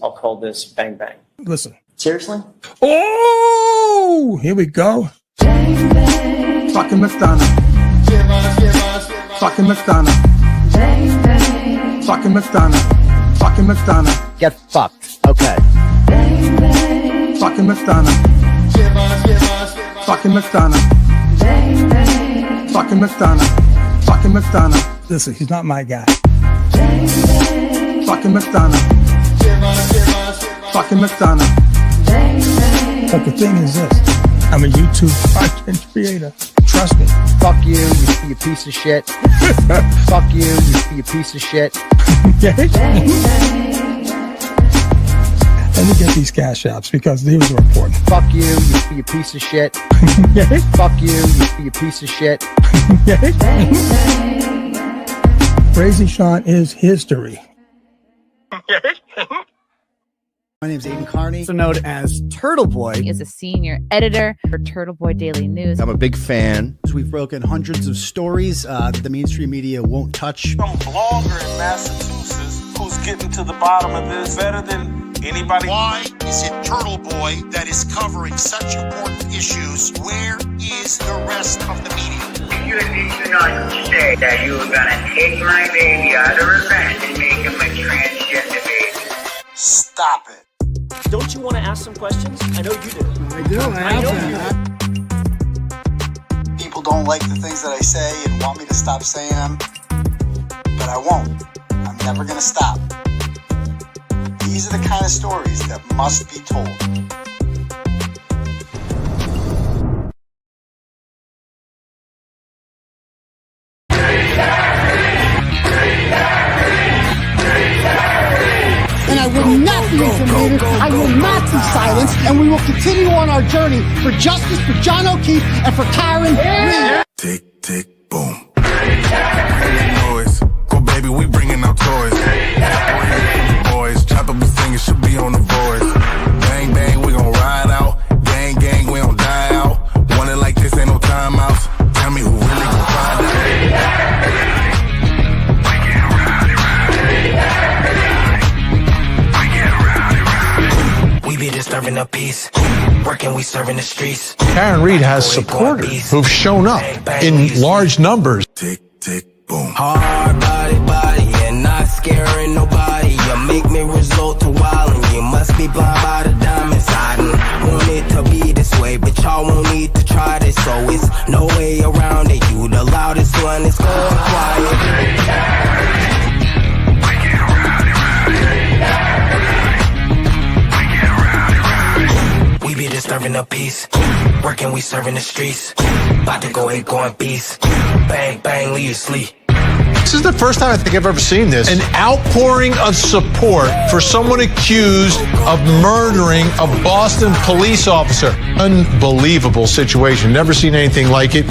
I'll call this Bang Bang. Listen. Seriously? Oh, here we go. Fucking McDonough. Fucking McDonough. Fucking McDonough. Fucking McDonough. Get fucked. Okay. Fucking McDonough. Fucking McDonough. Fucking McDonough. Fucking McDonough. Listen, he's not my guy. Fucking McDonough. Fucking McDonough. But the thing is this, I'm a YouTube content creator. Trust me. Fuck you, you piece of shit. Fuck you, you piece of shit. Let me get these cash apps because these are important. Fuck you, you piece of shit. Fuck you, you piece of shit. Crazy Sean is history. My name is Aidan, also known as Turtleboy. He is a senior editor for Turtleboy Daily News. I'm a big fan. We've broken hundreds of stories that the mainstream media won't touch. Some blogger in Massachusetts who's getting to the bottom of this better than anybody. Why is it Turtleboy that is covering such important issues? Where is the rest of the media? You did not say that you were gonna take my baby out of revenge and make him a transgender baby. Stop it. Don't you want to ask some questions? I know you do. I do. I have People don't like the things that I say and want me to stop saying them, but I won't. I'm never gonna stop. These are the kind of stories that must be told. And I will not be intimidated. I will not be silenced. And we will continue on our journey for justice for John O'Keefe and for Karen Reed. Tick, tick, boom. Boys, go baby, we bringing out toys. Boys, chop up a thing, it should be on the voice. Bang, bang, we gon' ride out. Gang, gang, we don't die out. Want it like this, ain't no timeouts. Tell me who really gon' find out. We be disturbing the peace, working, we serving the streets. Karen Reed has supporters who've shown up in large numbers. Tick, tick, boom. Hard body, and not scaring nobody. You make me resort to wildin'. You must be blind by the diamonds. I didn't want it to be this way, but y'all won't need to try this, so it's no way around it. You the loudest one, it's going quiet. We be disturbing the peace, working, we serving the streets. About to go ahead, going beast. Bang, bang, leave you sleep. This is the first time I think I've ever seen this. An outpouring of support for someone accused of murdering a Boston police officer. Unbelievable situation. Never seen anything like it.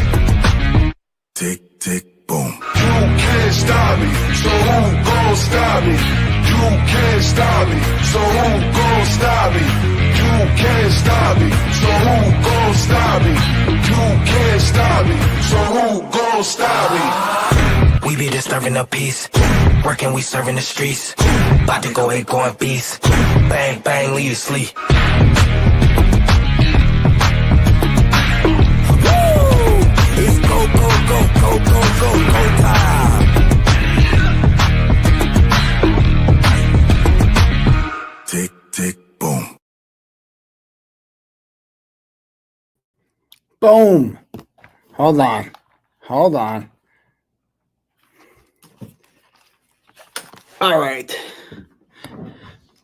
Tick, tick, boom. You can't stop me, so who gon' stop me? You can't stop me, so who gon' stop me? You can't stop me, so who gon' stop me? You can't stop me, so who gon' stop me? We be disturbing the peace, working, we serving the streets. About to go ahead, going beast. Bang, bang, leave you sleep. It's go, go, go, go, go, go, go time. Tick, tick, boom. Boom. Hold on. Hold on. All right.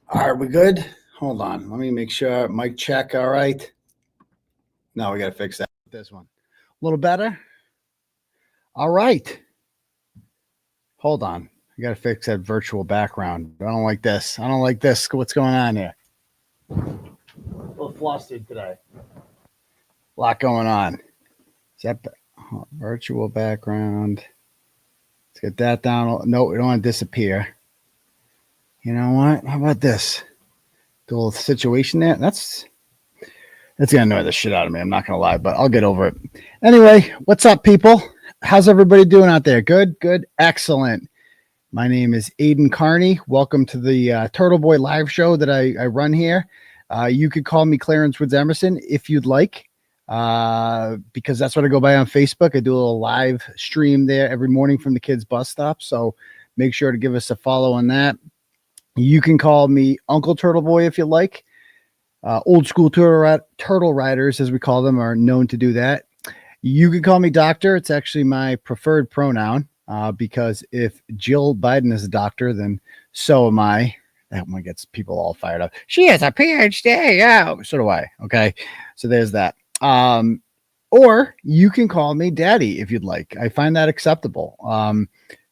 All right, we good? Hold on. Let me make sure. Mic check. All right. No, we got to fix that. This one. A little better. All right. Hold on. I got to fix that virtual background. I don't like this. I don't like this. What's going on here? A little flustered today. A lot going on. Is that virtual background? Let's get that down. No, we don't want to disappear. You know what? How about this? The little situation there. That's gonna annoy the shit out of me. I'm not gonna lie, but I'll get over it. Anyway, what's up, people? How's everybody doing out there? Good, good, excellent. My name is Aidan Kearney. Welcome to the Turtleboy Live Show that I run here. You could call me Clarence Woods Emerson if you'd like, because that's what I go by on Facebook. I do a little live stream there every morning from the kids' bus stop. So make sure to give us a follow on that. You can call me Uncle Turtleboy if you like. Old school turtle riders, as we call them, are known to do that. You can call me doctor. It's actually my preferred pronoun, because if Jill Biden is a doctor, then so am I. That one gets people all fired up. She has a PhD. Yeah, so do I. Okay, so there's that. Or you can call me daddy if you'd like. I find that acceptable.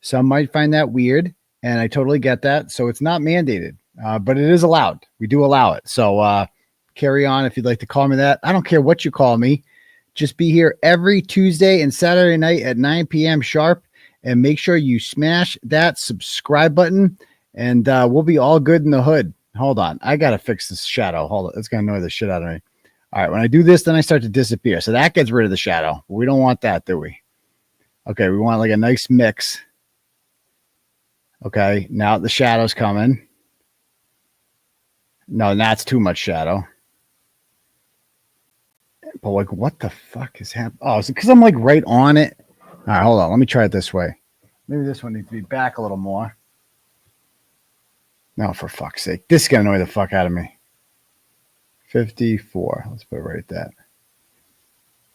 Some might find that weird, and I totally get that. So it's not mandated, but it is allowed. We do allow it. So carry on if you'd like to call me that. I don't care what you call me. Just be here every Tuesday and Saturday night at 9 p.m. sharp, and make sure you smash that subscribe button, and we'll be all good in the hood. Hold on. I got to fix this shadow. Hold on. It's going to annoy the shit out of me. All right. When I do this, then I start to disappear. So that gets rid of the shadow. We don't want that, do we? Okay. We want like a nice mix. Okay. Now the shadow's coming. No, that's too much shadow. But like, what the fuck is happening? Oh, is it because I'm like right on it? All right, hold on. Let me try it this way. Maybe this one needs to be back a little more. No, for fuck's sake. This is going to annoy the fuck out of me. 54. Let's put it right at that.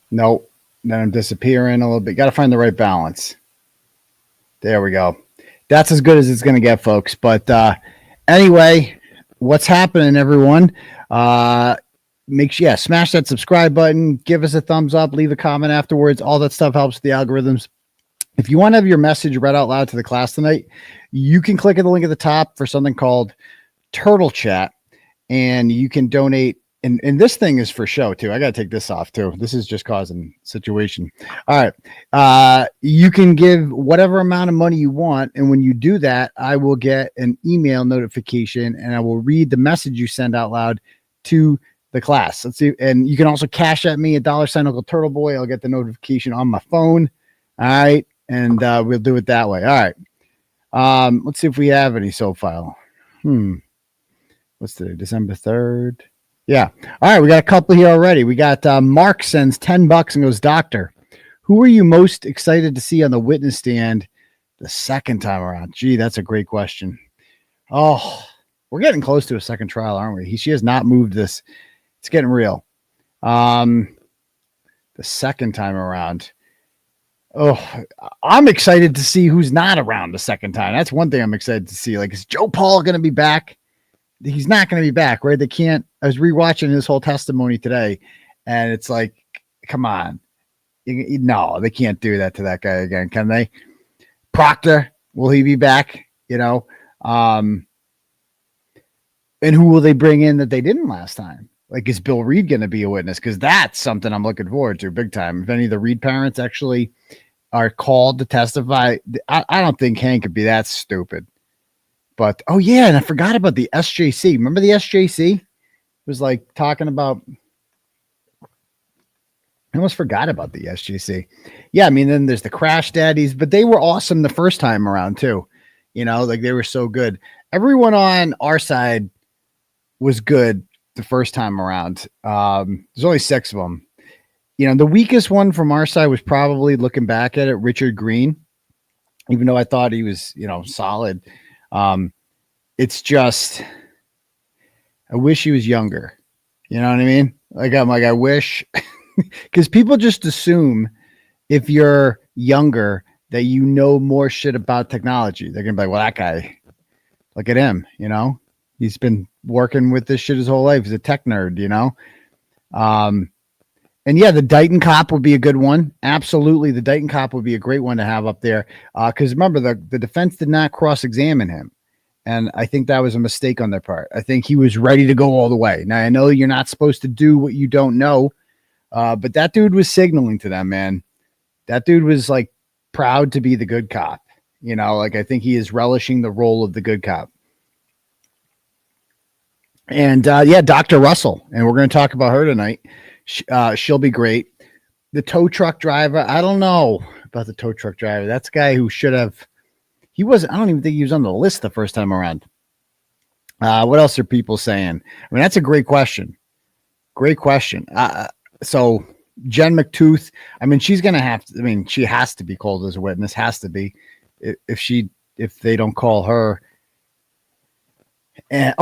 Nope. Then I'm disappearing a little bit. Got to find the right balance. There we go. That's as good as it's going to get, folks. But anyway, what's happening, everyone? Smash that subscribe button, give us a thumbs up, leave a comment afterwards. All that stuff helps the algorithms. If you want to have your message read out loud to the class tonight, you can click at the link at the top for something called Turtle Chat, and you can donate. And this thing is for show too. I got to take this off too. This is just causing situation. All right. You can give whatever amount of money you want. And when you do that, I will get an email notification, and I will read the message you send out loud to the class. Let's see. And you can also cash at me $$ Uncle Turtleboy. I'll get the notification on my phone. All right. And we'll do it that way. All right. Let's see if we have any so far. What's today? December 3rd. Yeah. All right. We got a couple here already. We got Mark sends $10 and goes, Doctor, who are you most excited to see on the witness stand the second time around? Gee, that's a great question. Oh, we're getting close to a second trial, aren't we? She has not moved this. It's getting real. The second time around. Oh, I'm excited to see who's not around the second time. That's one thing I'm excited to see. Like, is Joe Paul going to be back? He's not going to be back, right? They can't. I was rewatching his whole testimony today, and it's like, come on. No, they can't do that to that guy again, can they? Proctor, will he be back? And who will they bring in that they didn't last time? Like, is Bill Reed going to be a witness? Because that's something I'm looking forward to big time. If any of the Reed parents actually are called to testify, I don't think Hank could be that stupid. But, oh, yeah, and I forgot about the SJC. Remember the SJC? It was like talking about, I almost forgot about the SJC. Yeah, I mean, then there's the Crash Daddies, but they were awesome the first time around, too. Like they were so good. Everyone on our side was good the first time around. There's only 6 of them. The weakest one from our side was probably, looking back at it, Richard Green, even though I thought he was, solid. It's just, I wish he was younger. You know what I mean? Like, I'm like, I wish, because people just assume if you're younger that you know more shit about technology. They're going to be like, well, that guy, look at him, he's been working with this shit his whole life. He's a tech nerd, And yeah, the Dighton cop would be a good one. Absolutely. The Dighton cop would be a great one to have up there. Because remember, the defense did not cross-examine him. And I think that was a mistake on their part. I think he was ready to go all the way. Now, I know you're not supposed to do what you don't know. But that dude was signaling to them, man. That dude was like proud to be the good cop. I think he is relishing the role of the good cop. And Dr. Russell. And we're going to talk about her tonight. She'll be great. The tow truck driver. I don't know about the tow truck driver. That's a guy who He wasn't. I don't even think he was on the list the first time around. What else are people saying? I mean, that's a great question. Great question. So Jen McTooth, I mean, she's going to have to, I mean, she has to be called as a witness, has to be, if they don't call her. And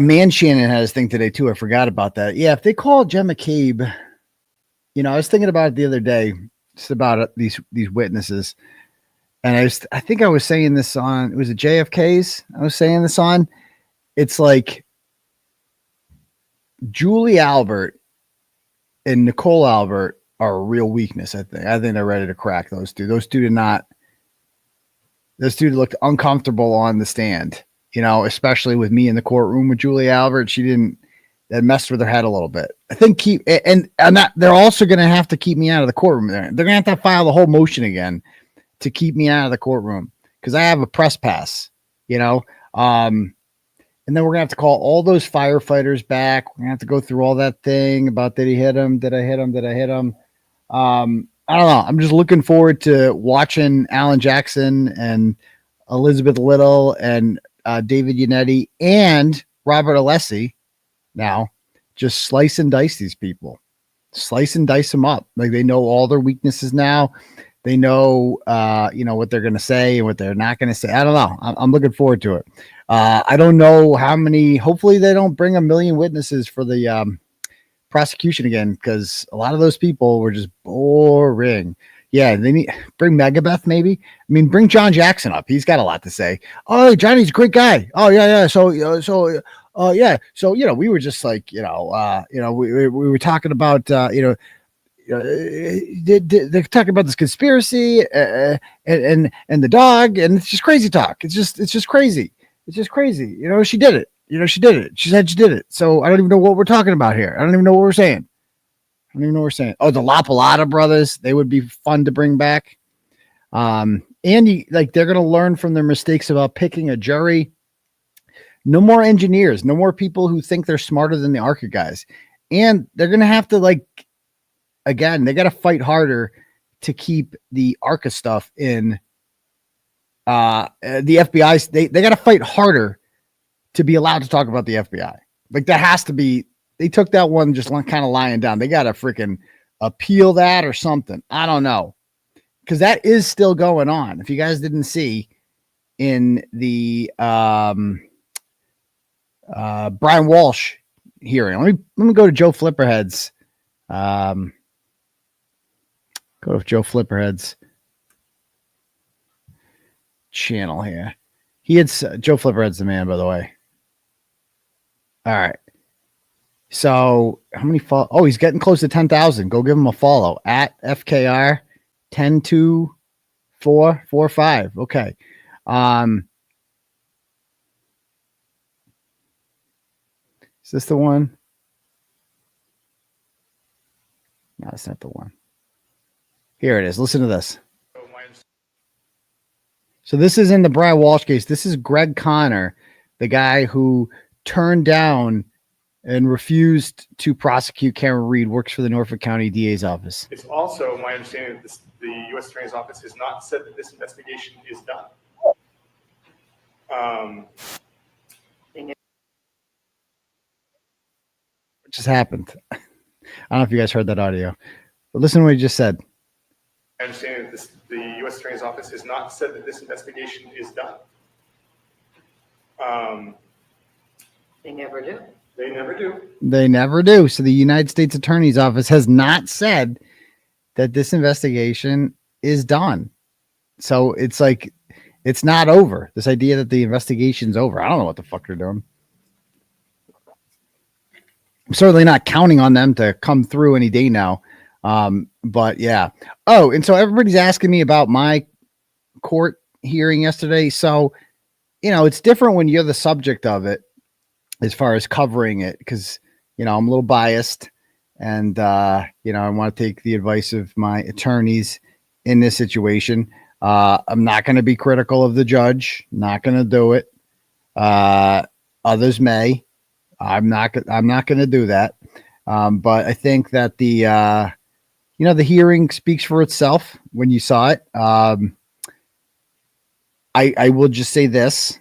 Man Shannon had his thing today too. I forgot about that. Yeah. If they call Jen McCabe, I was thinking about it the other day, just about these witnesses. And I think I was saying this on, it was a JFK's. I was saying this on, it's like Julie Albert and Nicole Albert are a real weakness. I think they're ready to crack those two. Those two looked uncomfortable on the stand, especially with me in the courtroom with Julie Albert. That messed with her head a little bit. I think they're also going to have to keep me out of the courtroom. They're going to have to file the whole motion again to keep me out of the courtroom because I have a press pass, and then we're going to have to call all those firefighters back. We're going to have to go through all that thing about did he hit him? Did I hit him? Did I hit him? I don't know. I'm just looking forward to watching Alan Jackson and Elizabeth Little and David Yannetti and Robert Alessi now just slice and dice these people. Slice and dice them up. Like they know all their weaknesses now. They know, what they're going to say and what they're not going to say. I don't know. I'm looking forward to it. I don't know how many. Hopefully, they don't bring 1 million witnesses for the prosecution again because a lot of those people were just boring. Yeah, they need bring Megabeth maybe. I mean, bring John Jackson up. He's got a lot to say. Oh, Johnny's a great guy. Oh yeah. So yeah. So we were just like we were talking about they're talking about this conspiracy and the dog, and it's just crazy talk. It's just crazy. It's just crazy. She did it. She did it. She said she did it. So I don't even know what we're talking about here. I don't even know what we're saying. Oh, the Lapalata brothers. They would be fun to bring back. And they're going to learn from their mistakes about picking a jury. No more engineers. No more people who think they're smarter than the ARCA guys. And they're going to have to again, they got to fight harder to keep the ARCA stuff in the FBI. They got to fight harder to be allowed to talk about the FBI. Like that has to be, they took that one just kind of lying down. They got to freaking appeal that or something. I don't know. Cause that is still going on. If you guys didn't see in the Brian Walsh hearing, let me go to Joe Flipperhead's channel here. He had Joe Flipperhead's the man, by the way. All right. So how many follow? Oh, he's getting close to 10,000. Go give him a follow at FKR 102445. Okay. Is this the one? No, it's not the one. Here it is. Listen to this. So this is in the Brian Walsh case. This is Greg Connor, the guy who turned down and refused to prosecute Cameron Reed, works for the Norfolk County DA's office. It's also my understanding that the U.S. Attorney's Office has not said that this investigation is done. What just happened? I don't know if you guys heard that audio, but listen to what he just said. I understand that the U.S. Attorney's Office has not said that this investigation is done. They never do. They never do. They never do. So the United States Attorney's Office has not said that this investigation is done. So it's like, it's not over. This idea that the investigation's over. I don't know what the fuck they're doing. I'm certainly not counting on them to come through any day now. But yeah. Oh, and so everybody's asking me about my court hearing yesterday. So, it's different when you're the subject of it as far as covering it. Cause I'm a little biased and, I want to take the advice of my attorneys in this situation. I'm not going to be critical of the judge. Not going to do it. Others may. I'm not going to do that. But I think that the hearing speaks for itself when you saw it. I will just say this.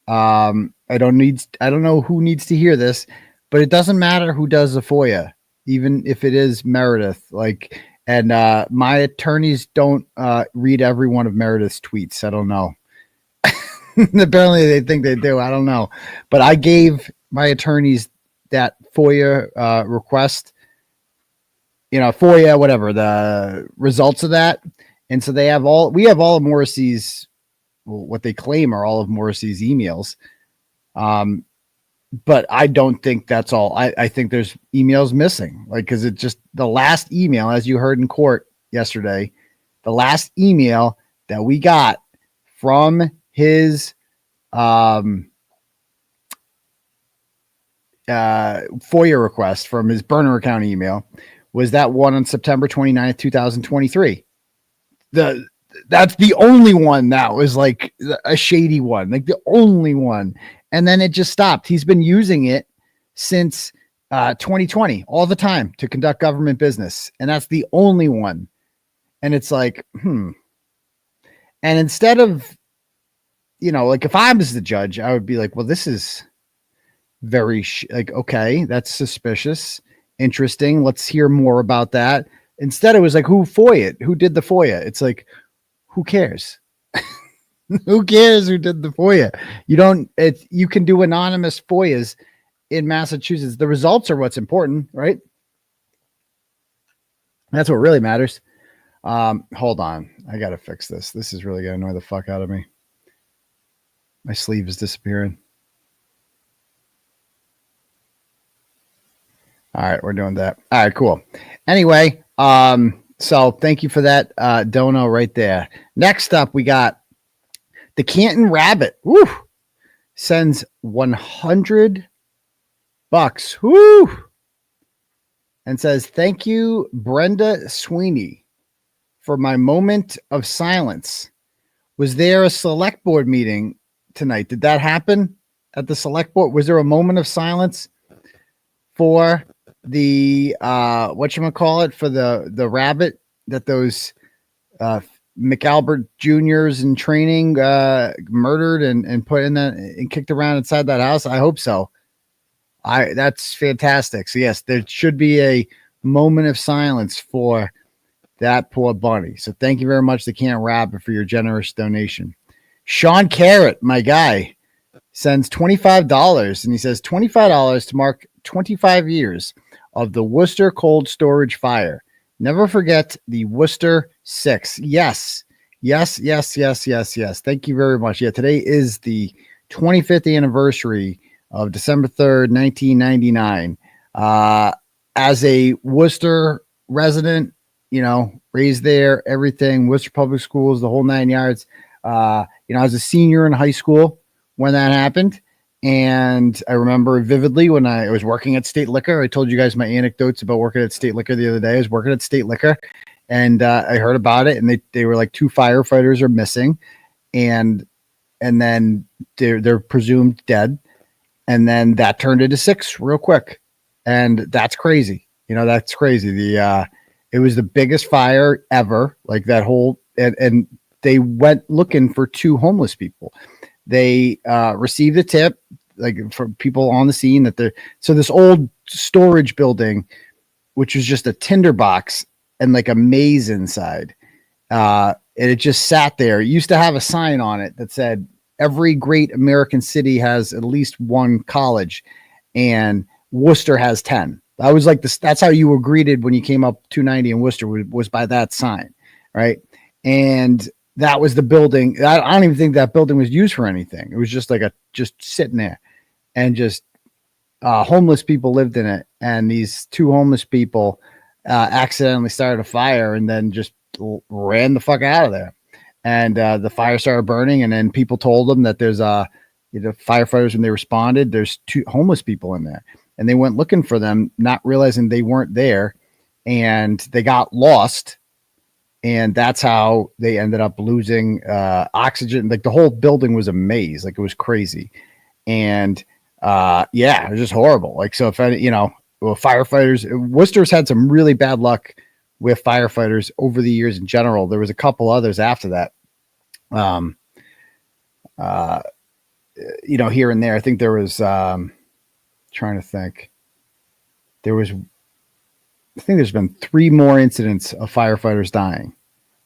I don't know who needs to hear this, but it doesn't matter who does the FOIA, even if it is Meredith. Like, and my attorneys don't read every one of Meredith's tweets. I don't know. Apparently they think they do. I don't know. But I gave my attorneys that FOIA request, FOIA, whatever, the results of that. And so we have all of Morrissey's, what they claim are all of Morrissey's emails. But I don't think that's all. I think there's emails missing, like, because it just, the last email, as you heard in court yesterday, the last email that we got from his FOIA request, from his burner account email, was that one on September 29th, 2023. That's the only one that was like a shady one, like the only one. And then it just stopped. He's been using it since 2020 all the time to conduct government business. And that's the only one. And it's like, And instead of, like if I was the judge, I would be like, well, this is very okay, that's suspicious. Interesting. Let's hear more about that. Instead, it was like, who FOIA? Who did the FOIA? It's like, who cares? Who cares who did the FOIA? You can do anonymous FOIAs in Massachusetts. The results are what's important, right? That's what really matters. Hold on. I got to fix this. This is really going to annoy the fuck out of me. My sleeve is disappearing. All right, we're doing that. All right, cool. Anyway, so thank you for that, Dono, right there. Next up, we got the Canton Rabbit. Woo! Sends $100. Woo! And says, thank you, Brenda Sweeney, for my moment of silence. Was there a select board meeting tonight? Did that happen at the select board? Was there a moment of silence for the whatchamacallit, for the rabbit that those McAlbert Juniors in training murdered and put in that and kicked around inside that house? I hope so. That's fantastic. So yes, there should be a moment of silence for that poor bunny. So thank you very much, the Canton Rabbit, for your generous donation. Sean Garret, my guy, sends $25, and he says $25 to mark 25 years of the Worcester cold storage fire. Never forget the Worcester 6. Yes. Thank you very much. Yeah, today is the 25th anniversary of December 3rd, 1999. As a Worcester resident, raised there, everything, Worcester Public Schools, the whole 9 yards. I was a senior in high school when that happened. And I remember vividly when I was working at State Liquor. I told you guys my anecdotes about working at State Liquor the other day. I was working at State Liquor, and I heard about it, and they were like, 2 firefighters are missing, and then they're presumed dead, and then that turned into 6 real quick, and that's crazy. That's crazy. It was the biggest fire ever, like that whole, and they went looking for 2 homeless people. They received a tip, like, from people on the scene that so this old storage building, which was just a tinderbox and like a maze inside, and it just sat there. It used to have a sign on it that said, every great American city has at least one college, and Worcester has 10. I was like this. That's how you were greeted when you came up 290 in Worcester, was by that sign, right? And that was the building. I don't even think that building was used for anything. It was just like just sitting there, and just homeless people lived in it. And these 2 homeless people accidentally started a fire and then just ran the fuck out of there. And the fire started burning. And then people told them that there's firefighters, when they responded, there's 2 homeless people in there, and they went looking for them, not realizing they weren't there, and they got lost. And that's how they ended up losing oxygen. Like, the whole building was a maze. Like, it was crazy. And it was just horrible. Like, so if firefighters, Worcester's had some really bad luck with firefighters over the years in general. There was a couple others after that. here and there. I think there was, trying to think, I think there's been 3 more incidents of firefighters dying.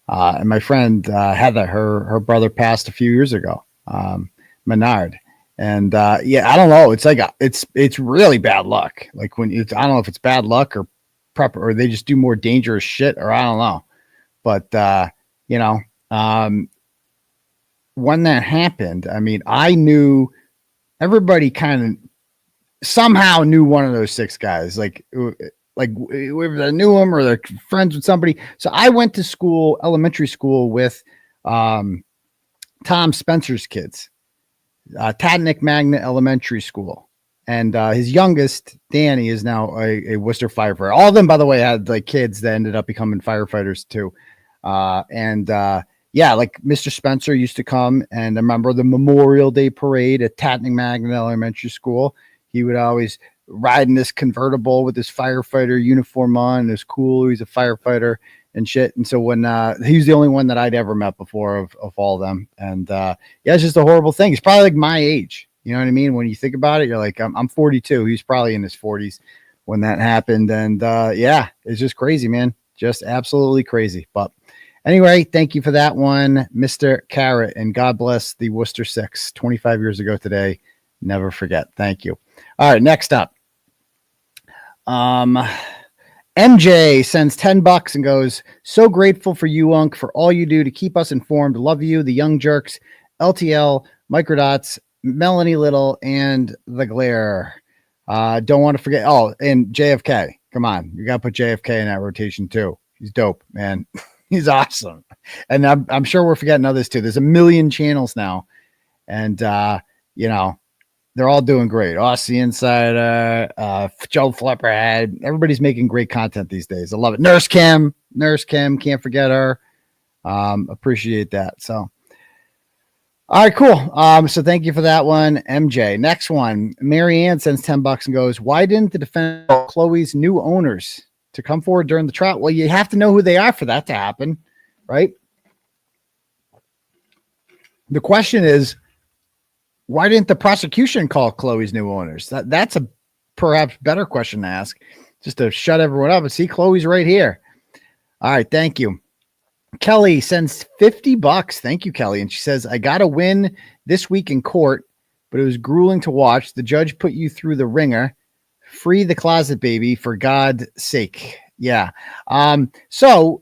And my friend, Heather, her brother passed a few years ago, Menard. And, I don't know. It's like, it's really bad luck. Like I don't know if it's bad luck or prep, or they just do more dangerous shit, or I don't know. But, when that happened, I mean, I knew everybody kind of somehow knew one of those 6 guys, like whether they knew him or they're friends with somebody. So I went to school, elementary school, with Tom Spencer's kids, Tadnick Magna Elementary School. And his youngest, Danny, is now a Worcester firefighter. All of them, by the way, had like kids that ended up becoming firefighters too. Like Mr. Spencer used to come, and I remember the Memorial Day parade at Tadnick Magna Elementary School. He would always ride in this convertible with his firefighter uniform on. It was cool. He's a firefighter and shit. And so when he was the only one that I'd ever met before of all of them. And it's just a horrible thing. He's probably like my age. You know what I mean? When you think about it, you're like, I'm 42. He's probably in his 40s when that happened. And it's just crazy, man. Just absolutely crazy. But anyway, thank you for that one, Mr. Garret, and God bless the Worcester 6, 25 years ago today. Never forget. Thank you. All right, next up. MJ sends $10 and goes, so grateful for you, Unc, for all you do to keep us informed. Love you, the Young Jerks, LTL, Microdots, Melanie Little, and the Glare. Don't want to forget. Oh, and JFK. Come on. You got to put JFK in that rotation too. He's dope, man. He's awesome. And I'm sure we're forgetting others too. There's a million channels now. And, they're all doing great. Aussie Insider, Joe Flipperhead. Everybody's making great content these days. I love it. Nurse Kim, can't forget her. Appreciate that. So, all right, cool. So thank you for that one, MJ. Next one, Marianne sends $10 and goes, why didn't the defendant call Chloe's new owners to come forward during the trial? Well, you have to know who they are for that to happen, right? The question is, why didn't the prosecution call Chloe's new owners? That's a perhaps better question to ask, just to shut everyone up. And see, Chloe's right here. All right, thank you. Kelly sends $50. Thank you, Kelly. And she says, I got a win this week in court, but it was grueling to watch. The judge put you through the ringer. Free the closet baby, for God's sake. Yeah. So,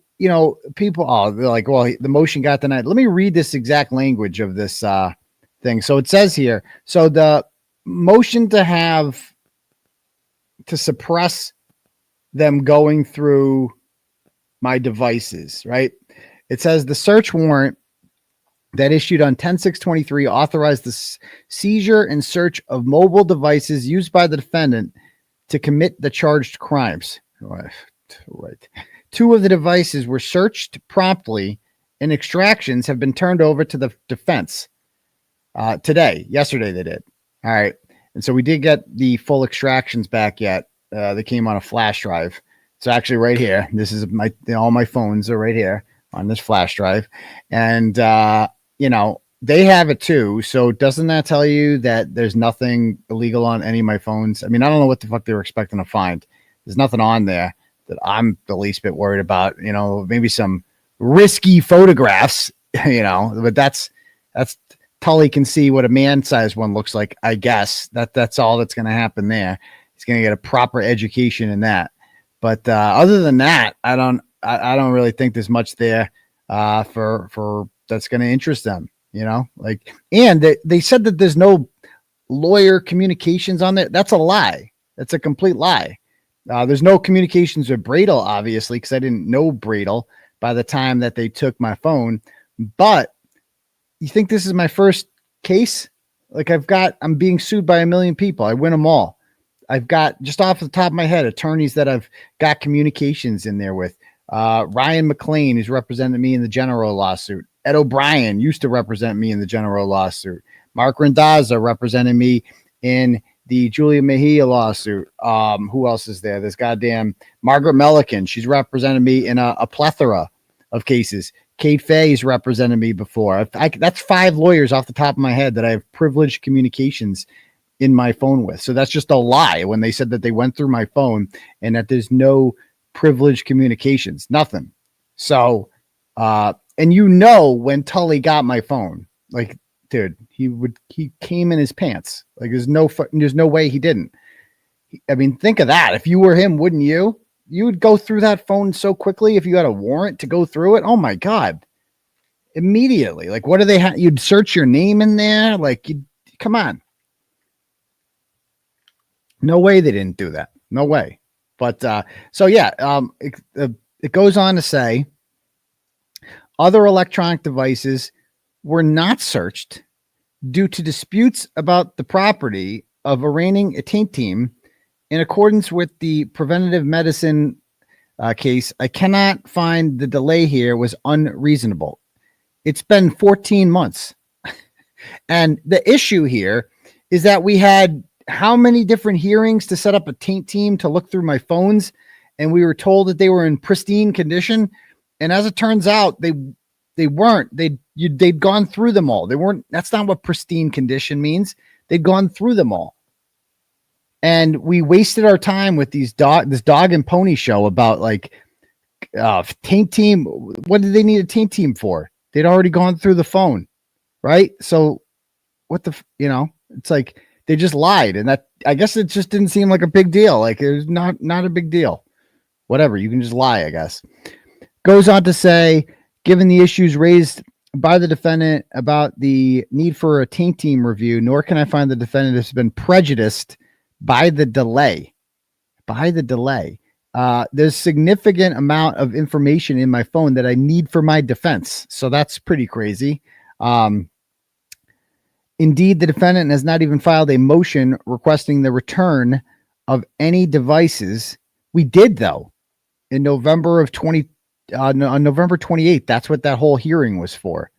people, they're like, well, the motion got denied. Let me read this exact language of this thing. So it says here, so the motion to suppress them going through my devices, right? It says the search warrant that issued on 10/6/23 authorized the seizure and search of mobile devices used by the defendant to commit the charged crimes. Right. 2 of the devices were searched promptly, and extractions have been turned over to the defense. Yesterday they did. All right. And so we did get the full extractions back yet. They came on a flash drive. It's actually right here. This is all my phones are right here on this flash drive. And, they have it too. So doesn't that tell you that there's nothing illegal on any of my phones? I mean, I don't know what the fuck they were expecting to find. There's nothing on there that I'm the least bit worried about, maybe some risky photographs, but that's Tully can see what a man-sized one looks like. I guess that's all that's going to happen there. He's going to get a proper education in that. But other than that, I don't really think there's much there for that's going to interest them. And they said that there's no lawyer communications on there. That's a lie. That's a complete lie. There's no communications with Bradle, obviously, because I didn't know Bradle by the time that they took my phone. But you think this is my first case? Like I'm being sued by 1 million people. I win them all. I've got, just off the top of my head, attorneys that I've got communications in there with. Ryan McLean, who's represented me in the general lawsuit. Ed O'Brien used to represent me in the general lawsuit. Mark Randazza represented me in the Julia Mejia lawsuit. Who else is there? There's goddamn Margaret Melican. She's represented me in a plethora of cases. Kate Fay's represented me before. That's 5 lawyers off the top of my head that I have privileged communications in my phone with. So that's just a lie when they said that they went through my phone and that there's no privileged communications, nothing. So, and when Tully got my phone, like, dude, he came in his pants. Like there's no way he didn't. I mean, think of that. If you were him, wouldn't you? You would go through that phone so quickly if you had a warrant to go through it. Oh my God. Immediately. Like, what do they have? You'd search your name in there. Like, come on. No way they didn't do that. No way. But, it goes on to say other electronic devices were not searched due to disputes about the property of arraigning a taint team. In accordance with the preventative medicine case, I cannot find the delay here was unreasonable. It's been 14 months. And the issue here is that we had how many different hearings to set up a taint team to look through my phones, and we were told that they were in pristine condition. And as it turns out, they weren't. They'd gone through them all. They weren't. That's not what pristine condition means. They'd gone through them all. And we wasted our time with this dog and pony show about like taint team. What did they need a taint team for? They'd already gone through the phone, right? So it's like they just lied, and that I guess it just didn't seem like a big deal. Like it was not a big deal. Whatever, you can just lie, I guess. Goes on to say, given the issues raised by the defendant about the need for a taint team review, nor can I find the defendant has been prejudiced by the delay. There's significant amount of information in my phone that I need for my defense. So that's pretty crazy. Indeed, the defendant has not even filed a motion requesting the return of any devices. We did, though, in November of on November 28th. That's what that whole hearing was for.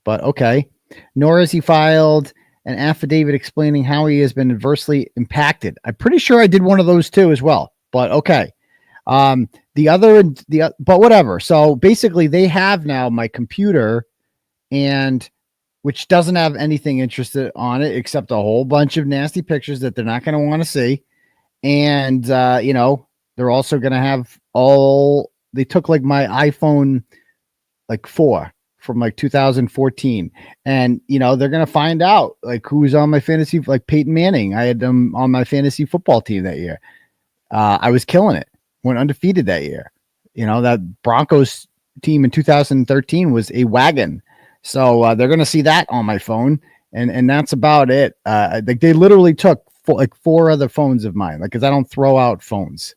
But okay. Nor has he filed an affidavit explaining how he has been adversely impacted. I'm pretty sure I did one of those too as well, but okay. But whatever. So basically they have now my computer, and which doesn't have anything interested on it except a whole bunch of nasty pictures that they're not going to want to see. And, they're also going to have they took like my iPhone, like 4 from like 2014. And, they're going to find out like who's on my fantasy, like Peyton Manning. I had them on my fantasy football team that year. I was killing it. Went undefeated that year. That Broncos team in 2013 was a wagon. So they're going to see that on my phone. And that's about it. Like they literally took 4 other phones of mine, like, cause I don't throw out phones.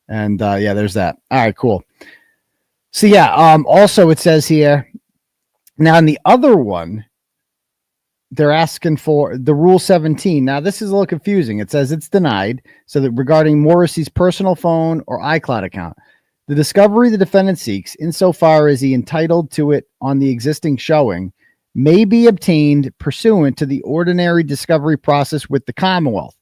And there's that. All right, cool. So also it says here, now in the other one, they're asking for the Rule 17. Now this is a little confusing. It says it's denied. So that regarding Morrissey's personal phone or iCloud account, the discovery the defendant seeks, insofar as he entitled to it on the existing showing, may be obtained pursuant to the ordinary discovery process with the Commonwealth.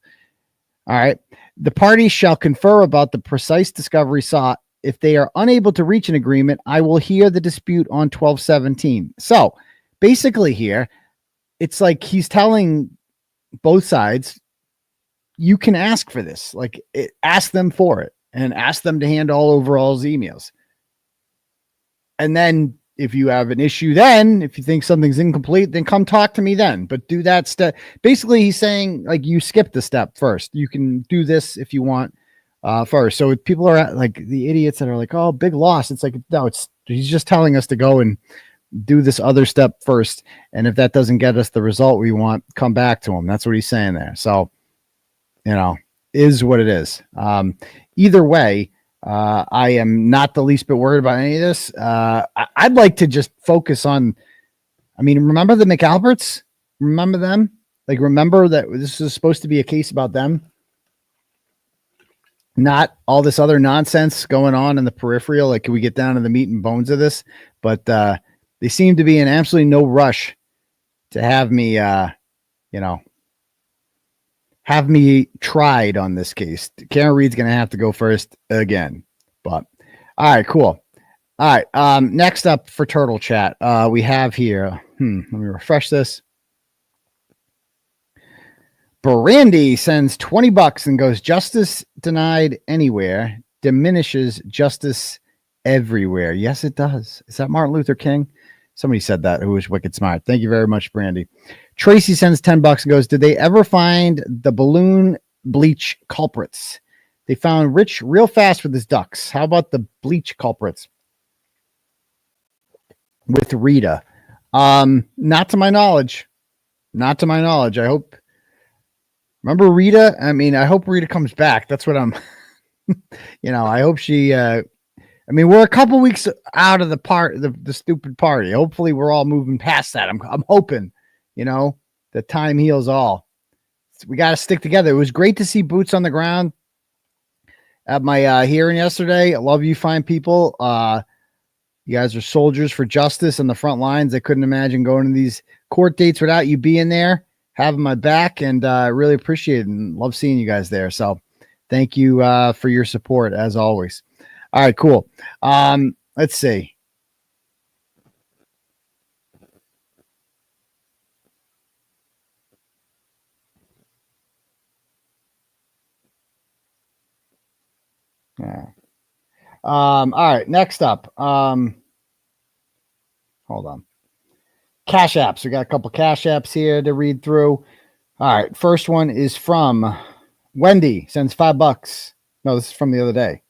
All right. The parties shall confer about the precise discovery sought. If they are unable to reach an agreement, I will hear the dispute on 12/17. So basically here, it's like he's telling both sides, you can ask for this. Like ask them for it and ask them to hand all over all his emails. And then if you have an issue, then if you think something's incomplete, then come talk to me then. But do that step. Basically, he's saying like you skip the step first. You can do this if you want first. So people are like the idiots that are like, oh, big loss. It's like, no, he's just telling us to go and do this other step first. And if that doesn't get us the result we want, come back to him. That's what he's saying there. So, is what it is. Either way, I am not the least bit worried about any of this. I'd like to just focus on, remember the McAlberts? Remember them? Like, remember that this is supposed to be a case about them? Not all this other nonsense going on in the peripheral. Like, can we get down to the meat and bones of this? But they seem to be in absolutely no rush to have me, have me tried on this case. Karen Reed's going to have to go first again. But all right, cool. All right. Next up for Turtle Chat, we have here. Let me refresh this. Brandy sends $20 and goes, justice denied anywhere diminishes justice everywhere. Yes, it does. Is that Martin Luther King? Somebody said that who was wicked smart. Thank you very much, Brandy. Tracy sends $10 and goes, did they ever find the balloon bleach culprits? They found Rich real fast with his ducks. How about the bleach culprits with Rita? Not to my knowledge. Not to my knowledge. I hope. Remember Rita? I mean, I hope Rita comes back. That's what I'm, I hope she, we're a couple weeks out of the stupid party. Hopefully we're all moving past that. I'm hoping, that time heals all. We got to stick together. It was great to see boots on the ground at my hearing yesterday. I love you fine people. You guys are soldiers for justice on the front lines. I couldn't imagine going to these court dates without you being there, having my back, and I really appreciate it and love seeing you guys there. So thank you for your support as always. All right, cool. Let's see. Yeah. All right, next up. Hold on. Cash apps. We got a couple cash apps here to read through. All right, first one is from Wendy, sends $5. No, this is from the other day.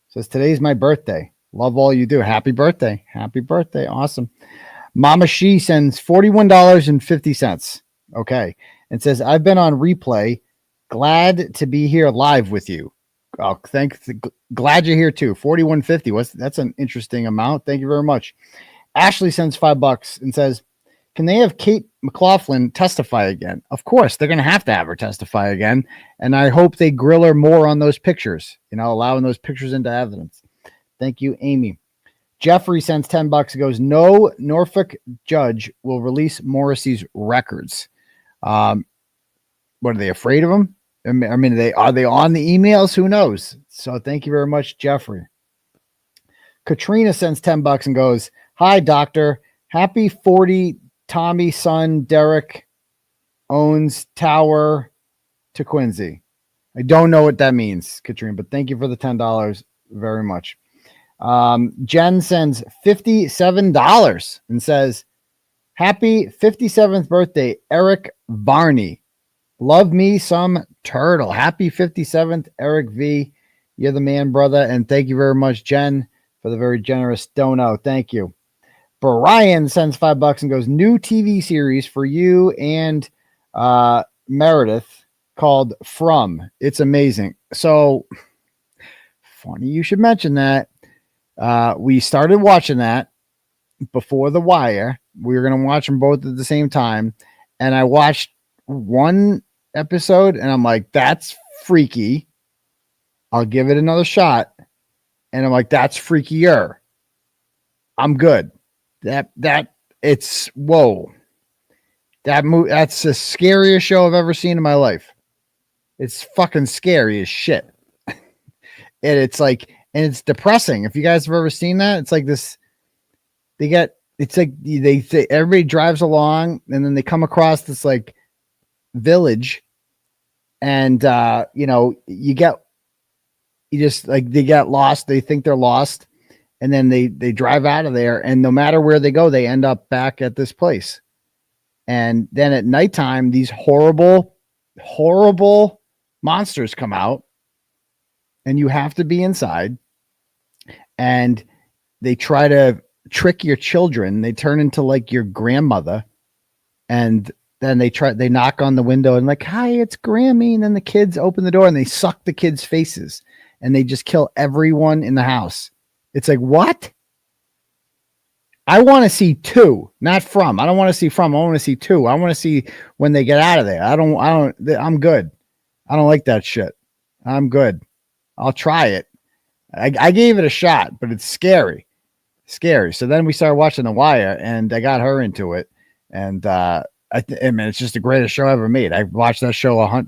Says, today's my birthday. Love all you do. Happy birthday. Happy birthday. Awesome. Mama She sends $41.50. Okay. And says, I've been on replay. Glad to be here live with you. Oh, thanks. Glad you're here too. $41.50. That's an interesting amount. Thank you very much. Ashley sends $5 and says, can they have Kate McLaughlin testify again? Of course, they're going to have her testify again. And I hope they grill her more on those pictures, allowing those pictures into evidence. Thank you, Amy. Jeffrey sends $10 and goes, no Norfolk judge will release Morrissey's records. What, are they afraid of him? I mean, are they on the emails? Who knows? So thank you very much, Jeffrey. Katrina sends $10 and goes, hi, doctor. Happy 40 Tommy son Derek owns Tower to Quincy. I don't know what that means, Katrina, but thank you for the $10 very much. Jen sends $57 and says, happy 57th birthday, Eric Varney. Love me some turtle. Happy 57th, Eric V. You're the man, brother. And thank you very much, Jen, for the very generous dono. Thank you. Brian sends $5 and goes, new TV series for you and Meredith called From. It's amazing. So funny you should mention that. We started watching that before The Wire. We were going to watch them both at the same time. And I watched one episode and I'm like, that's freaky. I'll give it another shot. And I'm like, that's freakier. I'm good. That it's whoa. That's the scariest show I've ever seen in my life. It's fucking scary as shit. And it's like, and it's depressing. If you guys have ever seen that, it's like this. It's like everybody drives along and then they come across this like village, and they get lost. They think they're lost. And then they drive out of there, and no matter where they go, they end up back at this place. And then at nighttime, these horrible, horrible monsters come out, and you have to be inside. And they try to trick your children. They turn into like your grandmother, and then they knock on the window and like, hi, it's Grammy. And then the kids open the door and they suck the kids' faces, and they just kill everyone in the house. It's like, what? I want to see 2, not From. I don't want to see From. I want to see 2. I want to see when they get out of there. I'm good. I don't like that shit. I'm good. I'll try it. I gave it a shot, but it's scary. Scary. So then we started watching The Wire, and I got her into it. And it's just the greatest show ever made. I watched that show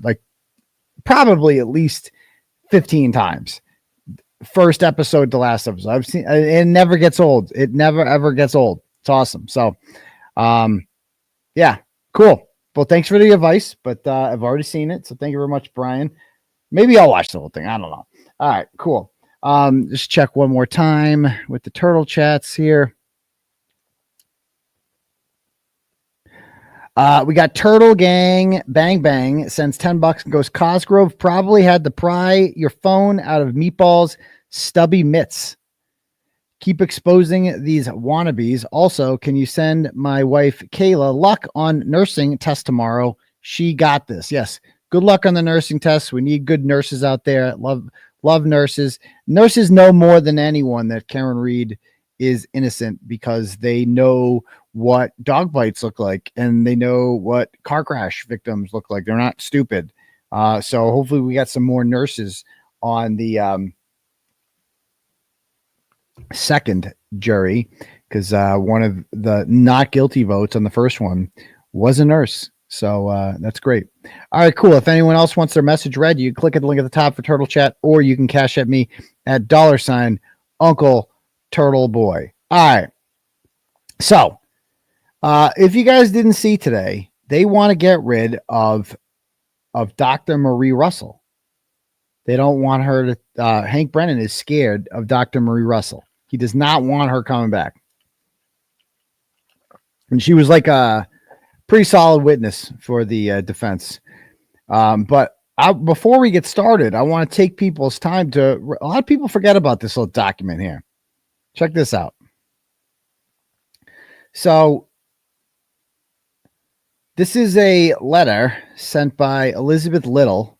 probably at least 15 times. first episode to last episode. I've seen it never gets old. It never ever gets old. It's awesome. So, yeah, cool. Well, thanks for the advice, but I've already seen it. So thank you very much, Brian. Maybe I'll watch the whole thing. I don't know. All right, cool. Just check one more time with the turtle chats here. We got Turtle Gang Bang Bang sends $10 and goes, Cosgrove probably had to pry your phone out of Meatball's stubby mitts. Keep exposing these wannabes. Also, can you send my wife Kayla luck on nursing test tomorrow? She got this. Yes. Good luck on the nursing test. We need good nurses out there. Love nurses. Nurses know more than anyone that Karen Reed is innocent because they know what dog bites look like and they know what car crash victims look like. They're not stupid. So hopefully we got some more nurses on the second jury, because one of the not guilty votes on the first one was a nurse. So that's great. All right, cool. If anyone else wants their message read, you click at the link at the top for Turtle Chat, or you can cash at me at $ Uncle Turtleboy. All right. So if you guys didn't see today, they want to get rid of Dr. Marie Russell. They don't want her to, Hank Brennan is scared of Dr. Marie Russell. He does not want her coming back. And she was like a pretty solid witness for the defense. But before we get started, I want to take people's time a lot of people forget about this little document here. Check this out. So this is a letter sent by Elizabeth Little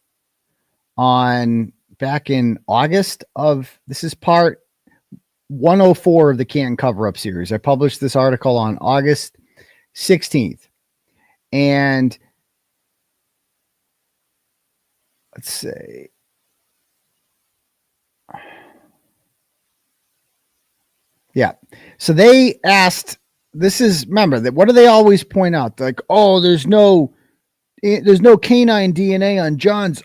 back in August this is part 104 of the Canton Coverup series. I published this article on August 16th. And let's see. Yeah. So they asked, remember that what do they always point out? Like, oh, there's no canine DNA on John's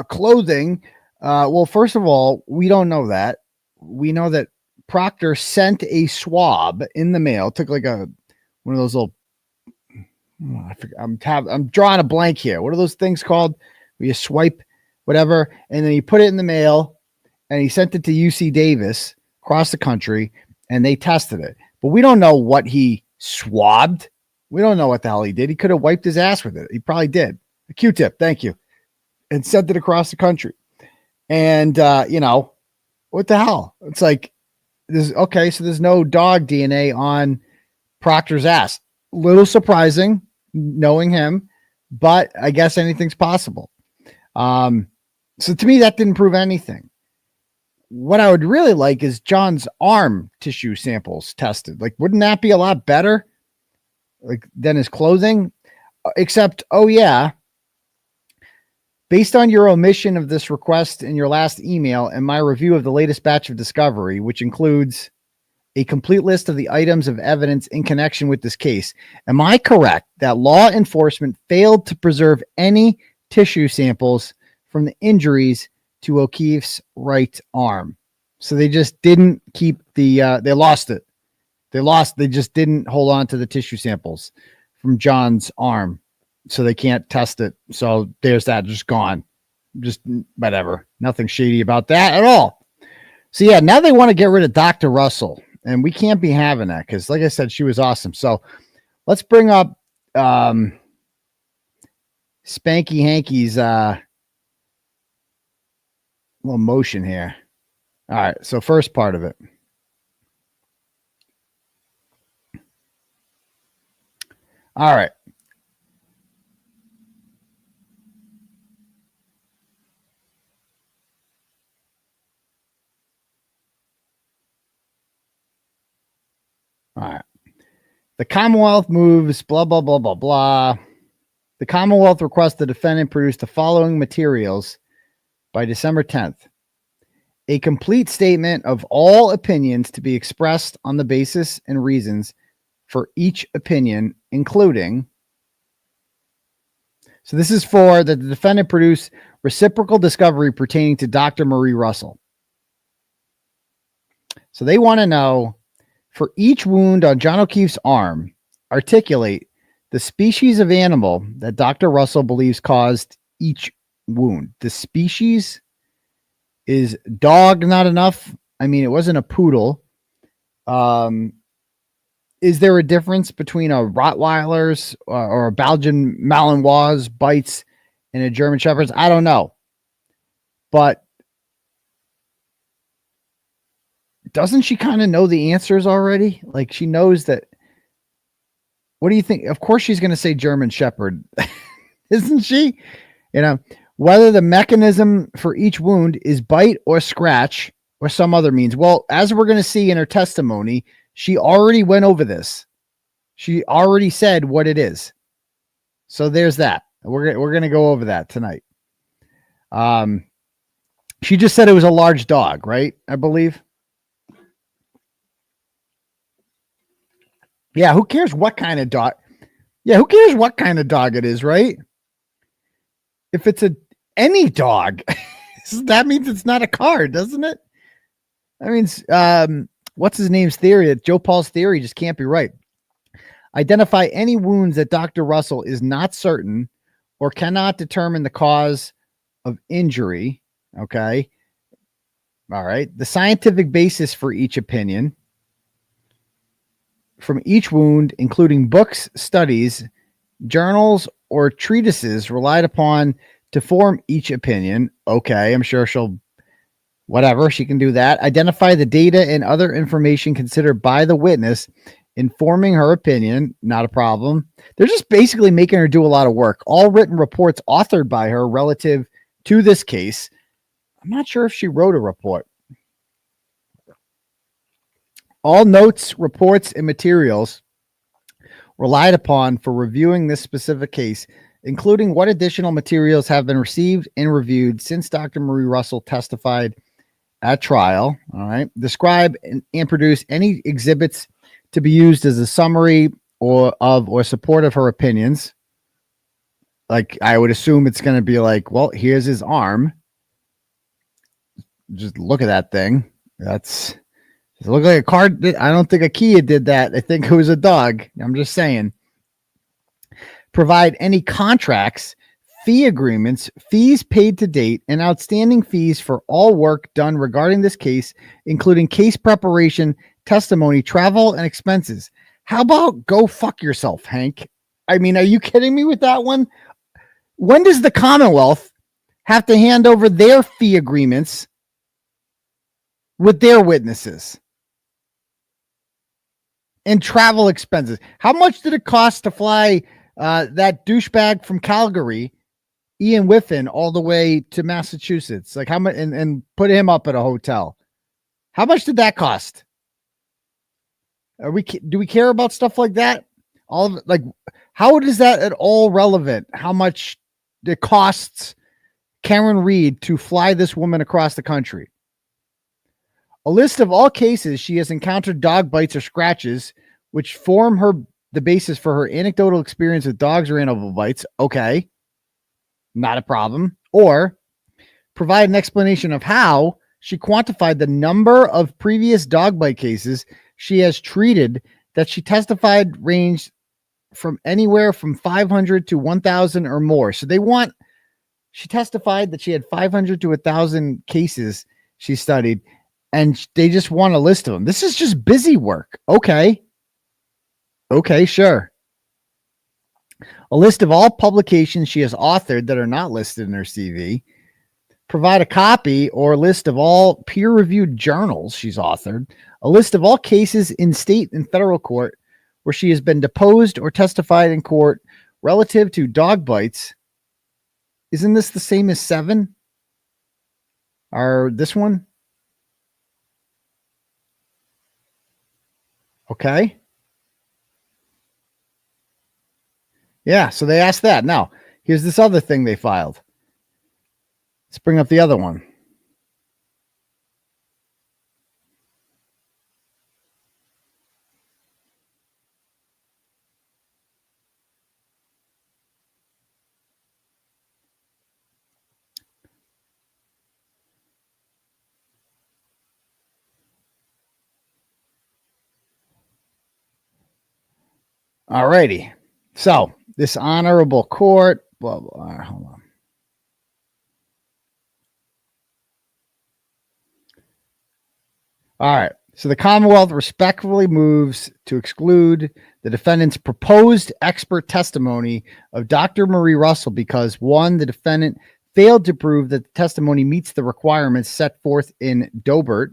clothing. Well, first of all, we don't know that. We know that Proctor sent a swab in the mail, took like one of those little, I forget, I'm drawing a blank here. What are those things called? Where you swipe whatever, and then you put it in the mail, and he sent it to UC Davis across the country, and they tested it. But we don't know what he swabbed. We don't know what the hell he did. He could have wiped his ass with it. He probably did. A Q-tip, thank you. And sent it across the country. And, what the hell? It's like, so there's no dog DNA on Proctor's ass. Little surprising, knowing him, but I guess anything's possible. So to me, that didn't prove anything. What I would really like is John's arm tissue samples tested. Like, wouldn't that be a lot better? Like, than his clothing? Except, based on your omission of this request in your last email and my review of the latest batch of discovery, which includes a complete list of the items of evidence in connection with this case, am I correct that law enforcement failed to preserve any tissue samples from the injuries to O'Keefe's right arm? So they just didn't keep they lost it. They just didn't hold on to the tissue samples from John's arm. So they can't test it. So there's that, just gone. Just whatever. Nothing shady about that at all. So yeah, now they want to get rid of Dr. Russell. And we can't be having that because, like I said, she was awesome. So let's bring up Spanky Hanky's little motion here. All right. So first part of it. All right. All right. The Commonwealth moves, blah, blah, blah, blah, blah. The Commonwealth requests the defendant produce the following materials by December 10th. A complete statement of all opinions to be expressed on the basis and reasons for each opinion, including. So this is for that the defendant produce reciprocal discovery pertaining to Dr. Marie Russell. So they want to know, for each wound on John O'Keefe's arm, articulate the species of animal that Dr. Russell believes caused each wound. The species is dog not enough? I mean, it wasn't a poodle. Is there a difference between a Rottweiler's or a Belgian Malinois bites and a German Shepherd's? I don't know. But doesn't she kind of know the answers already? Like, she knows that. What do you think? Of course she's going to say German Shepherd, isn't she? You know, whether the mechanism for each wound is bite or scratch or some other means. Well, as we're going to see in her testimony, she already went over this. She already said what it is. So there's that. We're going to go over that tonight. She just said it was a large dog, right? I believe. Yeah, who cares what kind of dog? Yeah, who cares what kind of dog it is, right? If it's any dog, that means it's not a car, doesn't it? I mean, what's his name's theory? Joe Paul's theory just can't be right. Identify any wounds that Dr. Russell is not certain or cannot determine the cause of injury. Okay. All right. The scientific basis for each opinion from each wound, including books, studies, journals, or treatises relied upon to form each opinion. Okay, I'm sure she can do that. Identify the data and other information considered by the witness in forming her opinion. Not a problem. They're just basically making her do a lot of work. All written reports authored by her relative to this case. I'm not sure if she wrote a report. All notes, reports, and materials relied upon for reviewing this specific case, including what additional materials have been received and reviewed since Dr. Marie Russell testified at trial. All right. Describe and produce any exhibits to be used as a summary or support of her opinions. Like, I would assume it's going to be like, well, here's his arm. Just look at that thing. Does it look like a car? I don't think a Kia did that. I think it was a dog. I'm just saying. Provide any contracts, fee agreements, fees paid to date, and outstanding fees for all work done regarding this case, including case preparation, testimony, travel, and expenses. How about go fuck yourself, Hank? I mean, are you kidding me with that one? When does the Commonwealth have to hand over their fee agreements with their witnesses? And travel expenses. How much did it cost to fly that douchebag from Calgary, Ian Whiffen, all the way to Massachusetts? Like, how much, and put him up at a hotel? How much did that cost? Do we care about stuff like that? All of it, like, how is that at all relevant? How much it costs Karen Reed to fly this woman across the country? A list of all cases she has encountered dog bites or scratches, which form the basis for her anecdotal experience with dogs or animal bites. Okay, not a problem. Or provide an explanation of how she quantified the number of previous dog bite cases she has treated that she testified ranged from anywhere from 500 to 1,000 or more. So she testified that she had 500 to 1,000 cases she studied. And they just want a list of them. This is just busy work. Okay, sure. A list of all publications she has authored that are not listed in her CV. Provide a copy or list of all peer-reviewed journals she's authored. A list of all cases in state and federal court where she has been deposed or testified in court relative to dog bites. Isn't this the same as 7? Or this one? Okay. Yeah, so they asked that. Now, here's this other thing they filed. Let's bring up the other one. All righty. So this honorable court, blah, blah, blah. Hold on. All right. So the Commonwealth respectfully moves to exclude the defendant's proposed expert testimony of Dr. Marie Russell because, one, the defendant failed to prove that the testimony meets the requirements set forth in Dobert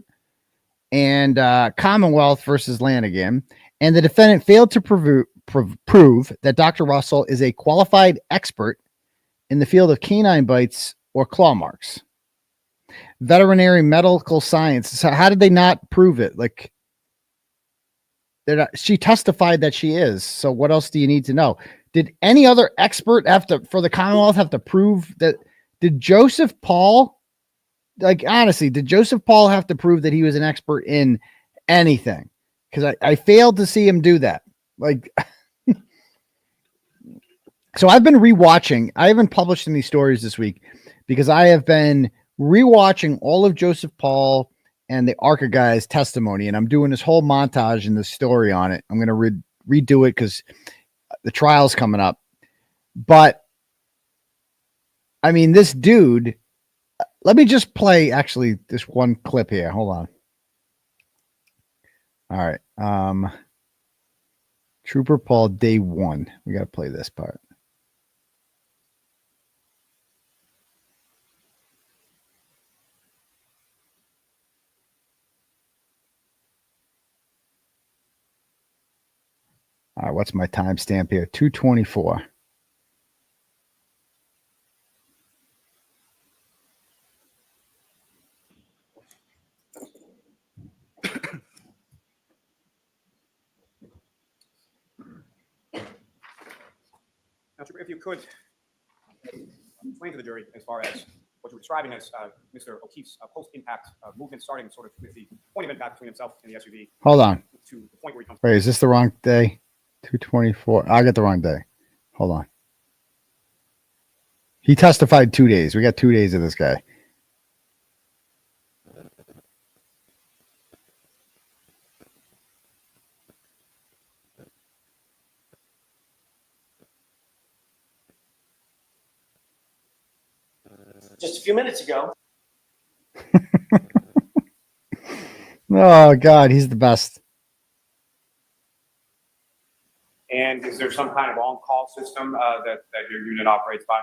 and Commonwealth versus Lanigan, and the defendant failed to prove that Dr. Russell is a qualified expert in the field of canine bites or claw marks. Veterinary medical science. So how did they not prove it? Like, she testified that she is. So what else do you need to know? Did any other expert for the Commonwealth have to prove that? Did Joseph Paul, like, honestly, did Joseph Paul have to prove that he was an expert in anything? Because I failed to see him do that. Like, so I've been rewatching. I haven't published any stories this week because I have been rewatching all of Joseph Paul and the ARCA guy's testimony, and I'm doing this whole montage and this story on it. I'm going to redo it because the trial's coming up. But I mean, this dude, let me just play actually this one clip here. Hold on. All right. Trooper Paul, day one. We got to play this part. All right, what's my timestamp here? 2:24. Now, if you could explain to the jury as far as what you're describing as Mr. O'Keefe's post-impact movement, starting sort of with the point of impact between himself and the SUV. Hold on. To the point where he comes. Wait, is this the wrong day? 2:24. I got the wrong day. Hold on. He testified 2 days. We got 2 days of this guy. Just a few minutes ago. Oh, God, he's the best. And is there some kind of on-call system that your unit operates by?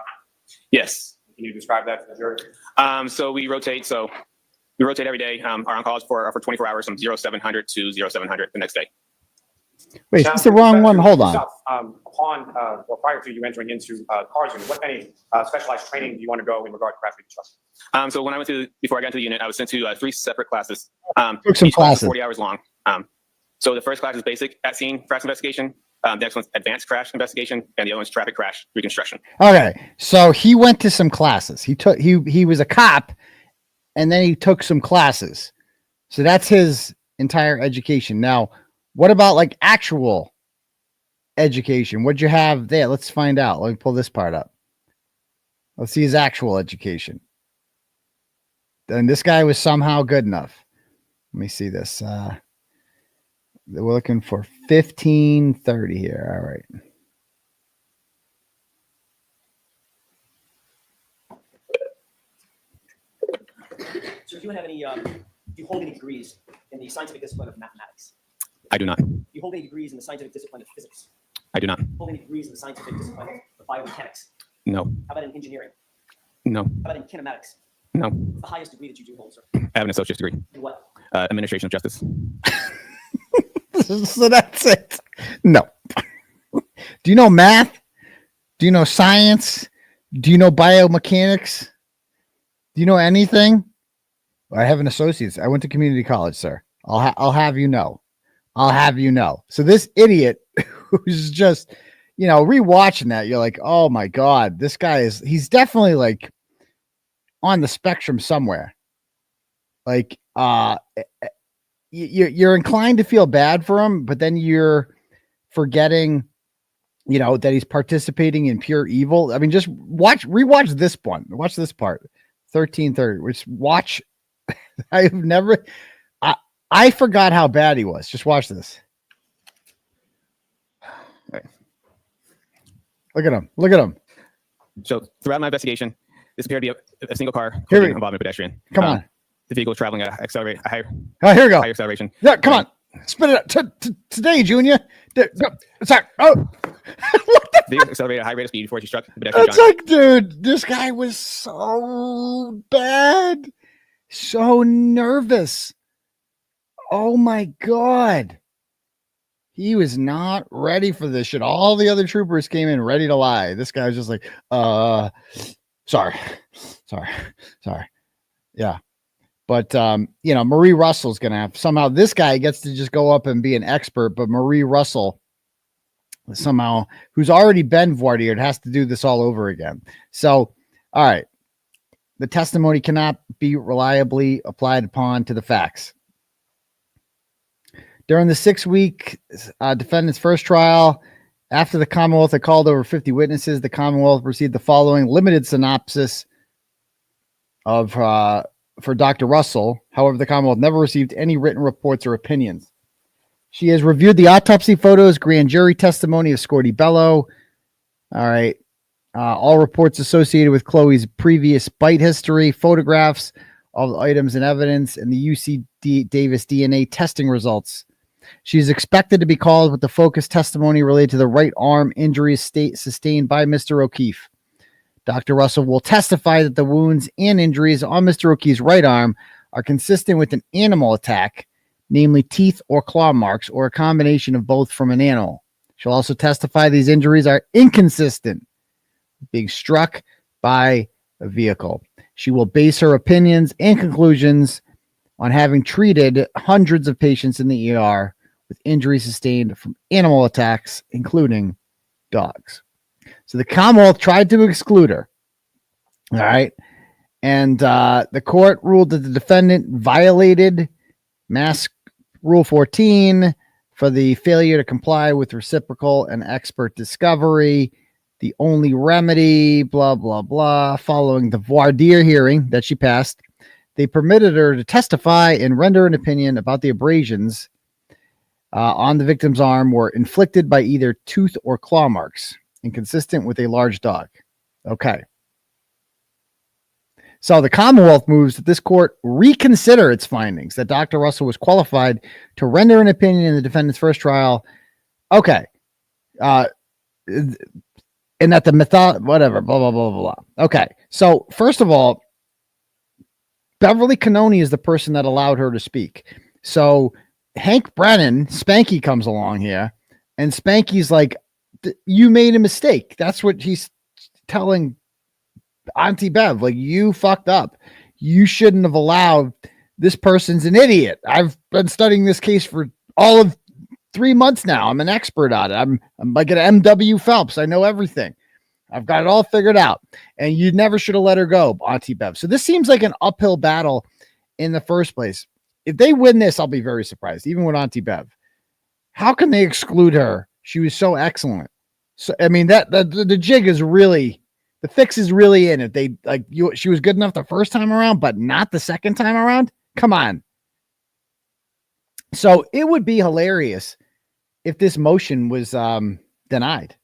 Yes. Can you describe that to the jury? So we rotate. We rotate every day. Our on-calls for 24 hours from 0700 to 0700 the next day. Wait, that's the wrong one. Hold on. Upon or prior to you entering into cars unit, what any specialized training do you want to go in regard to crash reconstruction? So when I before I got into the unit, I was sent to 3 separate classes. Took some each class is classes. 40 hours long. So the first class is basic at scene crash investigation. The next one's advanced crash investigation, and the other one's traffic crash reconstruction. Okay, so he went to some classes. He was a cop, and then he took some classes. So that's his entire education. Now, what about like actual education? What'd you have there? Let's find out. Let me pull this part up. Let's see his actual education. And this guy was somehow good enough. Let me see this. We're looking for 1530 here. All right. So do you have any, do you hold any degrees in the scientific discipline of mathematics? I do not. Do you hold any degrees in the scientific discipline of physics? I do not. Hold any degrees in the scientific discipline of biomechanics? No. How about in engineering? No. How about in kinematics? No. What's the highest degree that you do hold, sir? I have an associate's degree. In what? Administration of justice. So that's it. No. Do you know math? Do you know science? Do you know biomechanics? Do you know anything? I have an associate's. I went to community college, sir. I'll have you know. I'll have you know. So this idiot who's just, rewatching that, you're like, oh my God, this guy he's definitely like on the spectrum somewhere. Like, you're inclined to feel bad for him, but then you're forgetting, that he's participating in pure evil. I mean, just rewatch this one. Watch this part, 1330. Which watch. I forgot how bad he was. Just watch this. Right. Look at him. Look at him. So throughout my investigation, this appeared to be a single car Here we collision involving a pedestrian. Come on. The vehicle was traveling at a higher Here we go. higher acceleration. Yeah, come on. Spit it up. Today, Junior. Sorry. Oh, The vehicle accelerated at a high rate of speed before she struck the pedestrian. it's like, dude, this guy was so bad. So nervous. Oh my God. He was not ready for this shit. All the other troopers came in ready to lie. This guy was just like, sorry. Yeah. But, Marie Russell's going to have somehow this guy gets to just go up and be an expert, but Marie Russell somehow, who's already been voir dired, has to do this all over again. So, all right. The testimony cannot be reliably applied upon to the facts. During the 6-week defendant's first trial, after the Commonwealth had called over 50 witnesses, the Commonwealth received the following limited synopsis of for Dr. Russell. However, the Commonwealth never received any written reports or opinions. She has reviewed the autopsy photos, grand jury testimony of Scorty Bello. All right. All reports associated with Chloe's previous bite history, photographs, all the items and evidence, and the UC Davis DNA testing results. She is expected to be called with the focused testimony related to the right arm injuries sustained by Mr. O'Keefe. Dr. Russell will testify that the wounds and injuries on Mr. O'Keefe's right arm are consistent with an animal attack, namely teeth or claw marks, or a combination of both from an animal. She'll also testify these injuries are inconsistent, being struck by a vehicle. She will base her opinions and conclusions on having treated hundreds of patients in the ER with injuries sustained from animal attacks, including dogs. So the Commonwealth tried to exclude her. All right. And the court ruled that the defendant violated Mass Rule 14 for the failure to comply with reciprocal and expert discovery. The only remedy, blah, blah, blah, following the voir dire hearing that she passed, they permitted her to testify and render an opinion about the abrasions on the victim's arm were inflicted by either tooth or claw marks, inconsistent with a large dog. Okay. So the Commonwealth moves that this court reconsider its findings that Dr. Russell was qualified to render an opinion in the defendant's first trial. Okay. And that the whatever, blah, blah, blah, blah, blah. Okay. So first of all, Beverly Canoni is the person that allowed her to speak. So Hank Brennan, Spanky, comes along here, and Spanky's like, you made a mistake. That's what he's telling Auntie Bev. Like, you fucked up. You shouldn't have allowed this person's an idiot. I've been studying this case for all of 3 months now. I'm an expert on it. I'm like an M.W. Phelps. I know everything. I've got it all figured out. And you never should have let her go, Auntie Bev. So this seems like an uphill battle in the first place. If they win this, I'll be very surprised, even with Auntie Bev. How can they exclude her? She was so excellent. So, I mean, the jig is really, the fix is really in. If they she was good enough the first time around, but not the second time around. Come on. So it would be hilarious if this motion was denied,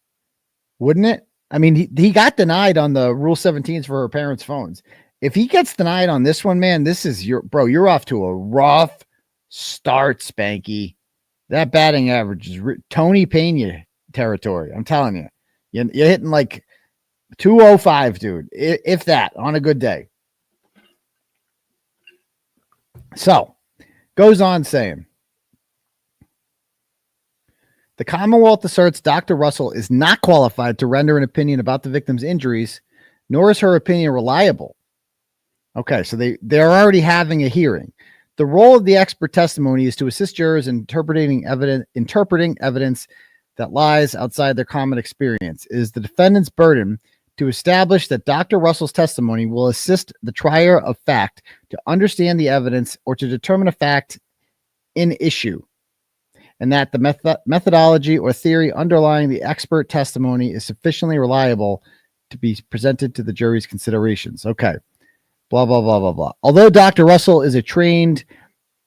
wouldn't it? I mean, he got denied on the Rule 17s for her parents' phones. If he gets denied on this one, man, this is you're off to a rough start, Spanky. That batting average is Tony Pena territory. I'm telling you, you're hitting like 205, dude, if that, on a good day. So goes on saying, the Commonwealth asserts Dr. Russell is not qualified to render an opinion about the victim's injuries, nor is her opinion reliable. Okay, so they're already having a hearing. The role of the expert testimony is to assist jurors in interpreting evidence that lies outside their common experience. It is the defendant's burden to establish that Dr. Russell's testimony will assist the trier of fact to understand the evidence or to determine a fact in issue, and that the methodology or theory underlying the expert testimony is sufficiently reliable to be presented to the jury's considerations. Okay. Blah, blah, blah, blah, blah. Although Dr. Russell is a trained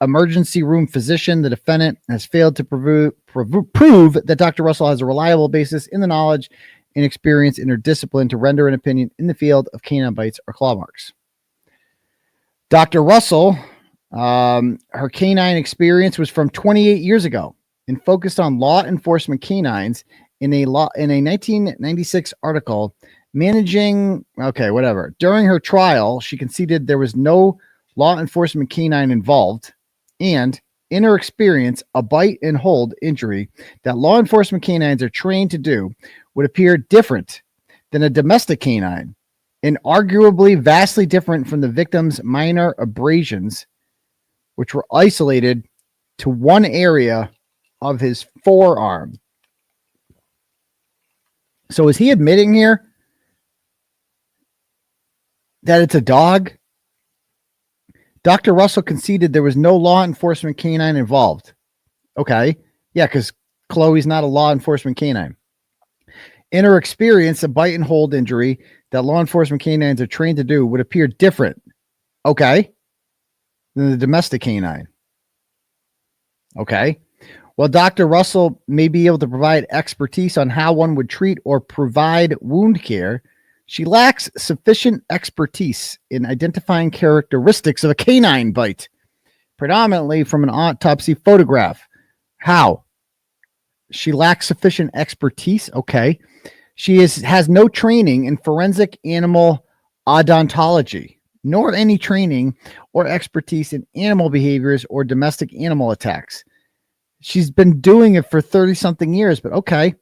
emergency room physician, the defendant has failed to prove that Dr. Russell has a reliable basis in the knowledge inexperience, interdiscipline to render an opinion in the field of canine bites or claw marks. Dr. Russell, her canine experience was from 28 years ago and focused on law enforcement canines in a 1996 article managing. Okay, whatever. During her trial, she conceded there was no law enforcement canine involved, and in her experience, a bite and hold injury that law enforcement canines are trained to do would appear different than a domestic canine, and arguably vastly different from the victim's minor abrasions, which were isolated to one area of his forearm. So is he admitting here that it's a dog? Dr. Russell conceded there was no law enforcement canine involved. Okay. Yeah, because Chloe's not a law enforcement canine. In her experience, a bite and hold injury that law enforcement canines are trained to do would appear different. Okay. Than the domestic canine. Okay. While Dr. Russell may be able to provide expertise on how one would treat or provide wound care, she lacks sufficient expertise in identifying characteristics of a canine bite, predominantly from an autopsy photograph. How? She lacks sufficient expertise. Okay. She has no training in forensic animal odontology, nor any training or expertise in animal behaviors or domestic animal attacks. She's been doing it for 30-something years, but okay.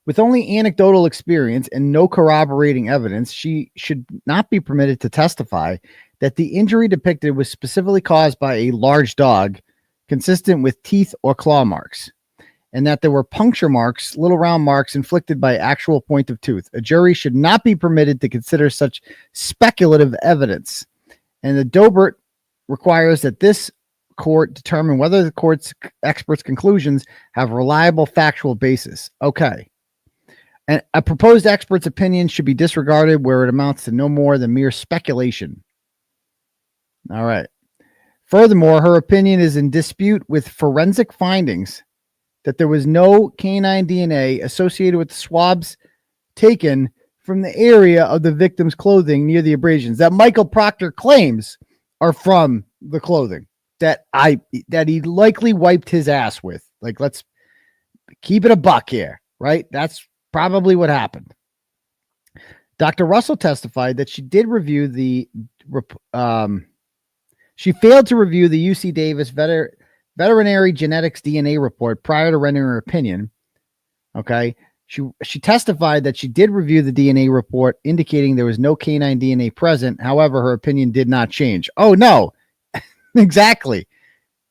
With only anecdotal experience and no corroborating evidence, she should not be permitted to testify that the injury depicted was specifically caused by a large dog, consistent with teeth or claw marks, and that there were puncture marks, little round marks inflicted by actual point of tooth. A jury should not be permitted to consider such speculative evidence, and the Dobert requires that this court determine whether the court's experts' conclusions have reliable factual basis. Okay. And a proposed expert's opinion should be disregarded where it amounts to no more than mere speculation. All right. Furthermore, her opinion is in dispute with forensic findings that there was no canine DNA associated with the swabs taken from the area of the victim's clothing near the abrasions that Michael Proctor claims are from the clothing that he likely wiped his ass with. Like, let's keep it a buck here, right? That's probably what happened. Dr. Russell testified that she did review she failed to review the UC Davis veterinary genetics DNA report prior to rendering her opinion. Okay. She testified that she did review the DNA report indicating there was no canine DNA present. However, her opinion did not change. Oh no, exactly.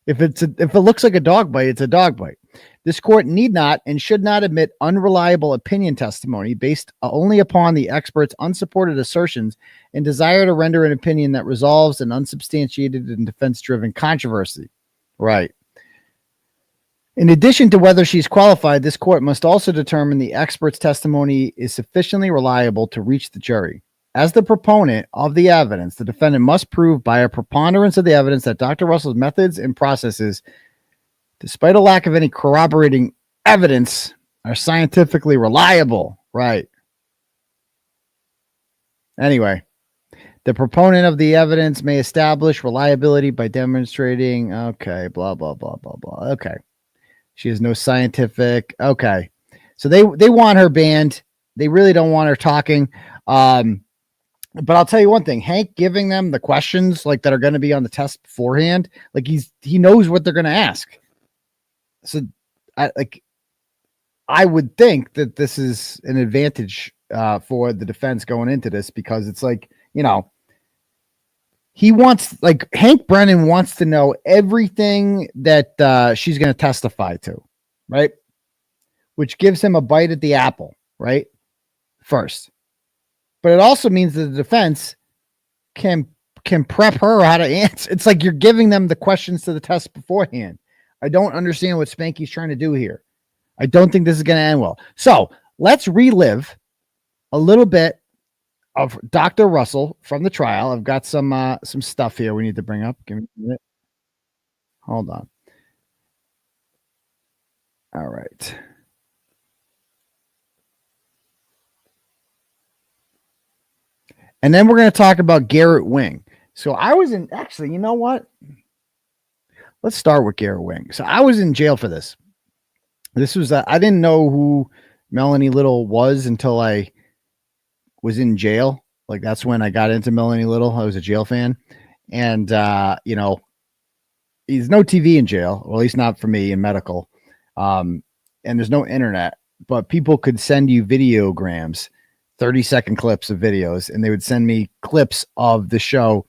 If it looks like a dog bite, it's a dog bite. This court need not and should not admit unreliable opinion testimony based only upon the expert's unsupported assertions and desire to render an opinion that resolves an unsubstantiated and defense-driven controversy. Right. In addition to whether she's qualified, this court must also determine the expert's testimony is sufficiently reliable to reach the jury. As the proponent of the evidence, the defendant must prove by a preponderance of the evidence that Dr. Russell's methods and processes, despite a lack of any corroborating evidence, are scientifically reliable. Right. Anyway, the proponent of the evidence may establish reliability by demonstrating, okay, blah, blah, blah, blah, blah. Okay. She has no scientific. Okay. So they want her banned. They really don't want her talking. But I'll tell you one thing, Hank giving them the questions like that are going to be on the test beforehand, like he knows what they're going to ask. So I would think that this is an advantage for the defense going into this, because it's like, you know, Hank Brennan wants to know everything that she's going to testify to, right? Which gives him a bite at the apple, right? First. But it also means that the defense can prep her how to answer. It's like you're giving them the questions to the test beforehand. I don't understand what Spanky's trying to do here. I don't think this is going to end well. So let's relive a little bit of Dr. Russell from the trial. I've got some stuff here we need to bring up. Give me a minute. Hold on. All right. And then we're going to talk about Garret Wing. So I was in, actually, you know what? Let's start with Garret Wing. So I was in jail for this. This was, I didn't know who Melanie Little was until I was in jail. Like that's when I got into Melanie Little. I was a jail fan. And, you know, there's no TV in jail, or at least not for me in medical. And there's no internet, but people could send you videograms, 30-second clips of videos, and they would send me clips of the show.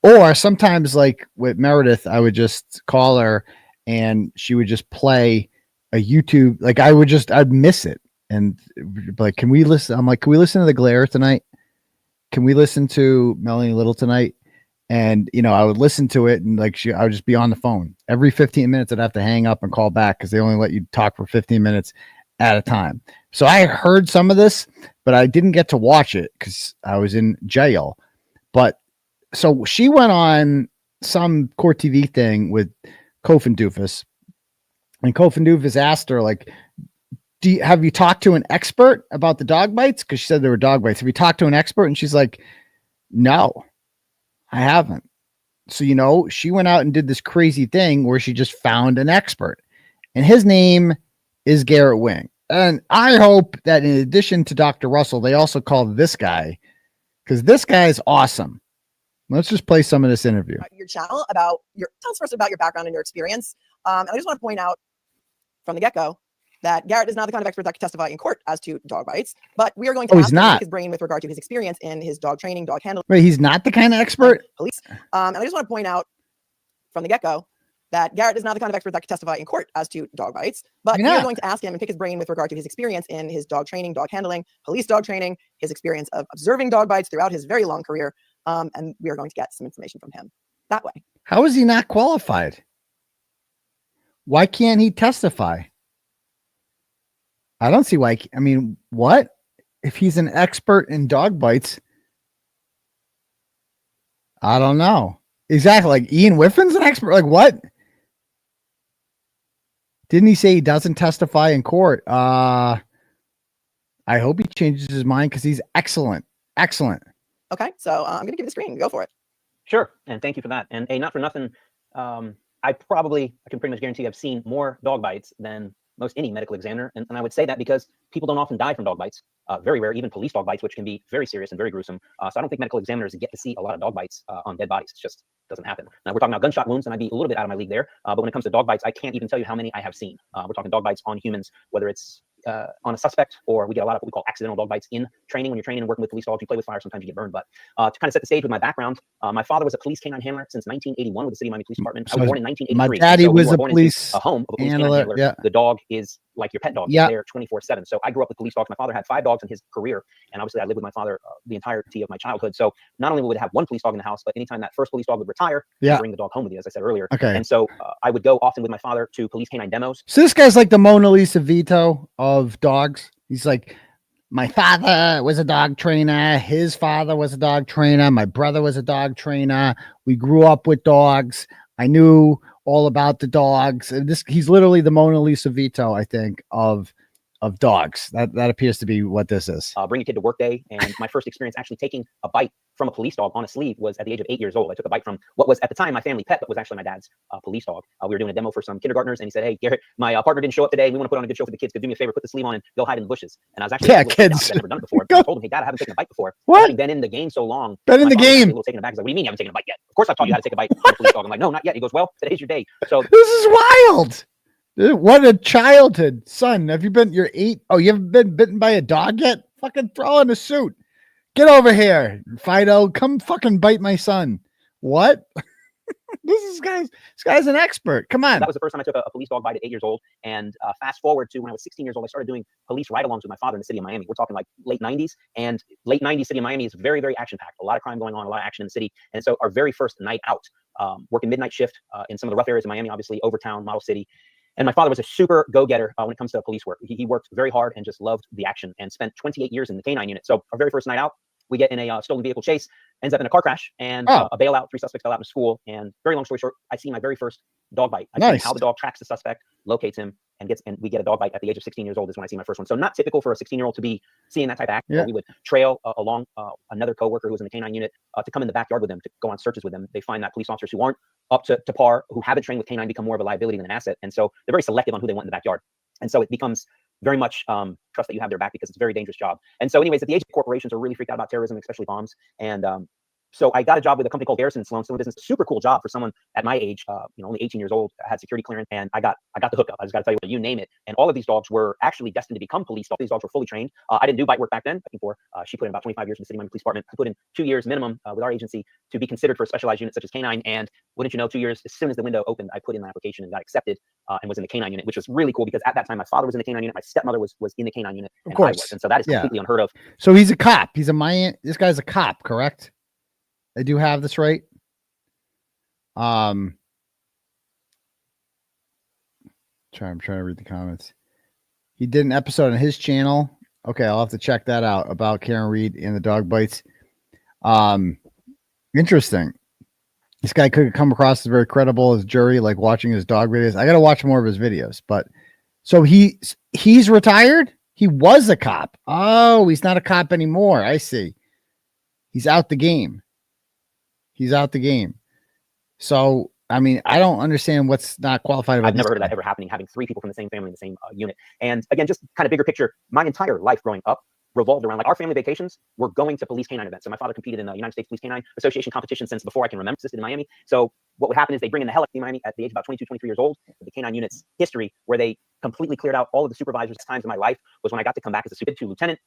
Or sometimes, like with Meredith, I would just call her and she would just play a YouTube. Like I'd miss it. And like, can we listen? I'm like, can we listen to The Glare tonight? Can we listen to Melanie Little tonight? And, you know, I would listen to it and like I would just be on the phone. Every 15 minutes, I'd have to hang up and call back because they only let you talk for 15 minutes at a time. So I heard some of this, but I didn't get to watch it because I was in jail. But so she went on some court TV thing with Kof and Doofus, and Kof and Doofus asked her, like, have you talked to an expert about the dog bites? Because she said there were dog bites. Have you talked to an expert? And she's like, no, I haven't. So, you know, she went out and did this crazy thing where she just found an expert, and his name is Garret Wing. And I hope that in addition to Dr. Russell, they also call this guy, because this guy is awesome. Let's just play some of this interview. Your channel about tell us first about your background and your experience. And I just want to point out from the get-go that Garret is not the kind of expert that can testify in court as to dog bites, but we are going to ask him to pick his brain with regard to his experience in his dog training, dog handling. Wait, he's not the kind of expert? Police. And I just want to point out from the get-go that Garret is not the kind of expert that can testify in court as to dog bites, but we are going to ask him and pick his brain with regard to his experience in his dog training, dog handling, police dog training, his experience of observing dog bites throughout his very long career. And we are going to get some information from him that way. How is he not qualified? Why can't he testify? I don't see why. I mean, what? If he's an expert in dog bites, I don't know. Exactly. Like Ian Whiffin's an expert. Like what? Didn't he say he doesn't testify in court? I hope he changes his mind because he's excellent. Excellent. Okay, so I'm going to give you the screen. Go for it. Sure, and thank you for that. And hey, not for nothing, I can pretty much guarantee I've seen more dog bites than most any medical examiner. And I would say that because people don't often die from dog bites. Very rare, even police dog bites, which can be very serious and very gruesome. So I don't think medical examiners get to see a lot of dog bites on dead bodies. It just doesn't happen. Now we're talking about gunshot wounds, and I'd be a little bit out of my league there. But when it comes to dog bites, I can't even tell you how many I have seen. We're talking dog bites on humans, whether it's on a suspect, or we get a lot of what we call accidental dog bites in training. When you're training and working with police dogs, you play with fire, sometimes you get burned. But to kind of set the stage with my background, my father was a police canine handler since 1981 with the City of Miami Police Department. I was born in 1983. My daddy so was a police home of a police handler. canine handler. The dog is like your pet dog. Yeah. He's there 24/7. So I grew up with police dogs. My father had 5 dogs in his career, and obviously I lived with my father the entirety of my childhood. So not only would we have one police dog in the house, but anytime that first police dog would retire, you'd bring the dog home with you, as I said earlier. Okay. And so I would go often with my father to police canine demos. So this guy's like the Mona Lisa Vito of dogs. He's like, my father was a dog trainer. His father was a dog trainer. My brother was a dog trainer. We grew up with dogs. I knew all about the dogs. And he's literally the Mona Lisa Vito, I think, of dogs. That appears to be what this is. Bring a kid to work day. And my first experience actually taking a bite from a police dog on a sleeve was at the age of 8 years old. I took a bite from what was at the time my family pet, but was actually my dad's police dog. We were doing a demo for some kindergartners, and he said, hey, Garret, my partner didn't show up today. We want to put on a good show for the kids. Could do me a favor, put the sleeve on and go hide in the bushes. And I was actually kids. I've never done it before. I told him, hey, Dad, I haven't taken a bite before. What? Having been in the game so long. Been in the game. A little taken aback. He's like, what do you mean you haven't taken a bite yet? Of course I've taught you how to take a bite from a police dog. I'm like, no, not yet. He goes, well, today's your day. So this is wild. What a childhood. Son, have you been, you're 8? Oh, you haven't been bitten by a dog yet? Fucking throw on a suit. Get over here, Fido. Come fucking bite my son. What? This guy's an expert. Come on. That was the first time I took a police dog bite at 8 years old. And fast forward to when I was 16 years old, I started doing police ride-alongs with my father in the city of Miami. We're talking like late 90s. And late 90s city of Miami is very, very action-packed. A lot of crime going on, a lot of action in the city. And so our very first night out, working midnight shift in some of the rough areas of Miami, obviously Overtown, Model City. And my father was a super go-getter when it comes to police work. He worked very hard and just loved the action and spent 28 years in the canine unit. So our very first night out, We get in a stolen vehicle chase, ends up in a car crash, and a bailout. 3 suspects fell out of school. And very long story short, I see my very first dog bite. I see how the dog tracks the suspect, locates him, and we get a dog bite at the age of 16 years old is when I see my first one. So not typical for a 16-year-old to be seeing that type of act. We would trail along another coworker who was in the canine unit to come in the backyard with them, to go on searches with them. They find that police officers who aren't up to par, who haven't trained with canine, become more of a liability than an asset. And so they're very selective on who they want in the backyard. And so it becomes very much trust that you have their back, because it's a very dangerous job. And so anyways, at the age of corporations are really freaked out about terrorism, especially bombs. And so I got a job with a company called Garrison Sloan, still in business. Super cool job for someone at my age, only 18 years old, had security clearance, and I got the hookup. I just got to tell you, you name it. And all of these dogs were actually destined to become police dogs. These dogs were fully trained. I didn't do bite work back then. She put in about 25 years in the City Miami Police Department. I put in 2 years minimum with our agency to be considered for a specialized unit such as canine. And wouldn't you know, 2 years, as soon as the window opened, I put in my application and got accepted and was in the canine unit, which was really cool because at that time my father was in the canine unit, my stepmother was in the canine unit, of course. And so that is completely unheard of. So he's a cop. He's a Mayan. This guy's a cop, correct? I do have this right. I'm trying to read the comments. He did an episode on his channel. Okay, I'll have to check that out about Karen Reed and the dog bites. Interesting. This guy could come across as very credible as jury, like watching his dog videos. I got to watch more of his videos. But so he's retired. He was a cop. Oh, he's not a cop anymore. I see. He's out the game. So, I mean, I don't understand what's not qualified about I've never heard of that ever happening, having 3 people from the same family in the same unit. And again, just kind of bigger picture, my entire life growing up revolved around, like, our family vacations were going to police canine events. So my father competed in the United States Police Canine Association competition since before I can remember, existed in Miami. So what would happen is they bring in the helicopter in Miami at the age of about 22, 23 years old. The canine unit's history, where they completely cleared out all of the supervisors. Times in my life was when I got to come back as a to lieutenant,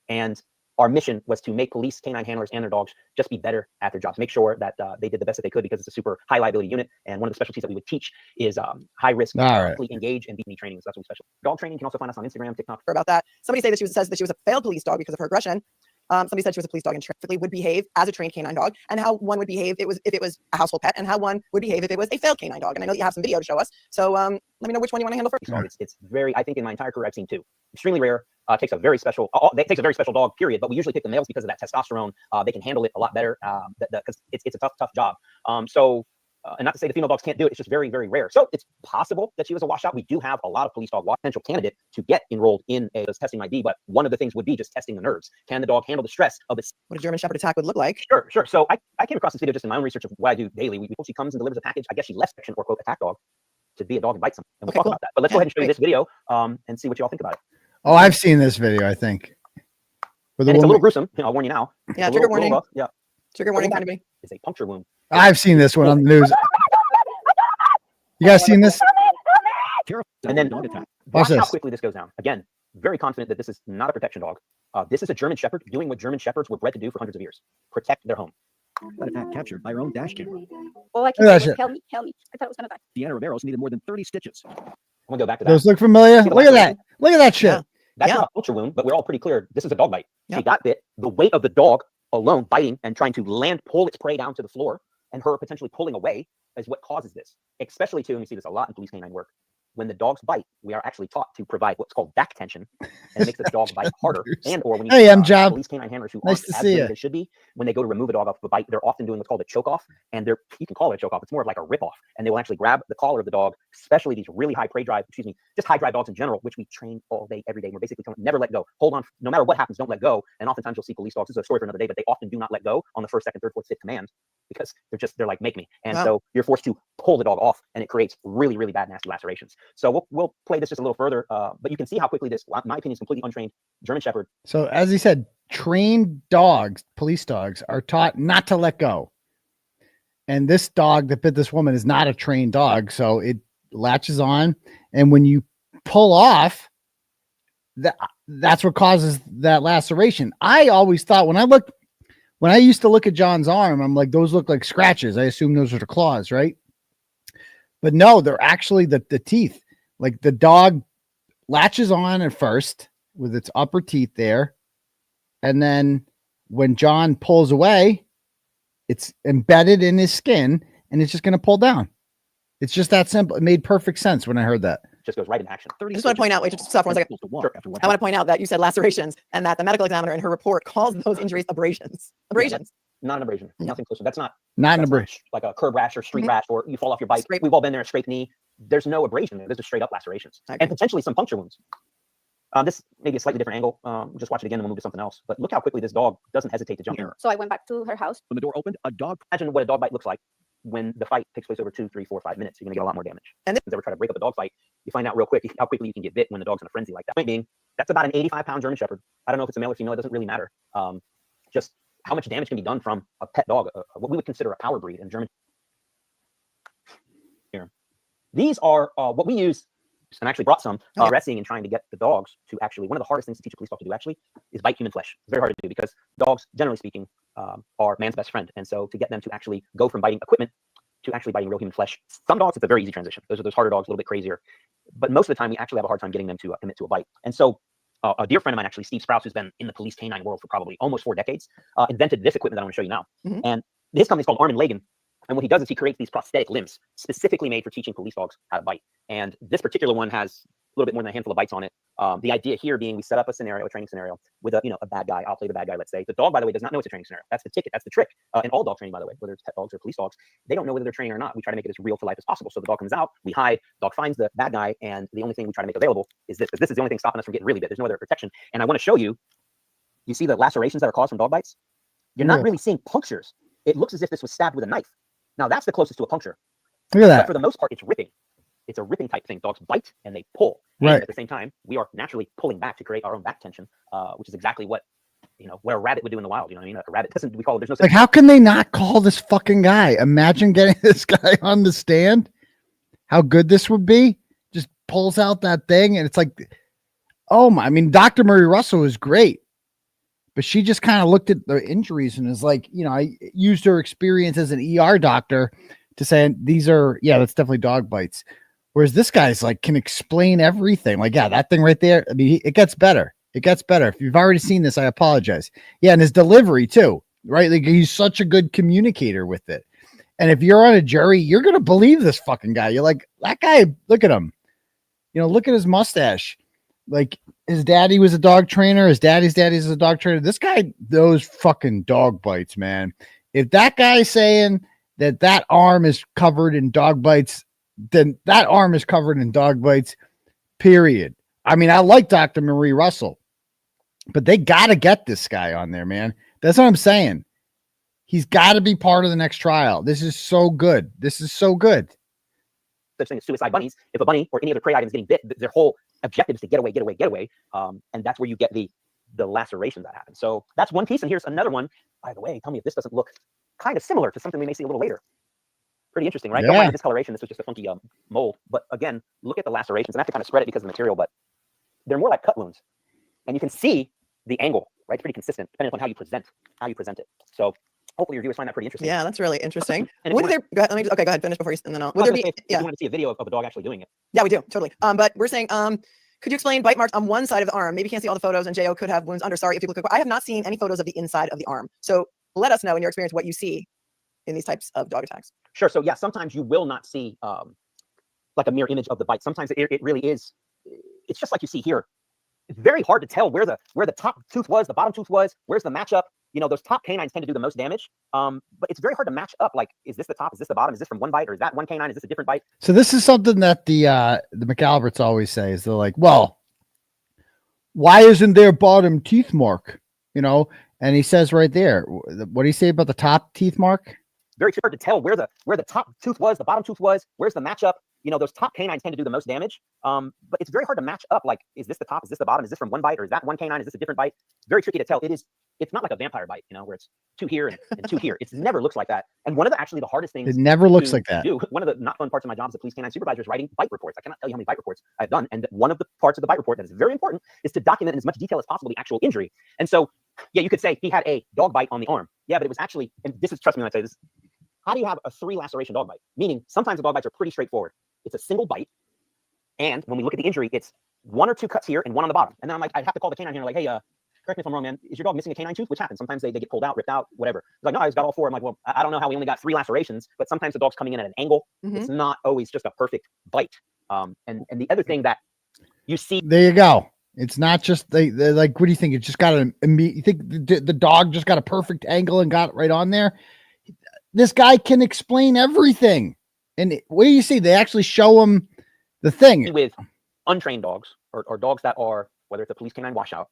and our mission was to make police canine handlers and their dogs just be better at their jobs, make sure that they did the best that they could, because it's a super high liability unit. And one of the specialties that we would teach is high risk, engage, and BD training. So that's what we specialize. Dog training, you can also find us on Instagram, TikTok. About that, somebody says that she was a failed police dog because of her aggression. Somebody said she was a police dog and would behave as a trained canine dog, and how one would behave if it was a household pet, and how one would behave if it was a failed canine dog. And I know that you have some video to show us. So let me know which one you want to handle first. It's very, I think in my entire career I've seen 2. Extremely rare. Takes a very special dog, period. But we usually pick the males because of that testosterone. They can handle it a lot better because it's a tough job. And not to say the female dogs can't do it, it's just very, very rare. So it's possible that she was a washout. We do have a lot of police dog potential candidate to get enrolled in a testing might be, but one of the things would be just testing the nerves. Can the dog handle the stress of this? What a German Shepherd attack would look like? Sure. So I came across this video just in my own research of what I do daily. She comes and delivers a package. I guess she left section or quote attack dog to be a dog and bite someone. And we'll talk about that. But let's go ahead and show you this video and see what you all think about it. Oh, I've seen this video, I think. And it's a little gruesome. I'll warn you now. Yeah, trigger warning. Yeah. Trigger warning, kind of me. It's a puncture wound. I've seen this one on the news. You guys seen this? And then watch how quickly this goes down. Again, very confident that this is not a protection dog. This is a German Shepherd doing what German Shepherds were bred to do for hundreds of years: protect their home. That attack captured by our own dash camera. All I can say was, help me. I thought it was going to die. Deanna Riveros needed more than 30 stitches. I'm going to go back to that. Those look familiar? Look at that. Look at that shit. Yeah. That's not a puncture wound, but we're all pretty clear. This is a dog bite. She got bit. The weight of the dog alone biting and trying to pull its prey down to the floor, and her potentially pulling away is what causes this. Especially too, and you see this a lot in police canine work, when the dogs bite, we are actually taught to provide what's called back tension, and it makes the dog bite harder. And or when you see police canine handlers who aren't as good as they should be, when they go to remove a dog off the bite, they're often doing what's called a choke off, and you can call it a choke off. It's more of like a rip off, and they will actually grab the collar of the dog, especially these really high just high drive dogs in general, which we train all day, every day. We're basically telling them, never let go. Hold on, no matter what happens, don't let go. And oftentimes you'll see police dogs. This is a story for another day, but they often do not let go on the first, second, third, fourth, fifth command, because they're like, make me. And so you're forced to pull the dog off, and it creates really, really bad, nasty lacerations. So we'll play this just a little further, but you can see how quickly this, in my opinion, is completely untrained German Shepherd. So as he said, trained dogs, police dogs, are taught not to let go. And this dog that bit this woman is not a trained dog, so it latches on, and when you pull off, that's what causes that laceration. I always thought when I used to look at John's arm, I'm like, those look like scratches. I assume those are the claws, right? But no, they're actually the teeth. Like the dog latches on at first with its upper teeth there. And then when John pulls away, it's embedded in his skin and it's just going to pull down. It's just that simple. It made perfect sense when I heard that. just goes right into action. I just want to point out, wait, just stop for 1 second. Sure. I want to point out that you said lacerations and that the medical examiner in her report calls those injuries abrasions. Abrasions. Not an abrasion. Nothing closer. That's not Not an abrasion. like a curb rash or street rash, or you fall off your bike. We've all been there, a scraped knee. There's no abrasion there. There's just straight up lacerations and potentially some puncture wounds. This may be a slightly different angle. Just watch it again and we'll move to something else. But look how quickly this dog doesn't hesitate to jump in. So I went back to her house. When the door opened, a dog. Imagine what a dog bite looks like when the fight takes place over 2, 3, 4, 5 minutes. You're gonna get a lot more damage. And then if you ever try to break up a dog fight, you find out real quick how quickly you can get bit when the dog's in a frenzy like that. Point being, that's about an 85-pound German Shepherd. I don't know if it's a male or female. It doesn't really matter. Just how much damage can be done from a pet dog, what we would consider a power breed in German. Here, these are what we use. And actually brought some wrestling and trying to get the dogs to actually, one of the hardest things to teach a police dog to do actually is bite human flesh. It's very hard to do because dogs, generally speaking, are man's best friend. And so to get them to actually go from biting equipment to actually biting real human flesh, some dogs, it's a very easy transition. Those are those harder dogs, a little bit crazier. But most of the time, we actually have a hard time getting them to commit to a bite. And so a dear friend of mine, actually, Steve Sprouse, who's been in the police canine world for probably almost 4 decades, invented this equipment that I'm going to show you now. And his company's called Arm & Lagan. And what he does is he creates these prosthetic limbs specifically made for teaching police dogs how to bite. And this particular one has a little bit more than a handful of bites on it. The idea here being we set up a scenario, a training scenario with a bad guy. I'll play the bad guy, let's say. The dog, by the way, does not know it's a training scenario. That's the ticket. That's the trick. And all dog training, by the way, whether it's pet dogs or police dogs, they don't know whether they're training or not. We try to make it as real to life as possible. So the dog comes out, we hide, dog finds the bad guy, and the only thing we try to make available is this, because this is the only thing stopping us from getting really bit. There's no other protection. And I want to show you, you see the lacerations that are caused from dog bites? You're not really seeing punctures. It looks as if this was stabbed with a knife. Now that's the closest to a puncture. Look at that. But for the most part, it's ripping. It's a ripping type thing. Dogs bite and they pull. Right. And at the same time, we are naturally pulling back to create our own back tension, which is exactly what what a rabbit would do in the wild. You know what I mean? A rabbit doesn't. We call it. There's no. Like, how can they not call this fucking guy? Imagine getting this guy on the stand. How good this would be. Just pulls out that thing, and it's like, oh my! I mean, Dr. Murray Russell is great. But she just kind of looked at the injuries and is like, I used her experience as an ER doctor to say, these are, that's definitely dog bites. Whereas this guy's like, can explain everything. Like, that thing right there. I mean, it gets better. It gets better. If you've already seen this, I apologize. Yeah. And his delivery too, right? Like, he's such a good communicator with it. And if you're on a jury, you're going to believe this fucking guy. You're like, that guy, look at him. Look at his mustache. Like, his daddy was a dog trainer. His daddy's daddy's a dog trainer. This guy knows fucking dog bites, man. If that guy's saying that arm is covered in dog bites, then that arm is covered in dog bites, period. I mean, I like Dr. Marie Russell, but they got to get this guy on there, man. That's what I'm saying. He's got to be part of the next trial. This is so good. This is so good. Such thing as suicide bunnies. If a bunny or any other prey item is getting bit, their whole objective is to get away, get away, get away. And that's where you get the lacerations that happen. So that's one piece. And here's another one. By the way, tell me if this doesn't look kind of similar to something we may see a little later. Pretty interesting, right? Yeah. Don't mind the discoloration. This was just a funky mold. But again, look at the lacerations. And I have to kind of spread it because of the material, but they're more like cut wounds. And you can see the angle, right? It's pretty consistent depending on how you present it. So hopefully your viewers find that pretty interesting. Yeah, that's really interesting. And Would there? Go ahead, let me. Okay, go ahead. Finish before you, and then I'll. Would there be? If you want to see a video of a dog actually doing it. Yeah, we do totally. But we're saying, could you explain bite marks on one side of the arm? Maybe you can't see all the photos, and Jo could have wounds under. Sorry if people could. I have not seen any photos of the inside of the arm. So let us know in your experience what you see in these types of dog attacks. Sure. So yeah, sometimes you will not see like a mirror image of the bite. Sometimes it really is. It's just like you see here. It's very hard to tell where the top tooth was, the bottom tooth was. Where's the matchup? Those top canines tend to do the most damage. But it's very hard to match up. Like, is this the top? Is this the bottom? Is this from one bite? Or is that one canine? Is this a different bite? So this is something that the McAlberts always say is they're like, well, why isn't there bottom teeth mark? And he says right there, what do you say about the top teeth mark? Very hard to tell where the top tooth was, the bottom tooth was. Where's the matchup? Those top canines tend to do the most damage. But it's very hard to match up. Like, is this the top? Is this the bottom? Is this from one bite? Or is that one canine? Is this a different bite? Very tricky to tell. It's not like a vampire bite, where it's 2 here and 2 here. It never looks like that. And one of the hardest things. It never looks like that. One of the not fun parts of my job as a police canine supervisor is writing bite reports. I cannot tell you how many bite reports I've done. And one of the parts of the bite report that is very important is to document in as much detail as possible the actual injury. And so, yeah, you could say he had a dog bite on the arm. Yeah, but it was actually, and this is, trust me when I say this, how do you have a 3 laceration dog bite? Meaning sometimes the dog bites are pretty straightforward. It's a single bite. And when we look at the injury, it's 1 or 2 cuts here and 1 on the bottom. And then I'm like, I have to call the canine here, like, hey, correct me if I'm wrong, man. Is your dog missing a canine tooth? Which happens. Sometimes they get pulled out, ripped out, whatever. It's like, no, I've got all 4. I'm like, well, I don't know how we only got 3 lacerations, but sometimes the dog's coming in at an angle. It's not always just a perfect bite. And the other thing that you see, there you go. It's not just they like, what do you think? It just got an immediate, you think the dog just got a perfect angle and got right on there? This guy can explain everything. And what do you see? They actually show him the thing with untrained dogs or dogs that are, whether it's a police canine washout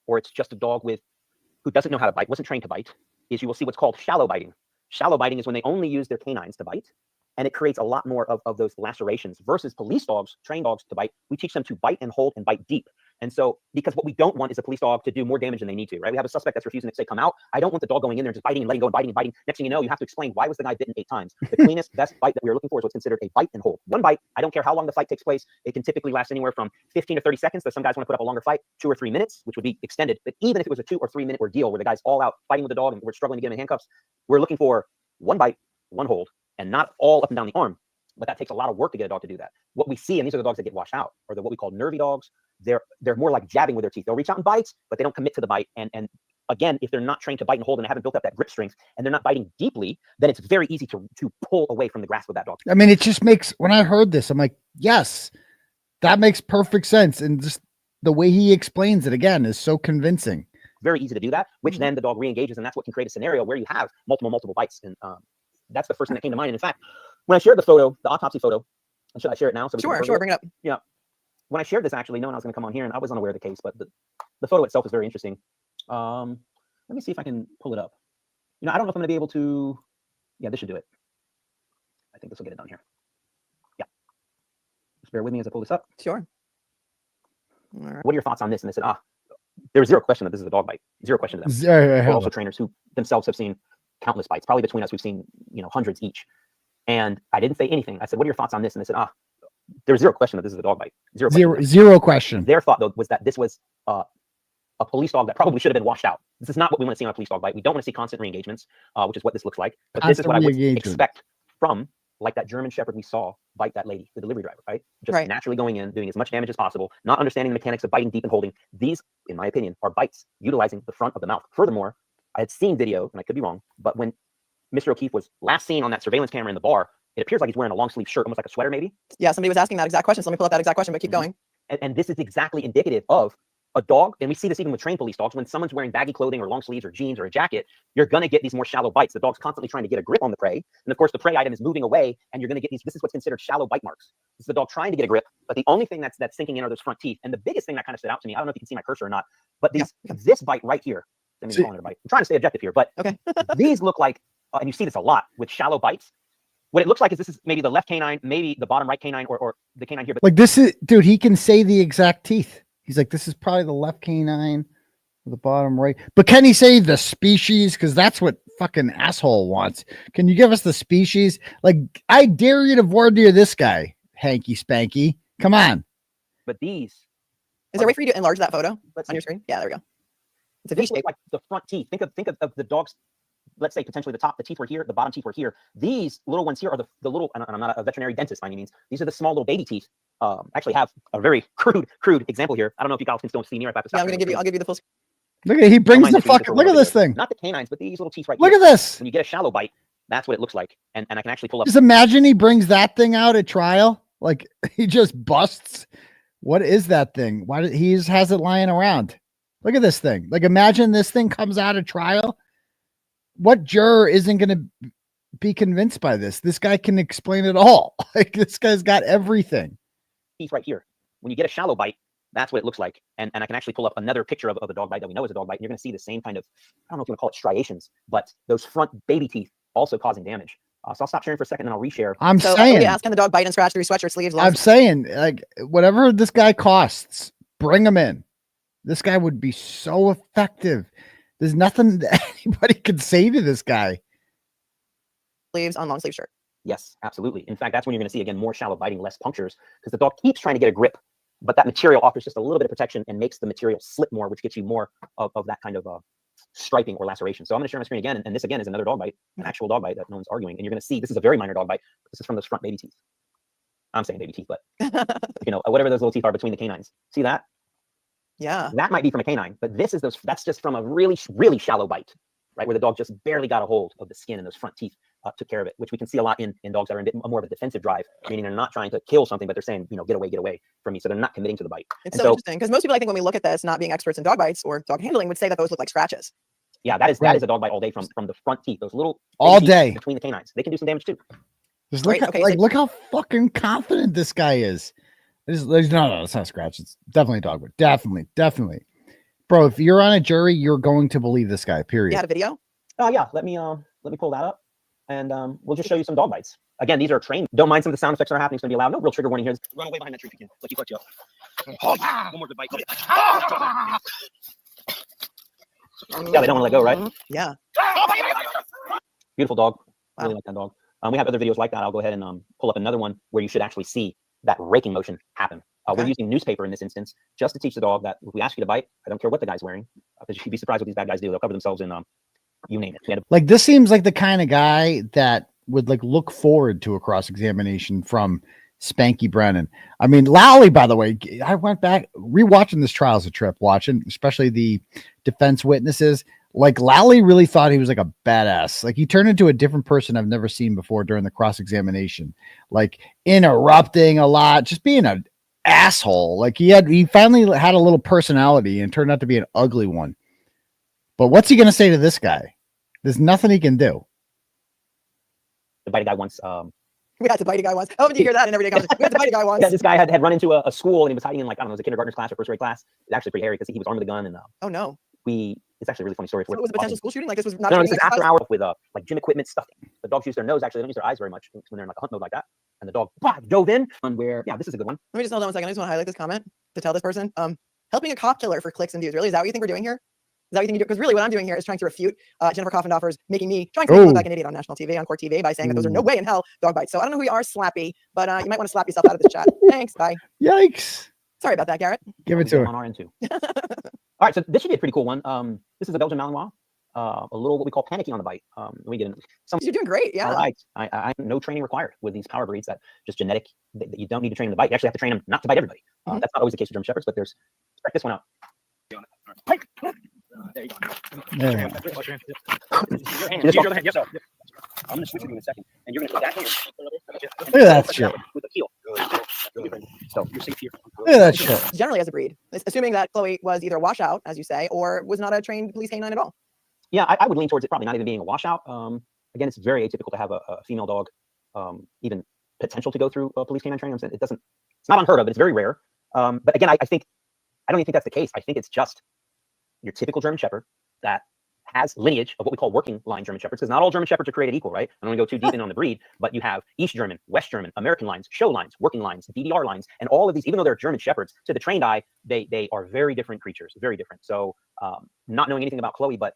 or it's just a dog who doesn't know how to bite, wasn't trained to bite, is you will see what's called shallow biting. Shallow biting is when they only use their canines to bite, and it creates a lot more of those lacerations versus police dogs, trained dogs to bite. We teach them to bite and hold and bite deep. And so, because what we don't want is a police dog to do more damage than they need to, right? We have a suspect that's refusing to say, come out. I don't want the dog going in there and just biting and letting go and biting and biting. Next thing you know, you have to explain, why was the guy bitten 8 times? The cleanest, best bite that we are looking for is what's considered a bite and hold. One bite, I don't care how long the fight takes place. It can typically last anywhere from 15 to 30 seconds. So some guys want to put up a longer fight, 2 or 3 minutes, which would be extended. But even if it was a 2 or 3 minute ordeal where the guy's all out fighting with the dog and we're struggling to get him in handcuffs, we're looking for one bite, one hold, and not all up and down the arm. But that takes a lot of work to get a dog to do that. What we see, and these are the dogs that get washed out, are what we call nervy dogs. They're more like jabbing with their teeth. They'll reach out and bite, but they don't commit to the bite. And again, if they're not trained to bite and hold and they haven't built up that grip strength and they're not biting deeply, then it's very easy to pull away from the grasp of that dog. I mean, it just makes, when I heard this, I'm like, yes, that makes perfect sense. And just the way he explains it again is so convincing. Very easy to do that, which then the dog re-engages, and that's what can create a scenario where you have multiple bites. And that's the first thing that came to mind. And in fact, when I shared the photo, the autopsy photo, and should I share it now? So sure, bring it up. Yeah. When I shared this, actually, no one was going to come on here, and I was unaware of the case, but the photo itself is very interesting. Let me see if I can pull it up. I don't know if I'm going to be able to. Yeah, this should do it. I think this will get it done here. Yeah. Just bear with me as I pull this up. Sure. All right. What are your thoughts on this? And they said, there's zero question that this is a dog bite. Zero question to them. We're also trainers who themselves have seen countless bites. Probably between us, we've seen hundreds each. And I didn't say anything. I said, what are your thoughts on this? And they said, there's zero question that this is a dog bite. Zero question. Their thought, though, was that this was a police dog that probably should have been washed out. This is not what we want to see on a police dog bite. We don't want to see constant re-engagements, which is what this looks like. But this is what I would expect from, like, that German Shepherd we saw bite that lady, the delivery driver, right? Just naturally going in, doing as much damage as possible, not understanding the mechanics of biting deep and holding. These, in my opinion, are bites utilizing the front of the mouth. Furthermore, I had seen video, and I could be wrong, but when Mr. O'Keefe was last seen on that surveillance camera in the bar, it appears like he's wearing a long sleeve shirt, almost like a sweater, maybe. Yeah, somebody was asking that exact question. So let me pull up that exact question, but keep going. And this is exactly indicative of a dog. And we see this even with trained police dogs. When someone's wearing baggy clothing or long sleeves or jeans or a jacket, you're going to get these more shallow bites. The dog's constantly trying to get a grip on the prey. And of course, the prey item is moving away, and you're going to get these. This is what's considered shallow bite marks. This is the dog trying to get a grip, but the only thing that's sinking in are those front teeth. And the biggest thing that kind of stood out to me, I don't know if you can see my cursor or not, but this bite right here. I mean, calling it a bite. I'm trying to stay objective here, but these look like, and you see this a lot with shallow bites. What it looks like is this is maybe the left canine, maybe the bottom right canine, or the canine here. But like this is, dude, he can say the exact teeth. He's like, this is probably the left canine, or the bottom right. But can he say the species? Because that's what fucking asshole wants. Can you give us the species? Like, I dare you to voir dire this guy, Hanky Spanky. Come on. But these. Is there a way for you to enlarge that photo on your screen? Yeah, there we go. It's a V shape. Like the front teeth. Think of the dog's. Let's say potentially the teeth were here, the bottom teeth were here. These little ones here are the little, and I'm not a veterinary dentist by any means. These are the small little baby teeth. I actually have a very crude example here. I don't know if you guys can still see me right back. Yeah, I'll give you the full. Look at, he brings the fucking, look at this thing. Not the canines, but these little teeth right here. Look at this. When you get a shallow bite, that's what it looks like. And I can actually pull up. Just imagine he brings that thing out at trial. Like, he just busts. What is that thing? Why did he just has it lying around? Look at this thing. Like, imagine this thing comes out at trial. What juror isn't going to be convinced by this? This guy can explain it all. Like, this guy's got everything. Teeth right here. When you get a shallow bite, that's what it looks like. And I can actually pull up another picture of a dog bite that we know is a dog bite. And you're going to see the same kind of, I don't know if you want to call it striations, but those front baby teeth also causing damage. So I'll stop sharing for a second and I'll reshare. I'm saying, can the dog bite and scratch through sweatshirt sleeves? I'm saying, like, whatever this guy costs, bring him in. This guy would be so effective. There's nothing that anybody could say to this guy. Sleeves on long sleeve shirt. Yes, absolutely. In fact, that's when you're going to see, again, more shallow biting, less punctures, because the dog keeps trying to get a grip, but that material offers just a little bit of protection and makes the material slip more, which gets you more of that kind of striping or laceration. So I'm going to share my screen again, and this again is another dog bite, an actual dog bite that no one's arguing. And you're going to see this is a very minor dog bite. This is from those front baby teeth. I'm saying baby teeth, but whatever those little teeth are between the canines. See that? Yeah. That might be from a canine, but this is that's just from a really, really shallow bite, right? Where the dog just barely got a hold of the skin and those front teeth. took care of it, which we can see a lot in dogs that are in more of a defensive drive, meaning they're not trying to kill something, but they're saying, get away from me. So they're not committing to the bite. It's so interesting because most people, I think, when we look at this, not being experts in dog bites or dog handling, would say that those look like scratches. Yeah, that is a dog bite all day from the front teeth, those little all teeth day between the canines. They can do some damage too. Just look, look how fucking confident this guy is. No, it's not a scratch. It's definitely a dog bite. Definitely. Bro, if you're on a jury, you're going to believe this guy, period. You had a video? Yeah, let me pull that up, and we'll just show you some dog bites. Again, these are trained. Don't mind some of the sound effects that are happening. It's going to be loud. No real trigger warning here. Run away behind that tree if you can. Like you fucked you up. One more good bite. Yeah, they don't want to let go, right? Yeah. Beautiful dog. Wow. Really like that dog. We have other videos like that. I'll go ahead and pull up another one where you should actually see that raking motion happen. We're using newspaper in this instance just to teach the dog that if we ask you to bite, I don't care what the guy's wearing, because you'd be surprised what these bad guys do. They'll cover themselves in you name it. Like, this seems like the kind of guy that would like look forward to a cross-examination from Spanky Brennan. I mean, Lally, by the way, I went back rewatching this trial as a trip, watching especially the defense witnesses. Like, Lally really thought he was like a badass. Like, he turned into a different person I've never seen before during the cross-examination, like interrupting a lot, just being an asshole. Like, he finally had a little personality and turned out to be an ugly one. But what's he going to say to this guy? There's nothing he can do. The bite guy once. We had to bite a guy once. How often do you hear that in everyday conversation? We had to bite a guy once. Yeah, this guy had run into a school and he was hiding in, like, I don't know, it was a kindergartner's class or first grade class. It's actually pretty hairy because he was armed with a gun and oh no. It's actually a really funny story. So it was a potential school shooting? Like, this was not no, this is after hours with like gym equipment stuff. The dogs use their nose, actually. They don't use their eyes very much when they're in like a hunt mode like that. And the dog dove in on where, yeah, this is a good one. Let me just hold on 1 second. I just want to highlight this comment to tell this person, helping a cop killer for clicks and views. Really? Is that what you think we're doing here? Is that what you think you do? Because really what I'm doing here is trying to refute Jennifer Coffindoffer's trying to make me look like an idiot on national TV, on court TV, by saying that those are no way in hell dog bites. So I don't know who you are, Slappy, but you might want to slap yourself out of this chat. Thanks. Bye. Yikes. Sorry about that, Garrett. Give it to her. On our end too. All right, so this should be a pretty cool one. This is a Belgian Malinois, a little what we call panicking on the bite. We get into some. You're doing great. Yeah. All right. I no training required with these power breeds that just genetic. That you don't need to train them to bite. You actually have to train them not to bite everybody. That's not always the case with German Shepherds, but there's. Check this one out. There you go. Yeah. Just your other hand. Yes, sir. I'm going to switch with you in a second, and you're going to put that hand. Look at that shit. With the heel. So you're safe here. Look at that shit. Generally, as a breed, assuming that Chloe was either a washout, as you say, or was not a trained police canine at all. Yeah, I would lean towards it probably not even being a washout. Again, it's very atypical to have a female dog, even potential to go through police canine training. It's not unheard of, but it's very rare. But again, I don't even think that's the case. I think it's just your typical German Shepherd that has lineage of what we call working line German Shepherds, because not all German Shepherds are created equal, right? I don't want to go too deep in on the breed, but you have East German, West German, American lines, show lines, working lines, DDR lines, and all of these, even though they're German Shepherds, to the trained eye, they are very different creatures, very different. So not knowing anything about Chloe, but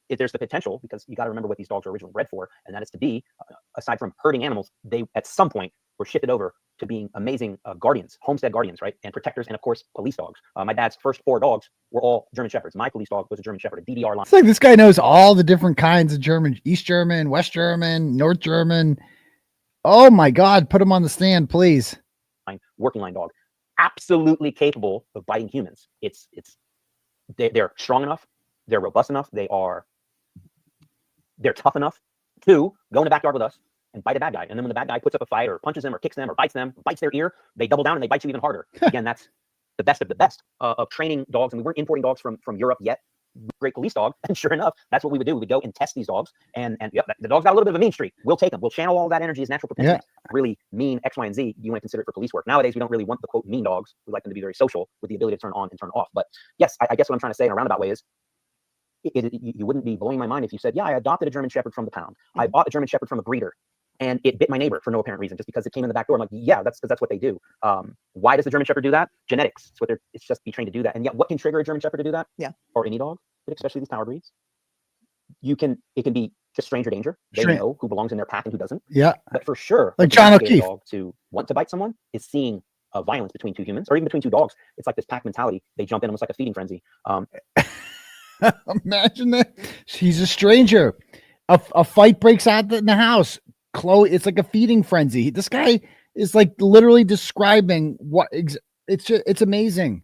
if there's the potential, because you got to remember what these dogs are originally bred for, and that is to be, aside from herding animals, they at some point were shifted over to being amazing guardians, homestead guardians, right? And protectors, and of course, police dogs. My dad's first 4 dogs were all German Shepherds. My police dog was a German Shepherd, a DDR line. It's like this guy knows all the different kinds of German, East German, West German, North German. Oh my God, put him on the stand, please. Working line dog, absolutely capable of biting humans. They're strong enough, they're robust enough, they're tough enough to go in the backyard with us and bite a bad guy. And then when the bad guy puts up a fight or punches them or kicks them or bites their ear, they double down and they bite you even harder. Again, that's the best of the best of training dogs. And we weren't importing dogs from Europe yet. Great police dog. And sure enough, that's what we would do. We would go and test these dogs. And yep, the dog's got a little bit of a mean streak. We'll take them. We'll channel all that energy as natural propensity. Yeah. Really mean X, Y, and Z. You want to consider it for police work. Nowadays, we don't really want the quote mean dogs. We like them to be very social with the ability to turn on and turn off. But yes, I guess what I'm trying to say in a roundabout way is, you wouldn't be blowing my mind if you said, yeah, I adopted a German Shepherd from the pound. I bought a German Shepherd from a breeder and it bit my neighbor for no apparent reason, just because it came in the back door. I'm like, yeah, that's because that's what they do. Why does the German Shepherd do that? Genetics. It's just be trained to do that. And yet what can trigger a German Shepherd to do that? Yeah. Or any dog, but especially these power breeds. It can be just stranger danger. They know who belongs in their pack and who doesn't. Yeah. But for sure, like John O'Keefe. Dog to want to bite someone is seeing violence between 2 humans or even between 2 dogs. It's like this pack mentality. They jump in almost like a feeding frenzy. Imagine that. She's a stranger. A fight breaks out in the house. Chloe, it's like a feeding frenzy. This guy is like literally describing what it's amazing.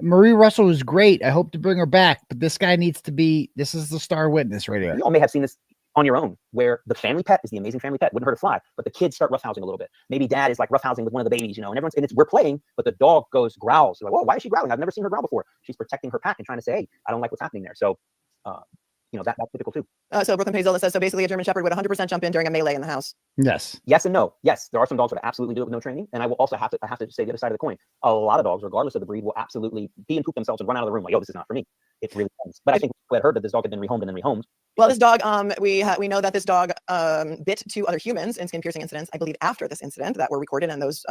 Marie Russell is great. I hope to bring her back, but this guy needs to be. This is the star witness right here. You all may have seen this on your own, where the family pet is the amazing family pet, wouldn't hurt a fly, but the kids start roughhousing a little bit. Maybe dad is like roughhousing with one of the babies, you know, and we're playing, but the dog growls. You're like, whoa, why is she growling? I've never seen her growl before. She's protecting her pack and trying to say, hey, I don't like what's happening there. So, you know, that's typical too. So Brooklyn Paisley says, so basically a German Shepherd would 100% jump in during a melee in the house. Yes. Yes and no. Yes, there are some dogs that absolutely do it with no training, and I will also have to say the other side of the coin. A lot of dogs, regardless of the breed, will absolutely pee and poop themselves and run out of the room like, yo, this is not for me. It really depends. But I think we had heard that this dog had been rehomed and then rehomed. Well, this dog, we know that this dog bit 2 other humans in skin piercing incidents, I believe, after this incident that were recorded, and those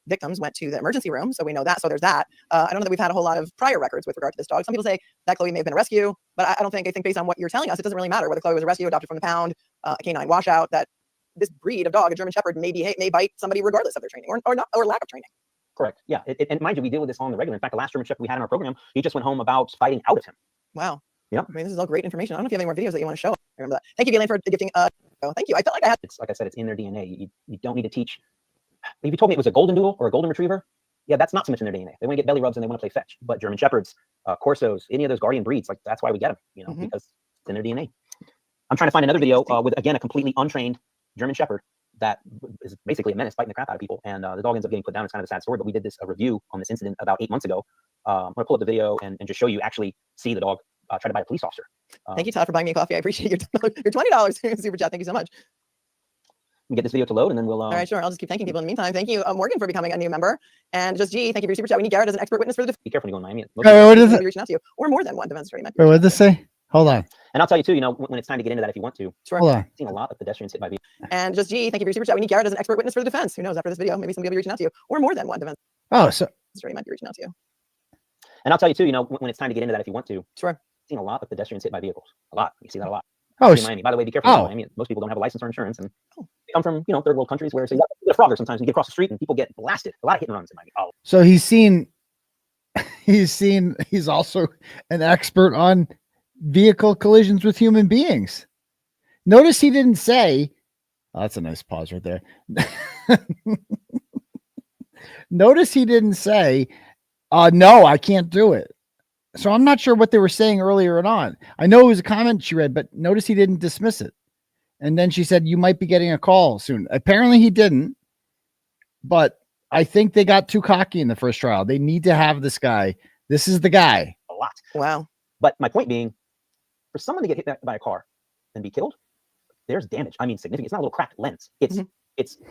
victims went to the emergency room. So we know that. So there's that. I don't know that we've had a whole lot of prior records with regard to this dog. Some people say that Chloe may have been a rescue, but I think based on what you're telling us, it doesn't really matter whether Chloe was a rescue, adopted from the pound, a canine washout, that this breed of dog, a German Shepherd, may bite somebody regardless of their training or not, or lack of training. Correct. Yeah. And mind you, we deal with this on the regular. In fact, the last German Shepherd we had in our program, he just went home about fighting out of him. Wow. Yeah. I mean, this is all great information. I don't know if you have any more videos that you want to show. I remember that. Thank you, Aidan, for gifting. Oh, thank you. I felt like I had. It's like I said, it's in their DNA. You don't need to teach. If you told me it was a golden doodle or a golden retriever, yeah, that's not so much in their DNA. They want to get belly rubs and they want to play fetch. But German Shepherds, Corsos, any of those guardian breeds, like that's why we get them, you know, because it's in their DNA. I'm trying to find another video with, again, a completely untrained German Shepherd that is basically a menace, biting the crap out of people. And the dog ends up getting put down. It's kind of a sad story, but we did a review on this incident about 8 months ago. I'm going to pull up the video and just show you actually see the dog try to bite a police officer. Thank you, Todd, for buying me a coffee. I appreciate your $20 super chat. Thank you so much. We get this video to load and then we'll. All right, sure. I'll just keep thanking people in the meantime. Thank you, Morgan, for becoming a new member. And just G, thank you for your super chat. We need Garret as an expert witness for the defense. Be careful when you go in Miami. What is it? Reaching out to you, or more than one defense attorney. Wait, what did this say? Hold on. And I'll tell you too, you know, when it's time to get into that, if you want to. Sure. Hold on. I've seen a lot of pedestrians hit by vehicles. And just G, thank you for your super chat. We need Garret as an expert witness for the defense. Who knows? After this video, maybe somebody will be reaching out to you, or more than one defense attorney might be reaching out to you. And I'll tell you too, you know, when it's time to get into that, if you want to. Sure. I've seen a lot of pedestrians hit by vehicles. A lot. You see that a lot. Oh, in Miami. By the way, be careful in Miami. Most people don't have a license or insurance, and they come from, you know, third world countries where so you get a frogger sometimes. You get across the street and people get blasted. A lot of hit and runs in Miami. Oh. So he's also an expert on vehicle collisions with human beings. Notice he didn't say, oh, that's a nice pause right there. Notice he didn't say, no, I can't do it. So I'm not sure what they were saying earlier on. I know it was a comment she read, but notice he didn't dismiss it. And then she said, you might be getting a call soon. Apparently he didn't, but I think they got too cocky in the first trial. They need to have this guy. This is the guy. A lot. Wow. But my point being, for someone to get hit by a car and be killed, there's damage. I mean, significant. It's not a little cracked lens. It's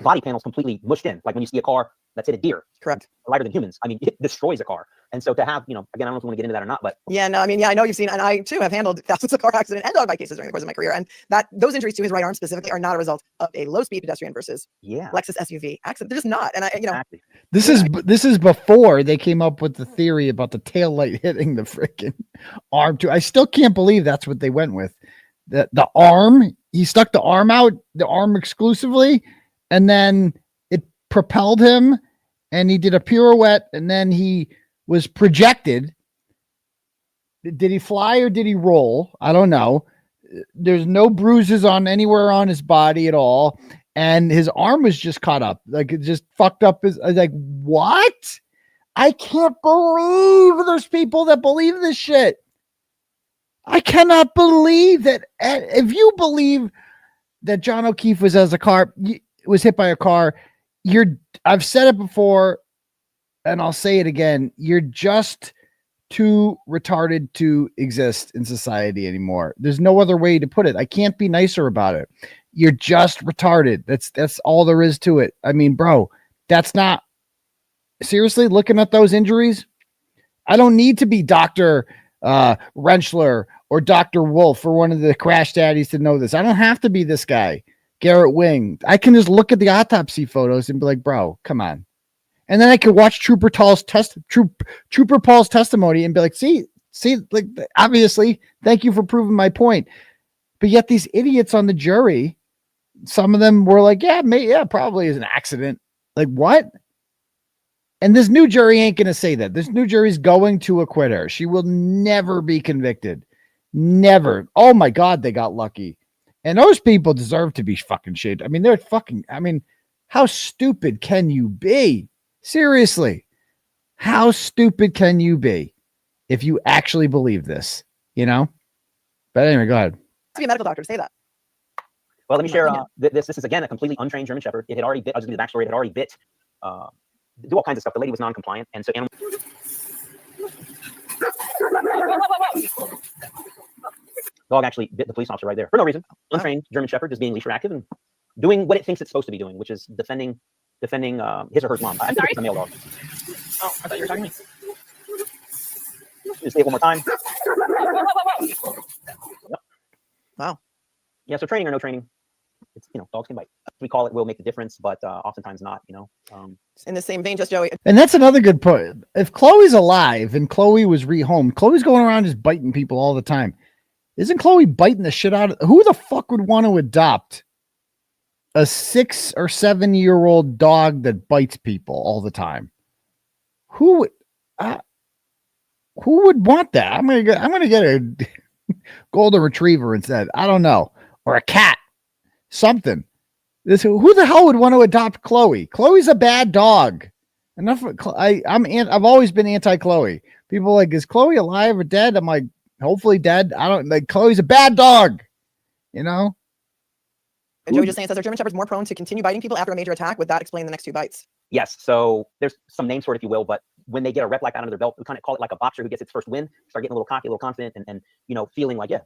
body panels completely mushed in. Like when you see a car that's hit a deer. Correct. Lighter than humans. I mean, it destroys a car. And so to have, you know, again, I don't know if we want to get into that or not, but. Yeah, no, I mean, yeah, I know you've seen, and I too have handled thousands of car accident and dog bite cases during the course of my career. And that those injuries to his right arm specifically are not a result of a low speed pedestrian versus Lexus SUV accident. They're just not. And this is before they came up with the theory about the tail light hitting the freaking arm too. I still can't believe that's what they went with. The arm, he stuck the arm out, the arm exclusively, and then it propelled him and he did a pirouette and then he was projected. Did he fly or did he roll? I don't know. There's no bruises on anywhere on his body at all. And his arm was just caught up. Like it just fucked up his, like, what? I can't believe there's people that believe this shit. I cannot believe that. If you believe that John O'Keefe was was hit by a car, I've said it before and I'll say it again. You're just too retarded to exist in society anymore. There's no other way to put it. I can't be nicer about it. You're just retarded. That's all there is to it. I mean, bro, that's not seriously looking at those injuries. I don't need to be Dr. Rentschler or Dr. Wolf or one of the crash daddies to know this. I don't have to be this guy, Garret Wing. I can just look at the autopsy photos and be like, bro, come on. And then I could watch Trooper Paul's testimony and be like, see, like, obviously, thank you for proving my point. But yet these idiots on the jury, some of them were like, yeah, probably is an accident. Like, what? And this new jury ain't going to say that. This new jury's going to acquit her. She will never be convicted. Never. Oh my God, they got lucky. And those people deserve to be fucking shit. I mean, how stupid can you be? Seriously, how stupid can you be if you actually believe this, you know? But anyway, go ahead. To be a medical doctor to say that. Well, let me share this. This is again a completely untrained German Shepherd. It had already bit. I'll just give you the backstory. It had already bit. Do all kinds of stuff. The lady was non-compliant, and so animal. Dog actually bit the police officer right there for no reason. Untrained German Shepherd just being leash reactive and doing what it thinks it's supposed to be doing, which is defending his or her mom. I think it's a male dog. Oh, I thought you were talking to me. Just say it one more time. Yep. Wow. Yeah. So training or no training, it's dogs can bite. We call it will make the difference, but oftentimes not. In the same vein, just Joey. And that's another good point. If Chloe's alive and Chloe was rehomed, Chloe's going around just biting people all the time. Isn't Chloe biting the shit out of? Who the fuck would want to adopt a 6 or 7 year old dog that bites people all the time? Who would want that? I'm gonna get a golden retriever instead. I don't know, or a cat, something. Who the hell would want to adopt Chloe? Chloe's a bad dog. Enough. I've always been anti Chloe. People are like, is Chloe alive or dead? I'm like, hopefully dead. I don't like. Chloe's a bad dog. And Joey just saying, says, are German Shepherds more prone to continue biting people after a major attack? Would that explain the next 2 bites? Yes. So there's some names for it, if you will, but when they get a rep like that under their belt, we kind of call it like a boxer who gets its first win, start getting a little cocky, a little confident, and feeling like, yeah,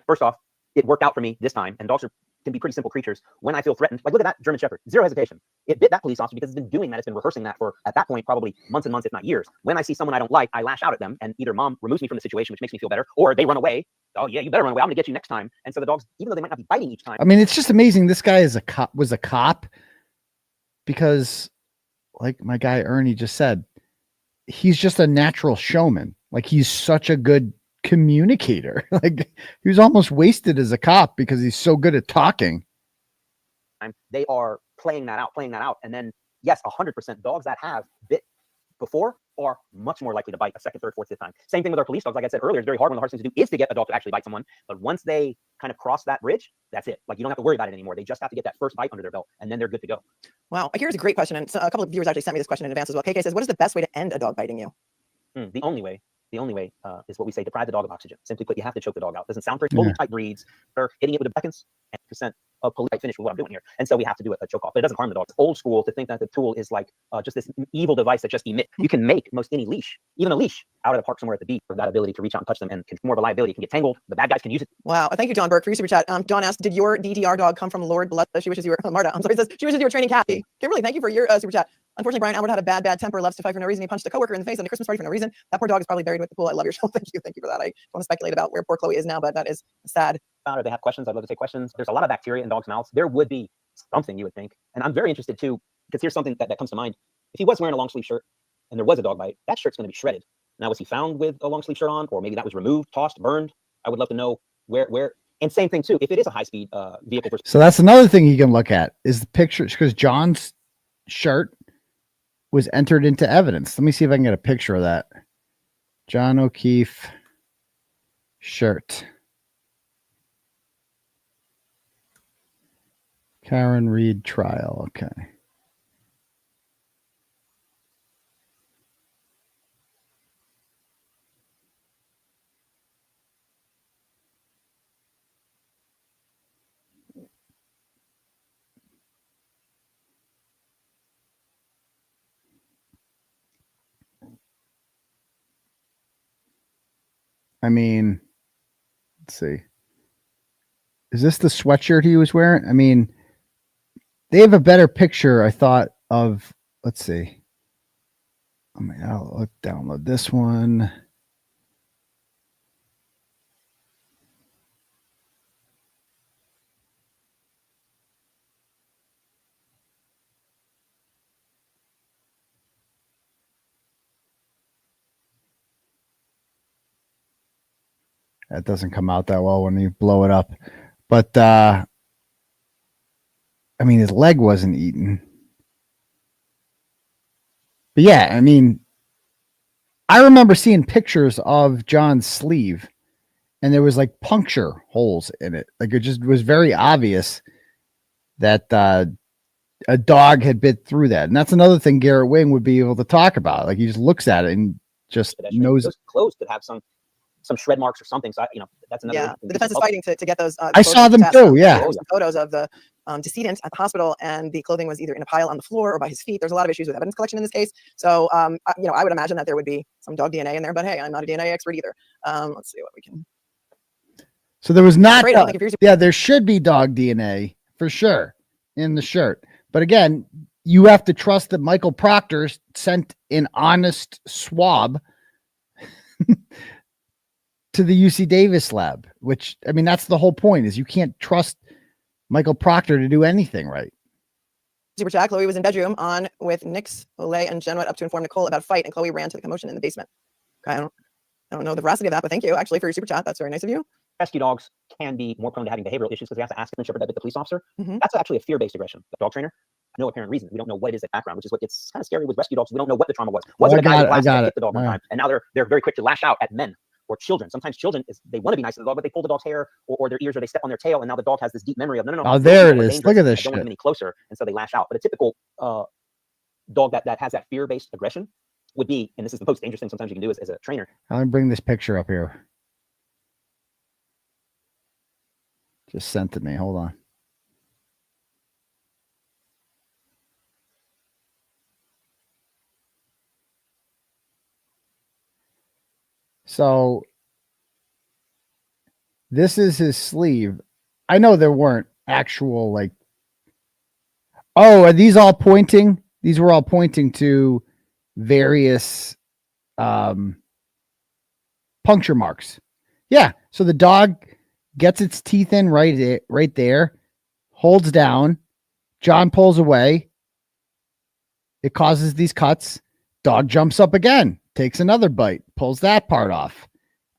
first off, it worked out for me this time. And dogs can be pretty simple creatures. When I feel threatened, like look at that German Shepherd, zero hesitation. It bit that police officer because it's been doing that. It's been rehearsing that for, at that point, probably months and months, if not years. When I see someone I don't like, I lash out at them, and either mom removes me from the situation, which makes me feel better, or they run away. Oh yeah, you better run away. I'm gonna get you next time. And so the dogs, even though they might not be biting each time. I mean, it's just amazing. This guy was a cop because, like my guy Ernie just said, he's just a natural showman. Like he's such a good communicator. Like he was almost wasted as a cop because he's so good at talking. They are playing that out. And then yes, 100% dogs that have bit before are much more likely to bite a second, third, fourth, fifth time. Same thing with our police dogs. Like I said earlier, it's very hard. One of the hardest things to do is to get a dog to actually bite someone. But once they kind of cross that bridge, that's it. Like you don't have to worry about it anymore. They just have to get that first bite under their belt, and then they're good to go. Wow. Here's a great question. And so a couple of viewers actually sent me this question in advance as well. KK says, what is the best way to end a dog biting you? The only way is what we say: deprive the dog of oxygen. Simply put, you have to choke the dog out. Doesn't sound very totally tight breeds. They're hitting it with the seconds and percent of polite finish with what I'm doing here. And so we have to do a choke off. But it doesn't harm the dog. It's old school to think that the tool is like just this evil device that just emits. You can make most any leash, even a leash, out of the park somewhere at the beach for that ability to reach out and touch them, and more of a liability. It can get tangled. The bad guys can use it. Wow. Thank you, John Burke, for your super chat. Don asked, did your DTR dog come from Lord Bless? She wishes you were Marta. I'm sorry. Says she wishes you were training Kathy. Kimberly, thank you for your super chat. Unfortunately, Brian Albert had a bad temper, loves to fight for no reason. He punched a coworker in the face at a Christmas party for no reason. That poor dog is probably buried with the pool. I love your show. Thank you for that. I don't want to speculate about where poor Chloe is now, but that is sad. They have questions. I'd love to take questions. There's a lot of bacteria in dogs' mouths. There would be something, you would think. And I'm very interested too, because here's something that comes to mind. If he was wearing a long sleeve shirt and there was a dog bite, that shirt's going to be shredded. Now, was he found with a long sleeve shirt on, or maybe that was removed, tossed, burned? I would love to know where. And same thing too, if it is a high speed vehicle. So that's another thing you can look at is the pictures, because John's shirt was entered into evidence. Let me see if I can get a picture of that. John O'Keefe shirt. Karen Reed trial. Okay. I mean, let's see. Is this the sweatshirt he was wearing? I mean, they have a better picture, I thought, of, let's see. I mean, I'll download this one. That doesn't come out that well when you blow it up. But, I mean, his leg wasn't eaten. But yeah, I mean, I remember seeing pictures of John's sleeve, and there was like puncture holes in it. Like it just was very obvious that a dog had bit through that. And that's another thing Garret Wing would be able to talk about. Like he just looks at it and just knows. Those clothes could have some some shred marks or something. So that's another. Yeah, the defense is fighting to get those. I saw them too. Yeah, there were some photos of the decedent at the hospital, and the clothing was either in a pile on the floor or by his feet. There's a lot of issues with evidence collection in this case. So I would imagine that there would be some dog DNA in there. But hey, I'm not a DNA expert either. Let's see what we can. So there was not. There should be dog DNA for sure in the shirt. But again, you have to trust that Michael Proctor sent an honest swab to the UC Davis lab, which, I mean, that's the whole point, is you can't trust Michael Proctor to do anything right. Super chat. Chloe was in bedroom on with Nix, Olay, and Jen went up to inform Nicole about a fight, and Chloe ran to the commotion in the basement. Okay, I don't know the veracity of that, but thank you actually for your super chat. That's very nice of you. Rescue dogs can be more prone to having behavioral issues because they have to ask the shepherd that bit the police officer. That's actually a fear-based aggression. The dog trainer, no apparent reason. We don't know what it is at background, which is what gets kind of scary with rescue dogs. We don't know what the trauma was. Was it a guy that hit the dog one time? And now they're very quick to lash out at men or children. Sometimes children they want to be nice to the dog, but they pull the dog's hair or their ears, or they step on their tail, and now the dog has this deep memory of no. Oh, there it is. Look at this I don't want shit. them any closer, and so they lash out. But a typical dog that has that fear-based aggression would be, and this is the most dangerous thing sometimes you can do as a trainer. Let me bring this picture up here. Just sent to me. Hold on. So this is his sleeve. I know there weren't actual are these all pointing? These were all pointing to various puncture marks. Yeah. So the dog gets its teeth in right there, holds down. John pulls away. It causes these cuts. Dog jumps up again, takes another bite, pulls that part off.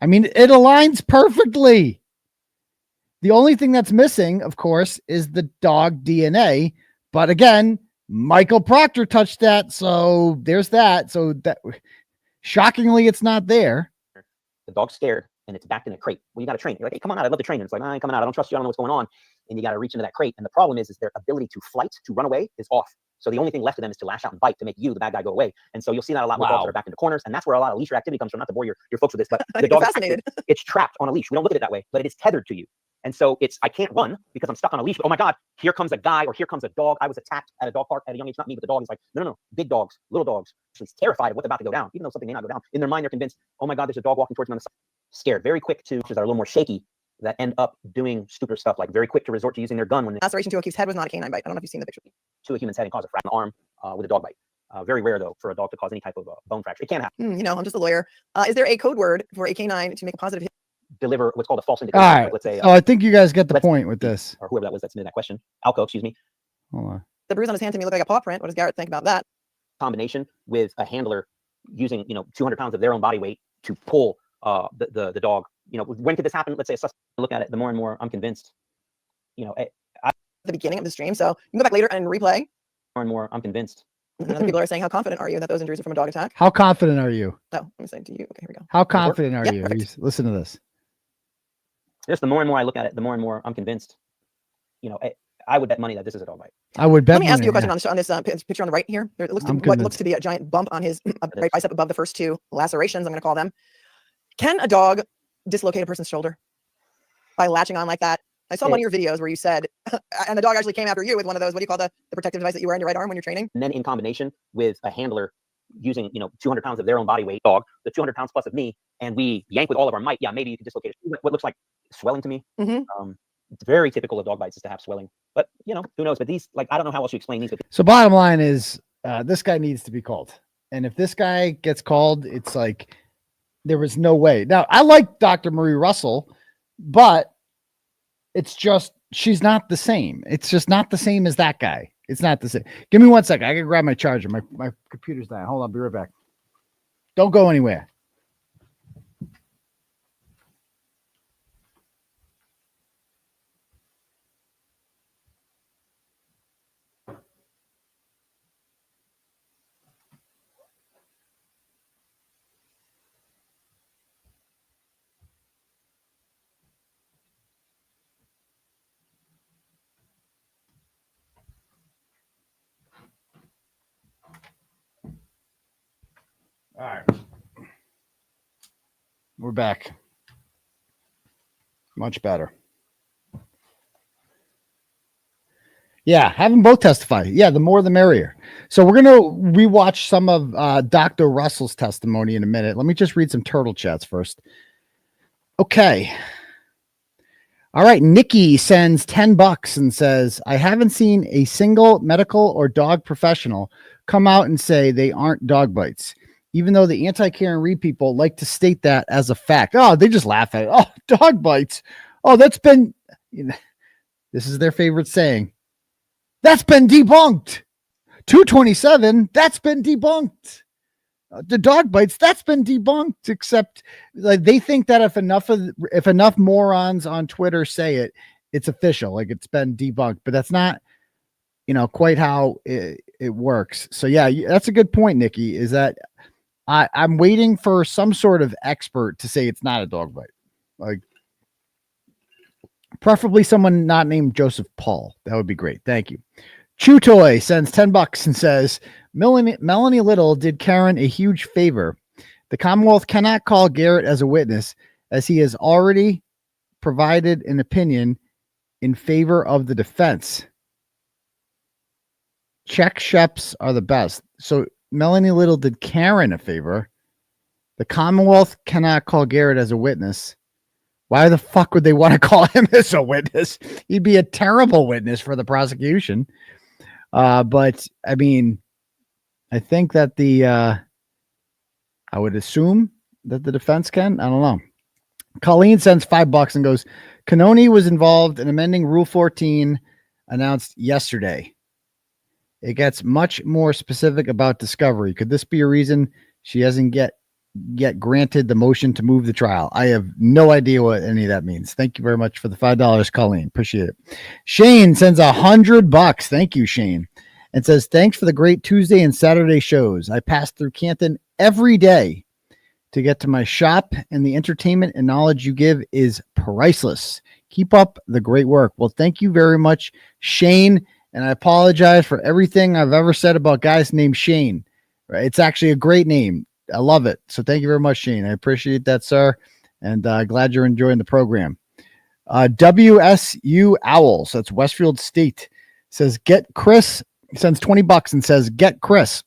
I mean, it aligns perfectly. The only thing that's missing, of course, is the dog DNA. But again, Michael Proctor touched that, so there's that. So that shockingly, it's not there. The dog's scared and it's backed in a crate. Well, you got to train. You're like, hey, come on out. I'd love to train. And it's like, I ain't coming out. I don't trust you. I don't know what's going on. And you got to reach into that crate. And the problem is their ability to run away is off. So the only thing left of them is to lash out and bite to make you, the bad guy, go away. And so you'll see that a lot with dogs that are back into corners. And that's where a lot of leash reactivity comes from. Not to bore your folks with this, but the dog it's trapped on a leash. We don't look at it that way, but it is tethered to you. And so I can't run because I'm stuck on a leash. But, oh my God, here comes a guy or here comes a dog. I was attacked at a dog park at a young age, not me, but the dog is like, no, big dogs, little dogs. She's terrified of what's about to go down, even though something may not go down. In their mind, they're convinced, oh my God, there's a dog walking towards me on the side. Scared, very quick to, which are a little more shaky, that end up doing stupider stuff, like very quick to resort to using their gun when laceration to O'Keefe's head was not a canine bite. I don't know if you've seen the picture. To a human's head and cause a fracture in the arm with a dog bite. Very rare though for a dog to cause any type of bone fracture. It can happen. I'm just a lawyer. Is there a code word for a canine to make a positive hit? Deliver what's called a false indication. All right. Let's say. I think you guys get the point with this. Or whoever that was that submitted that question. Alco, excuse me. Hold on. The bruise on his hand to me looked like a paw print. What does Garrett think about that? Combination with a handler using 200 pounds of their own body weight to pull the dog. When could this happen? Let's say a suspect look at it. The more and more I'm convinced. At the beginning of the stream, so you can go back later and replay. More and more I'm convinced. And other people are saying, how confident are you that those injuries are from a dog attack? How confident are you? Oh, let me say to you. Okay, here we go. How confident are you? Listen to this. Just the more and more I look at it, the more and more I'm convinced. I would bet money that this is a dog bite. I would bet. Let me ask you a question on this picture on the right here. There looks to what looks to be a giant bump on his right bicep above the first two lacerations, I'm going to call them. Can a dog dislocate a person's shoulder by latching on like that? I saw one of your videos where you said, and the dog actually came after you with one of those, what do you call the protective device that you wear on your right arm when you're training? And then in combination with a handler using 200 pounds of their own body weight, dog, the 200 pounds plus of me, and we yank with all of our might. Yeah, maybe you can dislocate it. What looks like swelling to me. It's very typical of dog bites is to have swelling, but who knows? But these, I don't know how else you explain these. So bottom line is, this guy needs to be called, and if this guy gets called, it's like there was no way. Now I like Dr. Marie Russell, but it's just she's not the same. It's just not the same as that guy. It's not the same. Give me 1 second. I can grab my charger. My computer's dying. Hold on. I'll be right back. Don't go anywhere. All right. We're back. Much better. Yeah, have them both testify. Yeah, the more the merrier. So we're going to rewatch some of Dr. Russell's testimony in a minute. Let me just read some turtle chats first. Okay. All right. Nikki sends $10 and says, I haven't seen a single medical or dog professional come out and say they aren't dog bites, even though the anti-Karen Reed people like to state that as a fact. Oh, they just laugh at it. Oh, dog bites. Oh, that's been, this is their favorite saying. That's been debunked. 227, that's been debunked. The dog bites, that's been debunked, except like they think that if enough morons on Twitter say it, it's official, like it's been debunked, but that's not, quite how it works. So yeah, that's a good point, Nikki, is that I'm waiting for some sort of expert to say it's not a dog bite. Like preferably someone not named Joseph Paul. That would be great. Thank you. Chew Toy sends $10 and says, Melanie Little did Karen a huge favor. The Commonwealth cannot call Garret as a witness as he has already provided an opinion in favor of the defense. Check sheps are the best. So Melanie Little did Karen a favor. The Commonwealth cannot call Garret as a witness. Why the fuck would they want to call him as a witness? He'd be a terrible witness for the prosecution. But I mean, I think that I would assume that the defense can. I don't know. Colleen sends $5 and goes, Canoni was involved in amending Rule 14 announced yesterday. It gets much more specific about discovery. Could this be a reason she hasn't get granted the motion to move the trial? I have no idea what any of that means. Thank you very much for the $5, Colleen. Appreciate it. Shane sends $100. Thank you, Shane. And says, thanks for the great Tuesday and Saturday shows. I pass through Canton every day to get to my shop, and the entertainment and knowledge you give is priceless. Keep up the great work. Well, thank you very much, Shane. And I apologize for everything I've ever said about guys named Shane. Right? It's actually a great name. I love it. So thank you very much, Shane. I appreciate that, sir. And glad you're enjoying the program. WSU Owls, that's Westfield State, says, get Chris, sends $20 and says, get Chris,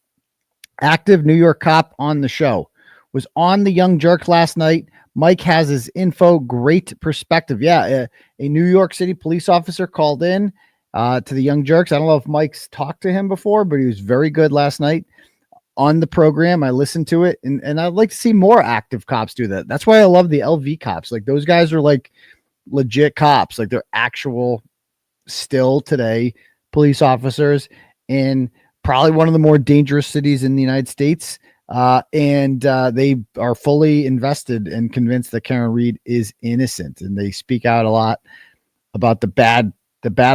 active New York cop on the show. Was on the Young Jerk last night. Mike has his info. Great perspective. Yeah, a New York City police officer called in to the Young Jerks. I don't know if Mike's talked to him before, but he was very good last night on the program. I listened to it, and I'd like to see more active cops do that. That's why I love the LV cops. Like those guys are like legit cops. Like they're actual still today police officers in probably one of the more dangerous cities in the United States. And they are fully invested and convinced that Karen Reed is innocent. And they speak out a lot about the bad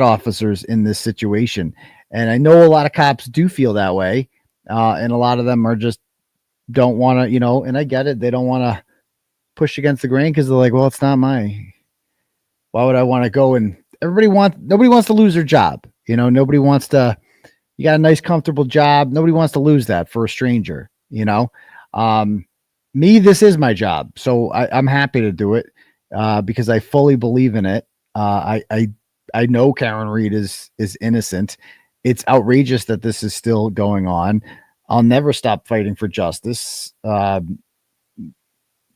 officers in this situation. And I know a lot of cops do feel that way. And a lot of them are just don't want to, and I get it. They don't want to push against the grain because they're like, well, it's not why would I want to go? And nobody wants to lose their job. Nobody wants to, you got a nice, comfortable job. Nobody wants to lose that for a stranger, me, this is my job. So I'm happy to do it because I fully believe in it. I know Karen Reed is innocent. It's outrageous that this is still going on. I'll never stop fighting for justice.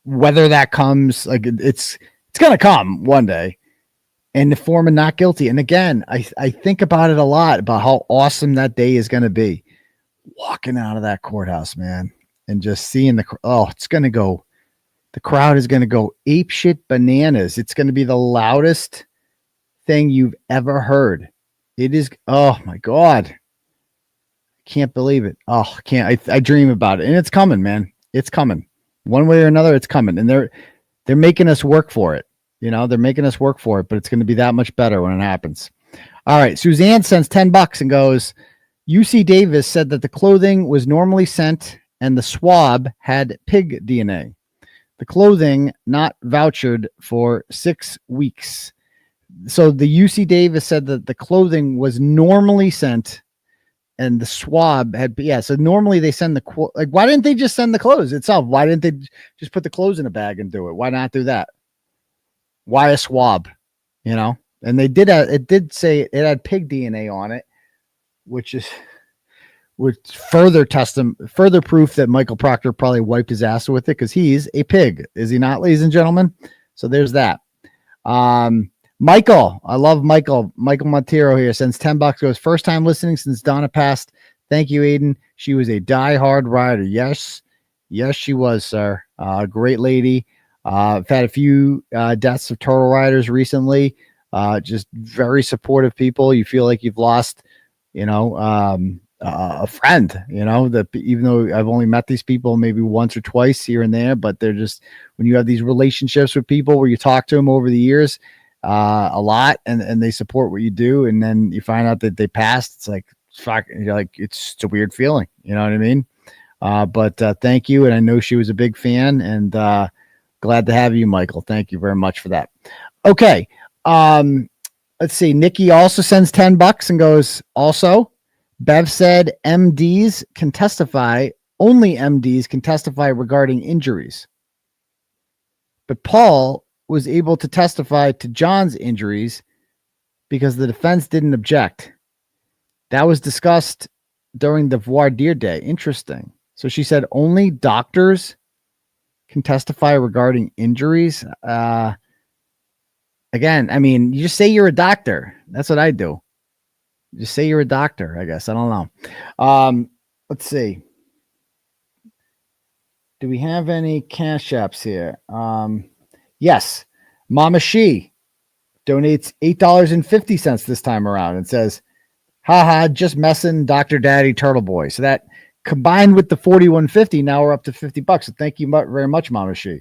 Whether that comes, like it's going to come one day in the form of not guilty. And again, I think about it a lot about how awesome that day is going to be. Walking out of that courthouse, man, and just seeing it's going to go, the crowd is going to go apeshit bananas. It's going to be the loudest thing you've ever heard. It is. Oh my God. Can't believe it. Oh, I dream about it, and it's coming, man. It's coming one way or another. It's coming. And they're making us work for it. They're making us work for it, but it's going to be that much better when it happens. All right. Suzanne sends $10 and goes, UC Davis said that the clothing was normally sent and the swab had pig DNA. The clothing not vouchered for 6 weeks. So the UC Davis said that the clothing was normally sent and the swab had, so normally they send why didn't they just send the clothes itself? Why didn't they just put the clothes in a bag and do it? Why not do that? Why a swab? You know, and it did say it had pig DNA on it, which further proof that Michael Proctor probably wiped his ass with it because he's a pig, is he not, ladies and gentlemen? So there's that. Michael, I love Michael. Michael Montero here sends $10. Goes, first time listening since Donna passed. Thank you, Aidan. She was a diehard rider. Yes, she was, sir. Great lady. I've had a few deaths of turtle riders recently. Just very supportive people. You feel like you've lost, a friend, that even though I've only met these people maybe once or twice here and there, but they're just, when you have these relationships with people where you talk to them over the years a lot and they support what you do, and then you find out that they passed, it's like, fuck, you're like, it's a weird feeling, you know what I mean? But thank you. And I know she was a big fan, and glad to have you, Michael. Thank you very much for that. Okay. Let's see. Nikki also sends $10 and goes, also, Bev said MDs can testify. Only MDs can testify regarding injuries. But Paul was able to testify to John's injuries because the defense didn't object. That was discussed during the voir dire day. Interesting. So she said only doctors can testify regarding injuries. Again, I mean, you just say you're a doctor. That's what I do. Just say you're a doctor, I guess. I don't know. Let's see. Do we have any cash apps here? Yes. Mama She donates $8.50 this time around and says, haha, just messing Dr. Daddy Turtleboy. So that combined with the $41.50, now we're up to $50. So thank you very much, Mama She.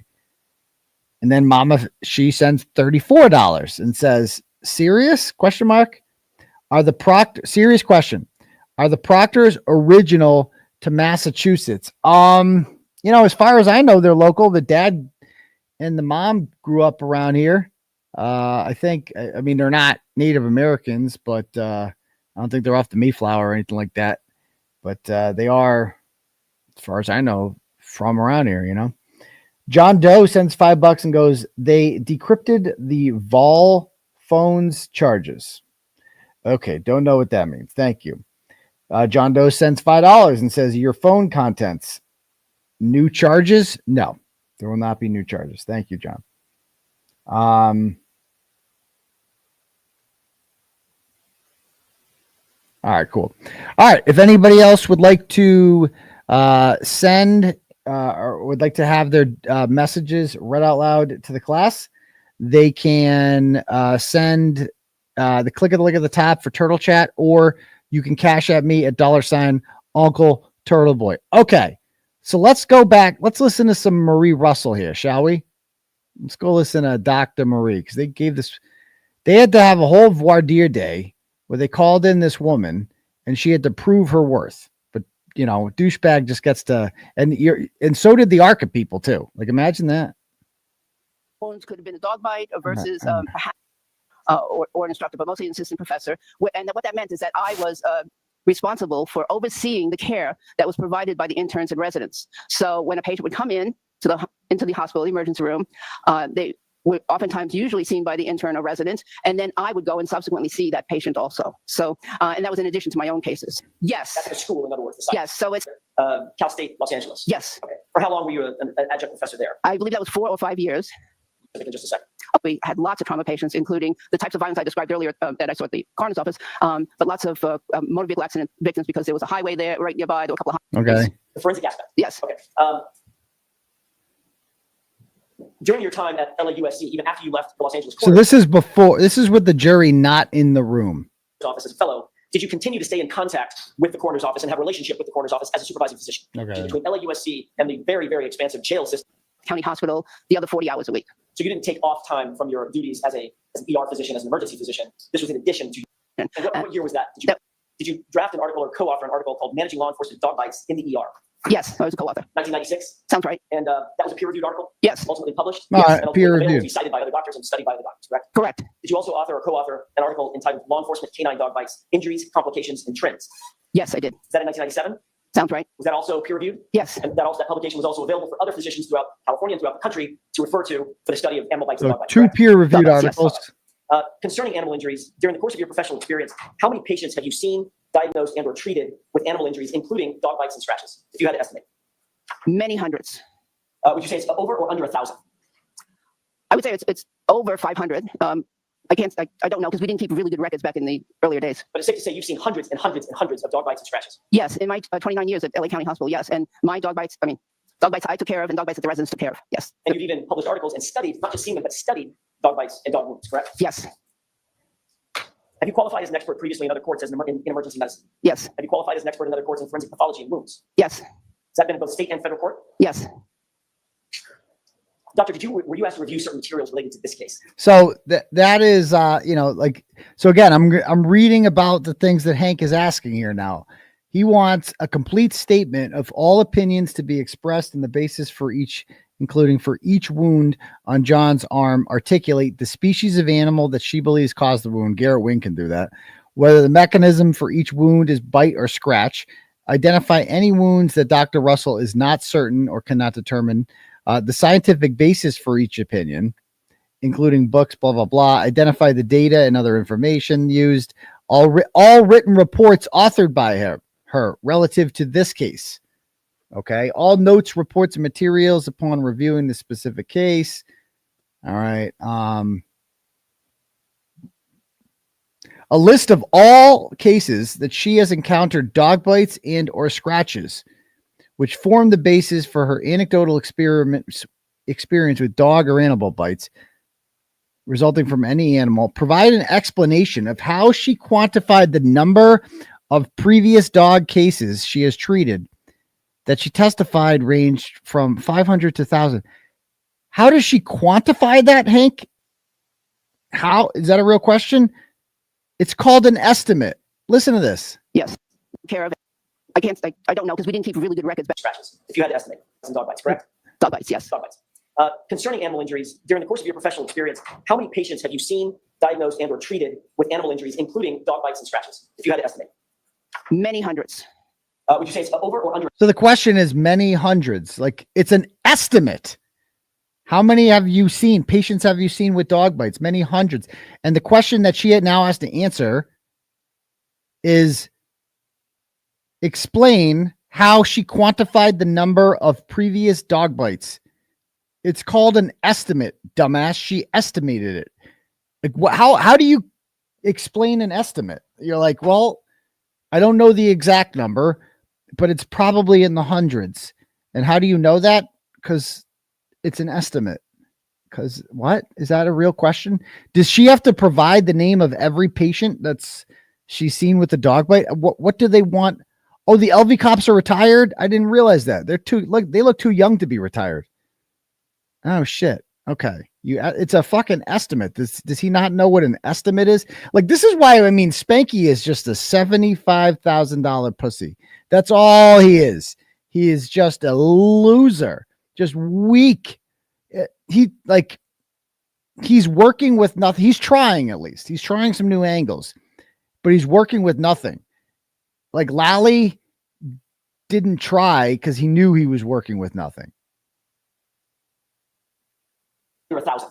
And then Mama She sends $34 and says, serious? Question mark. Serious question. Are the Proctors original to Massachusetts? As far as I know, they're local. The dad and the mom grew up around here. I mean, they're not Native Americans, but I don't think they're off the Mayflower or anything like that. But they are, as far as I know, from around here, John Doe sends $5 and goes, they decrypted the Vol phones charges. Okay, don't know what that means. Thank you. John Doe sends $5 and says, your phone contents. New charges? No, there will not be new charges. Thank you, John. All right, cool. All right, if anybody else would like to send or would like to have their messages read out loud to the class, they can send click of the link at the top for Turtle Chat, or you can cash at me at $ Uncle Turtleboy. Okay, so let's go back. Let's listen to some Marie Russell here, shall we? Let's go listen to Dr. Marie, because they had to have a whole voir dire day where they called in this woman and she had to prove her worth. But douchebag just gets to, and so did the ARCA people too. Like, imagine that. Could have been a dog bite versus perhaps or an instructor, but mostly an assistant professor. And what that meant is that I was responsible for overseeing the care that was provided by the interns and residents. So when a patient would come into the hospital emergency room, they were oftentimes usually seen by the intern or resident, and then I would go and subsequently see that patient also. So, and that was in addition to my own cases. Yes. That's a school, in other words. The site. Yes. So it's Cal State, Los Angeles. Yes. Okay. For how long were you an adjunct professor there? I believe that was 4 or 5 years. In just a second. We had lots of trauma patients, including the types of violence I described earlier that I saw at the coroner's office, but lots of motor vehicle accident victims because there was a highway there right nearby. There were a couple of okay. The forensic aspect. Yes. Okay. During your time at LAUSC, even after you left the Los Angeles So this is with the jury not in the room. Office as a fellow, did you continue to stay in contact with the coroner's office and have a relationship with the coroner's office as a supervising physician? Okay. Between LAUSC and the very, very expansive jail system. County hospital, the other 40 hours a week. So you didn't take off time from your duties as an ER physician, as an emergency physician. This was in addition to. And what year was that? Did you draft an article or co-author an article called "Managing Law Enforcement Dog Bites in the ER"? Yes, I was a co-author. 1996. Sounds right. And that was a peer-reviewed article. Yes. Ultimately published. Yes. Peer-reviewed. Cited by other doctors and studied by other doctors. Correct. Correct. Did you also author or co-author an article entitled "Law Enforcement Canine Dog Bites: Injuries, Complications, and Trends"? Yes, I did. Is that in 1997? Sounds right. Was that also peer reviewed? Yes. And that publication was also available for other physicians throughout California and throughout the country to refer to for the study of animal bites and So dog bites. 2 correct? peer-reviewed Dog bites, yes. articles. Concerning animal injuries, during the course of your professional experience, how many patients have you seen, diagnosed, and or treated with animal injuries, including dog bites and scratches, if you had to estimate? Many hundreds. Would you say it's over or under 1,000? I would say it's over 500. I don't know because we didn't keep really good records back in the earlier days. But it's safe to say you've seen hundreds and hundreds and hundreds of dog bites and scratches. Yes, in my 29 years at LA County Hospital, yes. And my dog bites I took care of and dog bites that the residents took care of, yes. And you've even published articles and studied, not just seen them, but studied dog bites and dog wounds, correct? Yes. Have you qualified as an expert previously in other courts in emergency medicine? Yes. Have you qualified as an expert in other courts in forensic pathology and wounds? Yes. Has that been in both state and federal court? Yes. Doctor, were you asked to review certain materials related to this case? So that is, so again, I'm reading about the things that Hank is asking here now. He wants a complete statement of all opinions to be expressed and the basis for each, including for each wound on John's arm, articulate the species of animal that she believes caused the wound. Garret Wing can do that. Whether the mechanism for each wound is bite or scratch, identify any wounds that Dr. Russell is not certain or cannot determine, the scientific basis for each opinion, including books, blah, blah, blah, identify the data and other information used, all written reports authored by her relative to this case. Okay. All notes, reports, and materials upon reviewing the specific case. All right. A list of all cases that she has encountered dog bites and or scratches, which form the basis for her anecdotal experience with dog or animal bites resulting from any animal. Provide an explanation of how she quantified the number of previous dog cases she has treated that she testified ranged from 500 to 1,000. How does she quantify that, Hank? How is that a real question? It's called an estimate. Listen to this. Yes. Care of it. I don't know because we didn't keep really good records back. Scratches, if you had to estimate. Some dog bites, correct? Dog bites, yes. Dog bites. Concerning animal injuries, during the course of your professional experience, how many patients have you seen, diagnosed, and or treated with animal injuries, including dog bites and scratches, if you had to estimate? Many hundreds. Would you say it's over or under? So the question is many hundreds. Like, it's an estimate. How many have you seen? Patients have you seen with dog bites? Many hundreds. And the question that she now has to answer is explain how she quantified the number of previous dog bites. It's called an estimate, dumbass. She estimated it. Like, how do you explain an estimate? You're like, well, I don't know the exact number, but it's probably in the hundreds. And how do you know that? Because it's an estimate. Because what? Is that a real question? Does she have to provide the name of every patient that's she's seen with the dog bite? What do they want? Oh, the LV cops are retired? I didn't realize that. They look too young to be retired. Oh shit. Okay. It's a fucking estimate. Does he not know what an estimate is? Like, this is why, I mean, Spanky is just a $75,000 pussy. That's all he is. He is just a loser, just weak. He's working with nothing. He's trying, at least. He's trying some new angles, but he's working with nothing. Like, Lally didn't try because he knew he was working with nothing. 1,000.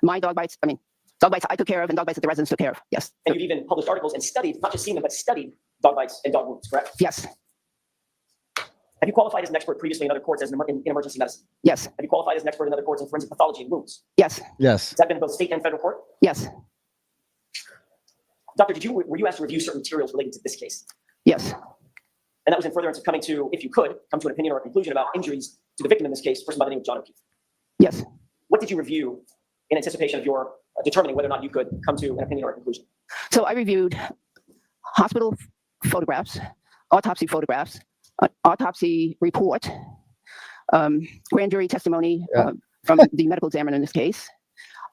My dog bites, I took care of and dog bites that the residents took care of. Yes. And you've even published articles and studied, not just seen them, but studied dog bites and dog wounds, correct? Yes. Have you qualified as an expert previously in other courts in emergency medicine? Yes. Have you qualified as an expert in other courts in forensic pathology and wounds? Yes. Yes. Has that been in both state and federal court? Yes. Doctor, were you asked to review certain materials related to this case? Yes. And that was in furtherance of coming to, if you could, come to an opinion or a conclusion about injuries to the victim in this case, person by the name of John O'Keefe. Yes. What did you review in anticipation of your determining whether or not you could come to an opinion or a conclusion? So I reviewed hospital photographs, autopsy photographs, autopsy report, grand jury testimony from the medical examiner in this case.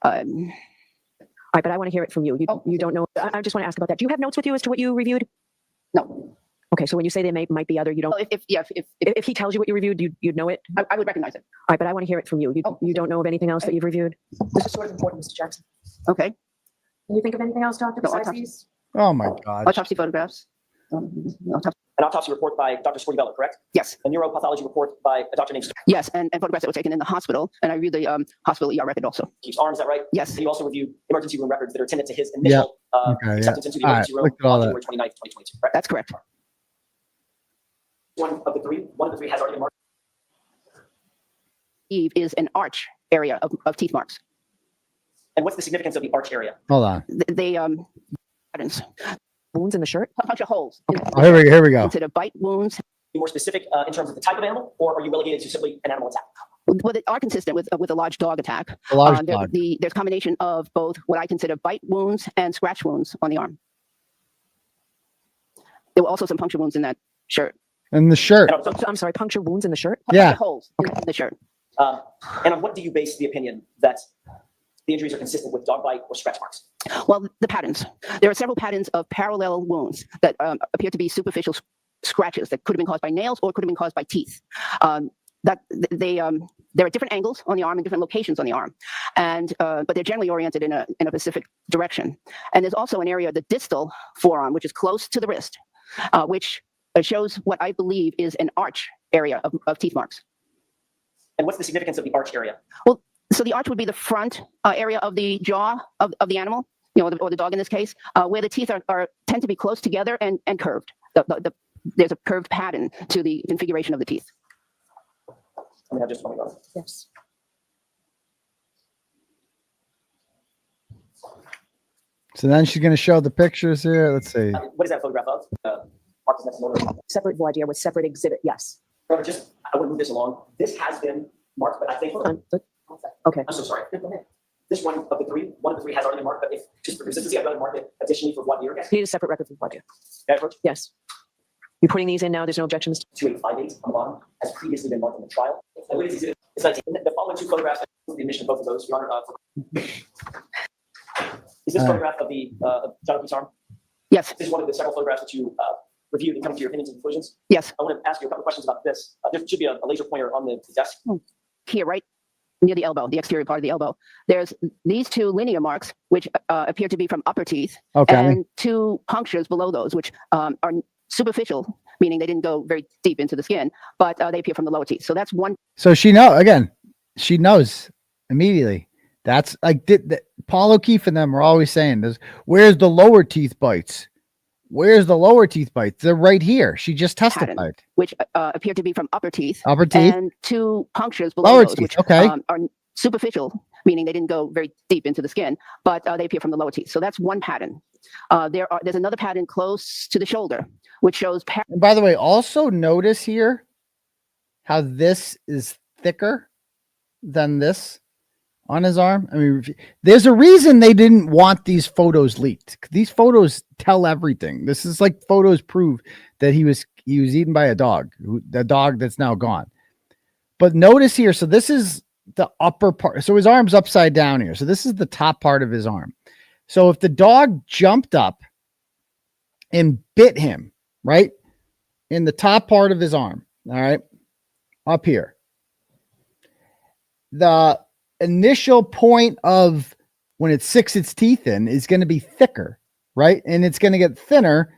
All right, but I want to hear it from you. You don't know. I just want to ask about that. Do you have notes with you as to what you reviewed? No. Okay, so when you say they might be other, you don't. If he tells you what you reviewed, you'd know it. I would recognize it. All right, but I want to hear it from you. You don't know of anything else that you've reviewed. This is sort of important, Mr. Jackson. Okay. Can you think of anything else, Doctor, besides these? Oh my God. Autopsy photographs. an autopsy report by Dr. Scortibello, correct? Yes. A neuropathology report by a Dr. named Yes, and photographs that were taken in the hospital, and I reviewed the hospital ER record also. Keith's arm, is that right? Yes. And you also reviewed emergency room records that are attendant to his initial acceptance into the All emergency right, room look at all on that. January 29th, 2022, right? That's correct. One of the three has already been marked. Eve is an arch area of teeth marks. And what's the significance of the arch area? Hold on. They patterns. Wounds in the shirt? A bunch of holes. Oh, here we go. Consider bite wounds. Be more specific in terms of the type of animal, or are you relegated to simply an animal attack? Well, they are consistent with a large dog attack. A large dog. There's combination of both what I consider bite wounds and scratch wounds on the arm. There were also some puncture wounds in that shirt. And the shirt. I'm sorry, puncture wounds in the shirt? Yeah. Holes in the shirt. And on what do you base the opinion that the injuries are consistent with dog bite or scratch marks? Well, the patterns. There are several patterns of parallel wounds that appear to be superficial scratches that could have been caused by nails or could have been caused by teeth. There are different angles on the arm and different locations on the arm, and but they're generally oriented in a specific direction. And there's also an area of the distal forearm, which is close to the wrist, which shows what I believe is an arch area of teeth marks. And what's the significance of the arch area? Well, so the arch would be the front area of the jaw of the animal, or the dog in this case, where the teeth tend to be close together and curved. There's a curved pattern to the configuration of the teeth. I mean, I just want to go. Yes. So then she's going to show the pictures here. Let's see. What is that photograph of? Marcus next motor. Separate voir dire with separate exhibit, yes. I want to move this along. This has been marked, but I think. Okay. I'm so sorry. This one of the three has already been marked, but if just for consistency, I've got to mark it additionally for voir dire. Need a separate record for voir dire. Can I approach? Yes. You're putting these in now, there's no objections? 2858 on the bottom has previously been marked in the trial. And it's 19. The following two photographs, the admission of both of those, Your Honor. Is this photograph of the John O'Keefe's arm? Yes. This is one of the several photographs that you reviewed and come to your opinions and conclusions? Yes. I want to ask you a couple of questions about this. There should be a laser pointer on the desk. Here, right near the elbow, the exterior part of the elbow. There's these two linear marks, which appear to be from upper teeth, and two punctures below those, which are superficial, meaning they didn't go very deep into the skin, but they appear from the lower teeth. So that's one. So she knows immediately. That's like Paul O'Keefe and them are always saying this. Where's the lower teeth bites? Where's the lower teeth bites? They're right here. She just testified. Pattern, which appear to be from upper teeth. Upper teeth. And two punctures below Lower those, teeth. which Okay. are superficial, meaning they didn't go very deep into the skin, but they appear from the lower teeth. So that's one pattern. There's another pattern close to the shoulder, which shows. And by the way, also notice here how this is thicker than this on his arm. I mean, there's a reason they didn't want these photos leaked. These photos tell everything. This is like photos prove that he was eaten by a dog that's now gone. But notice here, so this is the upper part. So his arm's upside down here. So this is the top part of his arm. So if the dog jumped up and bit him, right, in the top part of his arm, all right, up here, the initial point of when it sinks its teeth in is going to be thicker, right? And it's going to get thinner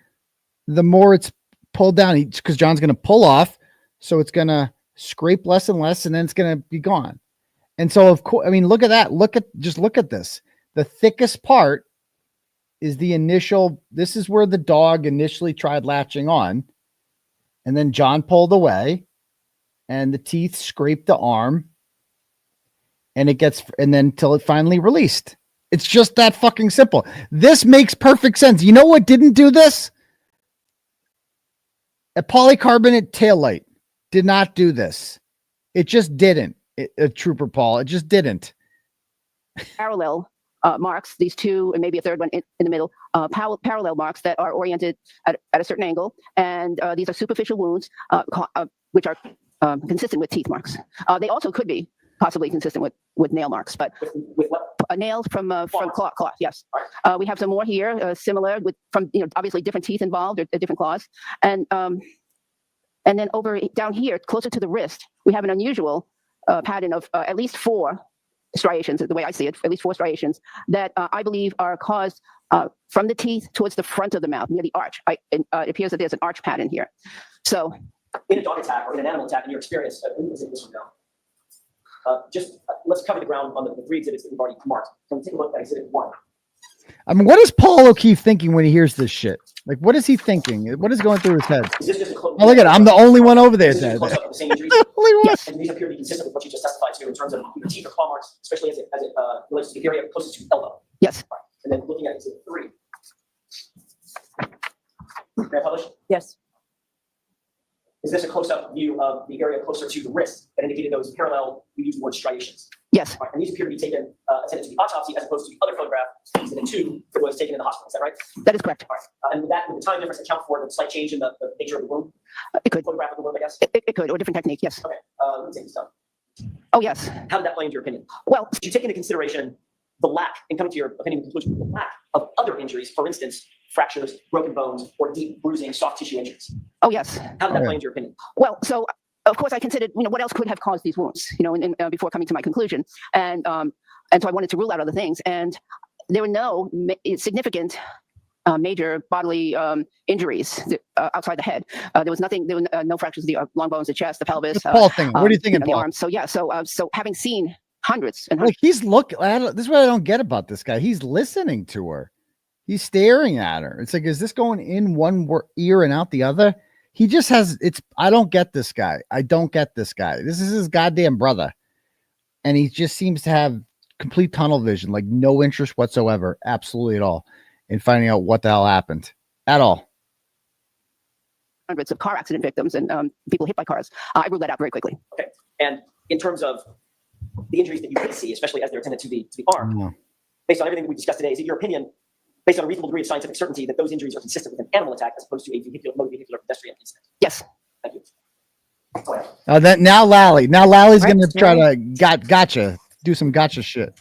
the more it's pulled down, because John's going to pull off. So it's going to scrape less and less, and then it's going to be gone. And so, of course, I mean, look at that. Look at this. The thickest part is the initial. This is where the dog initially tried latching on. And then John pulled away and the teeth scraped the arm. And then till it finally released. It's just that fucking simple. This makes perfect sense. You know what didn't do this? A polycarbonate taillight did not do this. It just didn't. Trooper Paul, it just didn't. Parallel marks, these two, and maybe a third one in the middle, parallel marks that are oriented at a certain angle. And these are superficial wounds, which are consistent with teeth marks. They also could be possibly consistent with nail marks, but with what? Nails from claw. Yes, we have some more here, similar from obviously different teeth involved or different claws, and then over down here, closer to the wrist, we have an unusual pattern of at least 4 striations, the way I see it, at least 4 striations, that I believe are caused from the teeth towards the front of the mouth, near the arch. It appears that there's an arch pattern here. So, in a dog attack or in an animal attack, in your experience, let's cover the ground on the 3 exhibits that we've already marked. So let's take a look at exhibit 1. I mean, what is Paul O'Keefe thinking when he hears this shit? Like, what is he thinking? What is going through his head? Is this just Oh, look at it. I'm the only one over there. Is this just a close-up of the same injuries? Yes, and these appear to be consistent with what you just testified to in terms of your teeth or claw marks, especially as it relates to the area closest to elbow. Yes. Right. And then looking at exhibit 3. May I publish? Yes. Is this a close-up view of the area closer to the wrist that indicated those parallel, we use the word striations? Yes. Right. And these appear to be taken, attended to the autopsy as opposed to the other photograph, exhibit 2, that was taken in the hospital. Is that right? That is correct. All right. And would the time difference account for the slight change in the nature of the wound? It could. Photograph of the wound, I guess? It could, or a different technique, yes. Okay. Let me take this down. Oh, yes. How did that play into your opinion? Well, did you take into consideration the lack, in coming to your opinion conclusion, the lack of other injuries, for instance, fractures, broken bones, or deep bruising, soft tissue injuries? Oh, yes. How did that play into your opinion? Well, so of course I considered, what else could have caused these wounds, before coming to my conclusion. And so I wanted to rule out other things. And there were no significant major bodily injuries outside the head. There was nothing, there were no fractures of the long bones, the chest, the pelvis. Paul thing. What are you thinking, the Paul? arms. So yeah, so having seen hundreds and Like, he's looking. This is what I don't get about this guy. He's listening to her. He's staring at her. It's like, is this going in one ear and out the other? He just has, I don't get this guy. I don't get this guy. This is his goddamn brother. And he just seems to have complete tunnel vision, like no interest whatsoever, absolutely at all, in finding out what the hell happened at all. Hundreds of car accident victims and people hit by cars. I ruled that out very quickly. Okay. And in terms of the injuries that you did see, especially as they're attended to the arm, based on everything that we discussed today, is it your opinion, based on a reasonable degree of scientific certainty, that those injuries are consistent with an animal attack as opposed to a motor vehicular pedestrian incident? Yes. Thank you. Now Lally's going to try to gotcha, do some gotcha shit.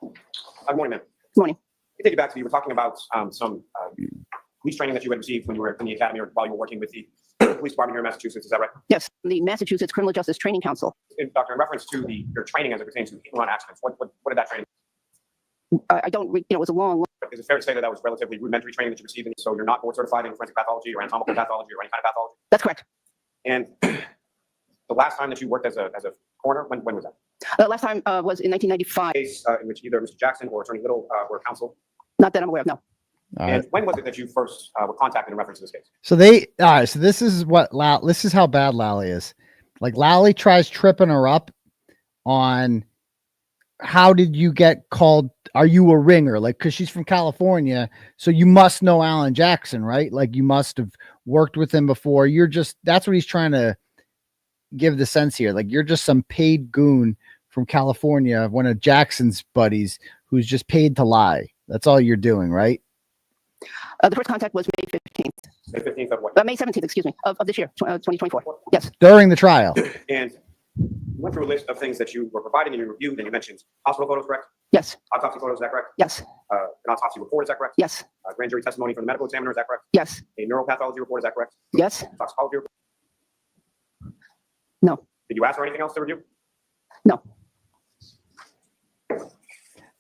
Good morning, ma'am. Good morning. I take you back to, you were talking about some police training that you had received when you were in the academy or while you were working with the police department here in Massachusetts. Is that right? Yes, the Massachusetts Criminal Justice Training Council. Doctor, in reference to your training as it pertains to hit-and-run accidents, what did that training? I don't, it was a long. Is it fair to say that was relatively rudimentary training that you received, and so you're not board certified in forensic pathology or anatomical pathology or any kind of pathology? That's correct. And the last time that you worked as a coroner, when was that? Last time was in 1995. Case in which either Mr. Jackson or Attorney Little were counsel. Not that I'm aware of, no. And when was it that you first were contacted in reference to this case? So so this is this is how bad Lally is. Like, Lally tries tripping her up on how did you get called? Are you a ringer? Like, because she's from California, so you must know Alan Jackson, right? Like, you must have worked with him before. That's what he's trying to give the sense here. Like, you're just some paid goon from California, one of Jackson's buddies who's just paid to lie. That's all you're doing, right? The first contact was May 15th. May 15th of what? May 17th, excuse me, of this year, 2024. Yes. During the trial. And you went through a list of things that you were providing and you reviewed, and you mentioned hospital photos, correct? Yes. Autopsy photos, is that correct? Yes. An autopsy report, is that correct? Yes. Grand jury testimony from the medical examiner, is that correct? Yes. A neuropathology report, is that correct? Yes. Toxicology report? No. Did you ask for anything else to review? No.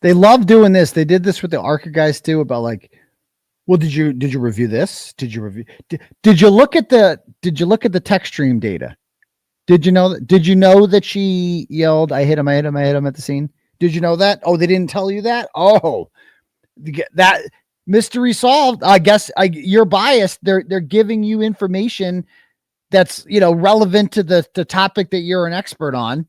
They love doing this. They did this with the ARCA guys too, about like, well, did you review this? Did you look at the text stream data? Did you know that she yelled, I hit him at the scene? Did you know that? Oh, they didn't tell you that? Oh, that mystery solved. I guess you're biased. They're giving you information that's, relevant to the topic that you're an expert on.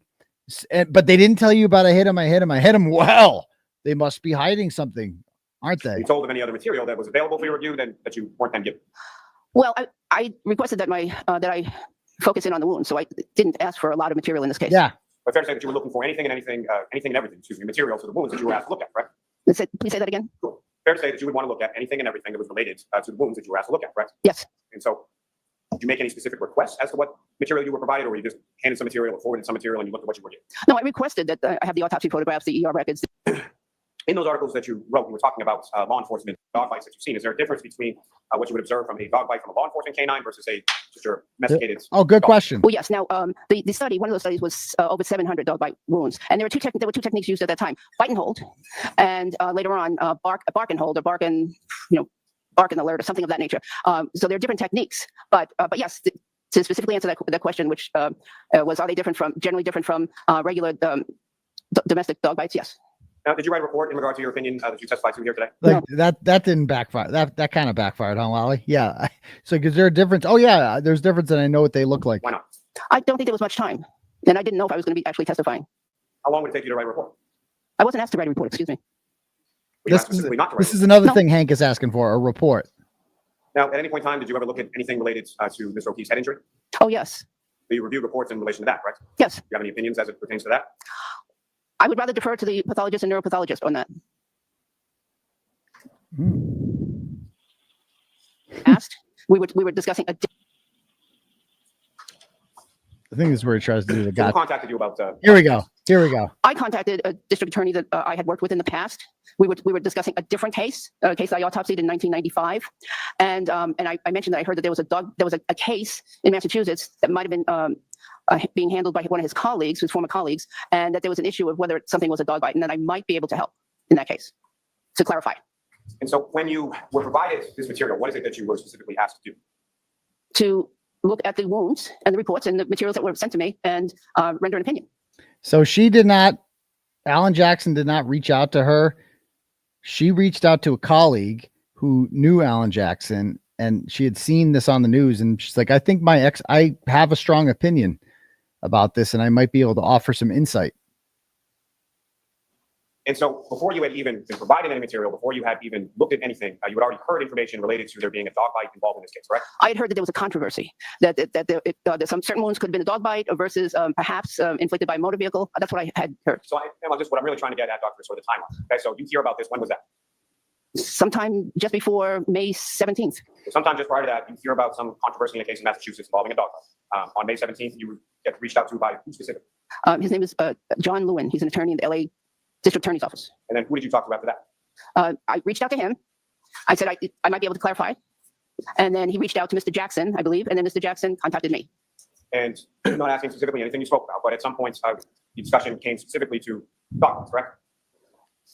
But they didn't tell you about I hit him. Well, they must be hiding something, aren't they? You told them any other material that was available for your review that you weren't then given? Well, I requested that that I focus in on the wound, so I didn't ask for a lot of material in this case. Yeah. But fair to say that you were looking for anything and everything, material to the wounds that you were asked to look at, correct? Please say that again. Cool. Fair to say that you would want to look at anything and everything that was related to the wounds that you were asked to look at, correct? Yes. And so, did you make any specific requests as to what material you were provided, or were you just handed some material or forwarded some material and you looked at what you were given? No, I requested that I have the autopsy photographs, the ER records. in those articles that you wrote, we were talking about law enforcement dog bites that you've seen. Is there a difference between what you would observe from a dog bite from a law enforcement canine versus just your domesticated? Oh, good question. Well, yes. Now, the study, one of those studies was over 700 dog bite wounds, and there were two techniques used at that time: bite and hold, and later on, bark and hold, or bark and alert, or something of that nature. So there are different techniques, but yes. To specifically answer that question, which was, are they generally different from regular domestic dog bites? Yes. Now, did you write a report in regard to your opinion that you testified to here today? Like that didn't backfire. That kind of backfired, huh, Lolly? Yeah. So is there a difference? Oh yeah, there's difference, and I know what they look like. Why not? I don't think there was much time, and I didn't know if I was going to be actually testifying. How long would it take you to write a report? I wasn't asked to write a report. Excuse me. This is another thing Hank is asking for, a report. Now, at any point in time, did you ever look at anything related to Mr. O'Keefe's head injury? Oh, yes. So you reviewed reports in relation to that, correct? Yes. Do you have any opinions as it pertains to that? I would rather defer to the pathologist and neuropathologist on that. Asked. We were discussing a. I think this is where he tries to do the guy. Who contacted you about? Here we go. I contacted a district attorney that I had worked with in the past. We were discussing a different case, a case I autopsied in 1995, and I mentioned that I heard that there was a case in Massachusetts that might have been being handled by one of his colleagues, his former colleagues, and that there was an issue of whether something was a dog bite, and that I might be able to help in that case to clarify. And so, when you were provided this material, what is it that you were specifically asked to do? To look at the wounds and the reports and the materials that were sent to me and render an opinion. So Alan Jackson did not reach out to her. She reached out to a colleague who knew Alan Jackson, and she had seen this on the news. And she's like, I think I have a strong opinion about this, and I might be able to offer some insight. And so before you had even been provided any material, before you had even looked at anything, you had already heard information related to there being a dog bite involved in this case, correct? I had heard that there was a controversy, that some certain wounds could have been a dog bite versus perhaps inflicted by a motor vehicle. That's what I had heard. So just what I'm really trying to get at, Doctor, is sort of the timeline. Okay, so you hear about this, when was that? Sometime just before May 17th. So sometime just prior to that, you hear about some controversy in a case in Massachusetts involving a dog bite. On May 17th, you get reached out to by who specifically? His name is John Lewin. He's an attorney in the LA District Attorney's Office. And then who did you talk to after that? I reached out to him. I said I might be able to clarify. And then he reached out to Mr. Jackson, I believe, and then Mr. Jackson contacted me. And I'm not asking specifically anything you spoke about, but at some points, the discussion came specifically to dog bites, correct?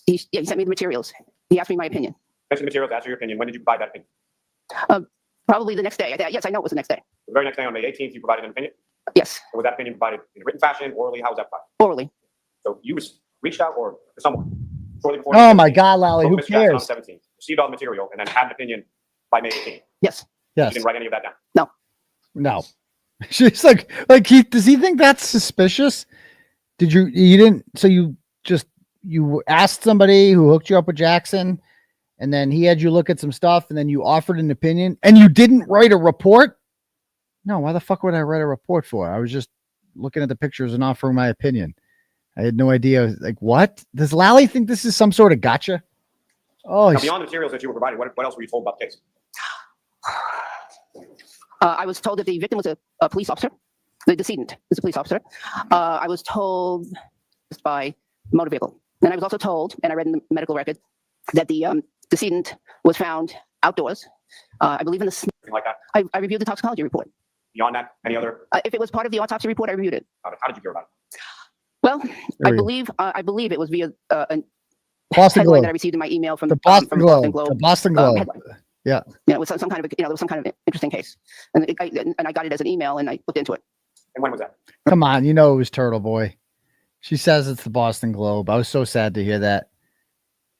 He sent me the materials. He asked me my opinion. Mentioned materials, asked your opinion. When did you provide that opinion? Probably the next day. Yes, I know it was the next day. The very next day on May 18th, you provided an opinion? Yes. And was that opinion provided in written fashion, orally? How was that provided? Orally. So you reached out or to someone shortly before? Oh my God, Lally, who cares? On 17th, received all the material and then had an opinion by May 18th. Yes. You didn't write any of that down? No. She's like does he think that's suspicious? You didn't, so you asked somebody who hooked you up with Jackson, and then he had you look at some stuff, and then you offered an opinion, and you didn't write a report? No, why the fuck would I write a report for? I was just looking at the pictures and offering my opinion. I had no idea. Like, what? Does Lally think this is some sort of gotcha? Oh, now, beyond the materials that you were provided, what else were you told about the case? I was told that the victim was a police officer. The decedent is a police officer. I was told by motor vehicle. And I was also told, and I read in the medical record, that the decedent was found outdoors. I believe in the like that. I reviewed the toxicology report. Beyond that, any other? If it was part of the autopsy report, I reviewed it. How did you hear about it? Well, I believe it was via a Boston headline Globe that I received in my email from the Boston Globe. Globe. The Boston Globe. Yeah. It was some kind of there was some kind of interesting case, and I got it as an email, and I looked into it. And when was that? Come on, it was Turtleboy. She says it's the Boston Globe. I was so sad to hear that.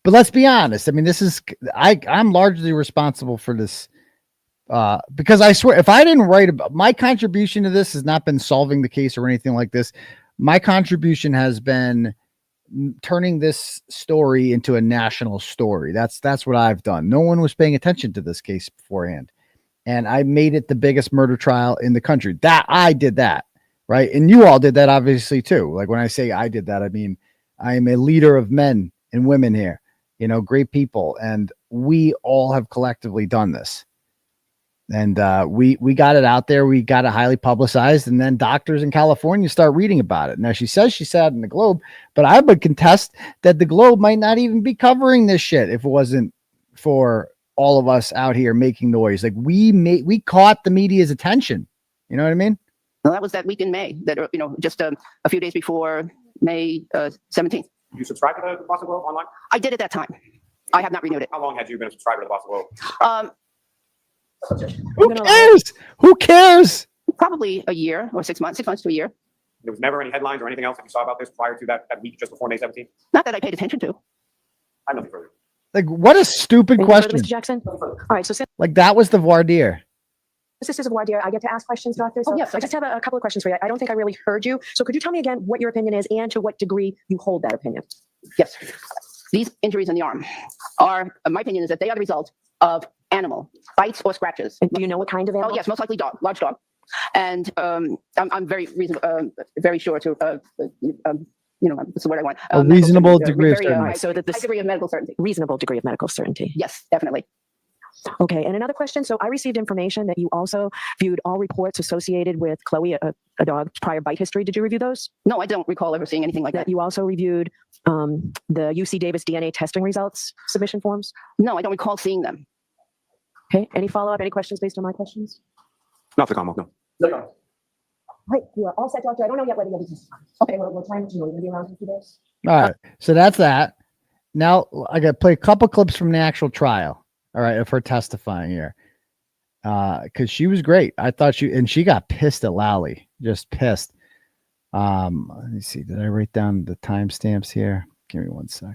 But let's be honest. I mean, I'm largely responsible for this because I swear, if I didn't write about my contribution to this has not been solving the case or anything like this. My contribution has been turning this story into a national story. That's what I've done. No one was paying attention to this case beforehand, and I made it the biggest murder trial in the country. I did that, right? And you all did that, obviously, too. Like, when I say I did that, I mean I am a leader of men and women here, great people, and we all have collectively done this. And we got it out there. We got it highly publicized, and then doctors in California start reading about it. Now she says she sat in the Globe, but I would contest that the Globe might not even be covering this shit if it wasn't for all of us out here making noise. Like we caught the media's attention. You know what I mean? Well, that was that week in May. That just a few days before May 17th. You subscribe to the Boston Globe online? I did at that time. I have not renewed it. How long had you been a subscriber to the Boston Globe? Who cares? Who cares? Probably a year or 6 months, 6 months to a year. There was never any headlines or anything else that you saw about this prior to that week just before May 17th? Not that I paid attention to. I have nothing further. Like, what a stupid question. Mr. Jackson? All right, so since Like, that was the voir dire. this is a voir dire, I get to ask questions, Doctor. So yes, I just have a couple of questions for you. I don't think I really heard you. So could you tell me again what your opinion is and to what degree you hold that opinion? Yes. These injuries in the arm are, my opinion is that they are the result of animal bites or scratches. And do you know what kind of animal? Oh, yes, most likely dog, large dog. And I'm very reasonable, very sure to, what's the word I want? A reasonable degree of certainty. So that High degree of medical certainty. reasonable degree of medical certainty. Yes, definitely. Okay, and another question. So I received information that you also viewed all reports associated with Chloe, a dog's prior bite history. Did you review those? No, I don't recall ever seeing anything like that. You also reviewed the UC Davis DNA testing results submission forms? No, I don't recall seeing them. Okay, any follow-up, any questions based on my questions? Not the Commonwealth, no. No. Right, you are all set, Doctor. I don't know yet whether you'll be testifying. Okay, we're trying to know. You're going to be around in a few days? All right. So that's that. Now I got to play a couple clips from the actual trial. All right, of her testifying here. Because she was great. I thought she got pissed at Lally. Just pissed. Let me see. Did I write down the timestamps here? Give me one sec.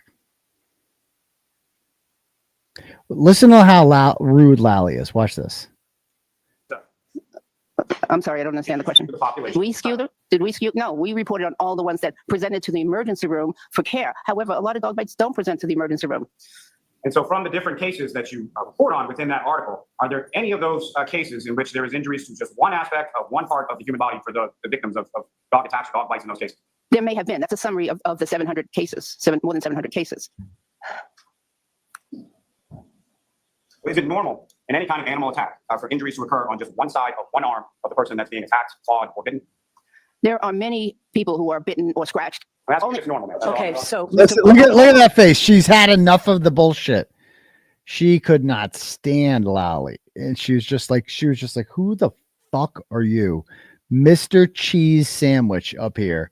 Listen to how rude Lally is. Watch this. I'm sorry, I don't understand the question. Did we skew them? Did we skew? No, we reported on all the ones that presented to the emergency room for care. However, a lot of dog bites don't present to the emergency room. And so from the different cases that you report on within that article, are there any of those cases in which there is injuries to just one aspect of one part of the human body for the victims of dog attacks or dog bites in those cases? There may have been. That's a summary of the 700 cases, more than 700 cases. Is it normal in any kind of animal attack for injuries to occur on just one side of one arm of the person that's being attacked, clawed, or bitten? There are many people who are bitten or scratched. Only it's normal. Okay, so Listen, look at that face. She's had enough of the bullshit. She could not stand Lally, and she was just like, who the fuck are you, Mr. Cheese Sandwich up here?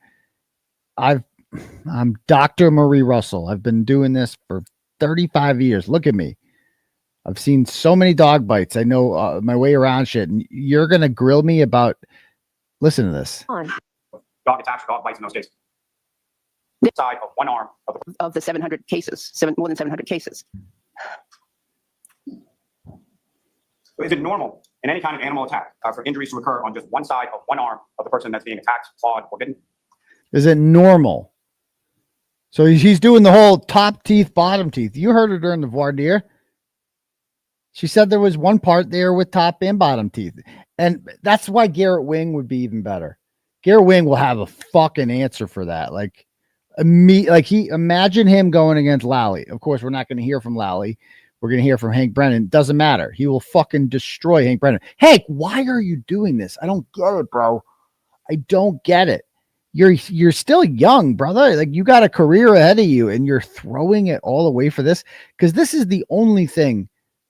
I'm Dr. Marie Russell. I've been doing this for 35 years. Look at me. I've seen so many dog bites. I know my way around shit. And you're going to grill me about, listen to this. Dog attacks or dog bites in those cases. Side of one arm of the 700 cases, more than 700 cases. Is it normal in any kind of animal attack for injuries to occur on just one side of one arm of the person that's being attacked, clawed, or bitten? Is it normal? So he's doing the whole top teeth, bottom teeth. You heard her during the voir dire. She said there was one part there with top and bottom teeth. And that's why Garret Wing would be even better. Garret Wing will have a fucking answer for that. Imagine him going against Lally. Of course, we're not going to hear from Lally. We're going to hear from Hank Brennan. Doesn't matter. He will fucking destroy Hank Brennan. Hank, why are you doing this? I don't get it, bro. I don't get it. You're still young, brother. Like, you got a career ahead of you and you're throwing it all away for this, because this is the only thing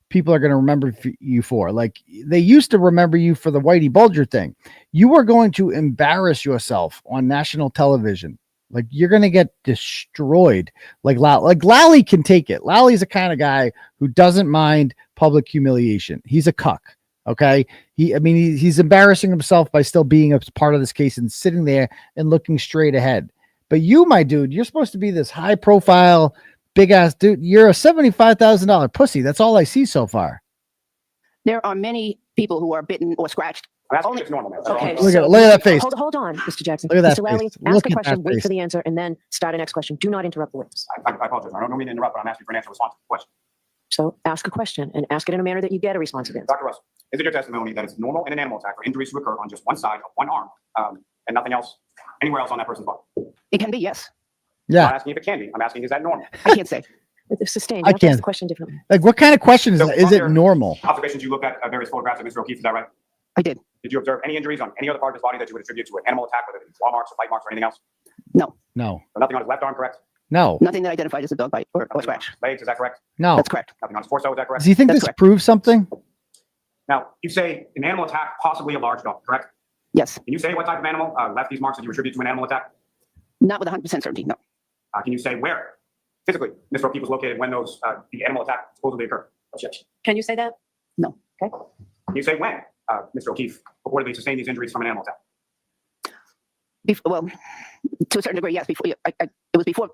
people are going to remember you for. Like, they used to remember you for the Whitey Bulger thing. You are going to embarrass yourself on national television. Like, you're going to get destroyed. Like Lally can take it. Lally's the kind of guy who doesn't mind public humiliation. He's a cuck. Okay. He's embarrassing himself by still being a part of this case and sitting there and looking straight ahead. But you, my dude, you're supposed to be this high profile, big ass dude. You're a $75,000 pussy. That's all I see so far. There are many people who are bitten or scratched. Only it's normal. Okay, look at that face. Hold on, Mr. Jackson. Look at that Mr. Rowley, face. ask Look a at question, that wait face. for the answer, and then start a next question. Do not interrupt the witness. I apologize. I don't mean to interrupt, but I'm asking for an answer response to the question. So ask a question and ask it in a manner that you get a responsive answer. Dr. Russell, is it your testimony that it's normal in an animal attack for injuries to occur on just one side of one arm and nothing else, anywhere else on that person's body? It can be, yes. Yeah. I'm not asking if it can be. I'm asking, is that normal? I can't say. It's sustained. I You have to ask can't. the question differently. Like, what kind of question is So that? Is from it your normal? Observations, you looked at various photographs of Mr. O'Keefe, is that right? I did. Did you observe any injuries on any other part of his body that you would attribute to an animal attack, whether it be claw marks or bite marks or anything else? No. No. So nothing on his left arm, correct? No. Nothing that identified as a dog bite or scratch. Legs, is that correct? No. That's correct. Nothing on his torso, is that correct? Does he think this proves something? Now, you say an animal attack, possibly a large dog, correct? Yes. Can you say what type of animal left these marks that you attribute to an animal attack? Not with 100% certainty, no. Can you say where physically Mr. O'Keefe was located when those the animal attack supposedly occurred? Can you say that? No. Okay. Can you say when Mr. O'Keefe reportedly sustained these injuries from an animal attack? Well, to a certain degree, yes. Before it was before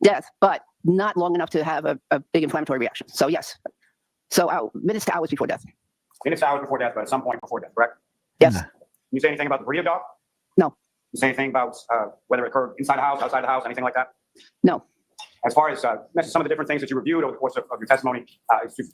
death, but not long enough to have a big inflammatory reaction. So yes. So minutes to hours before death. Minutes to hours before death, but at some point before death, correct? Yes. Can you say anything about the breed of dog? No. Can you say anything about whether it occurred inside the house, outside the house, anything like that? No. As far as some of the different things that you reviewed over the course of your testimony,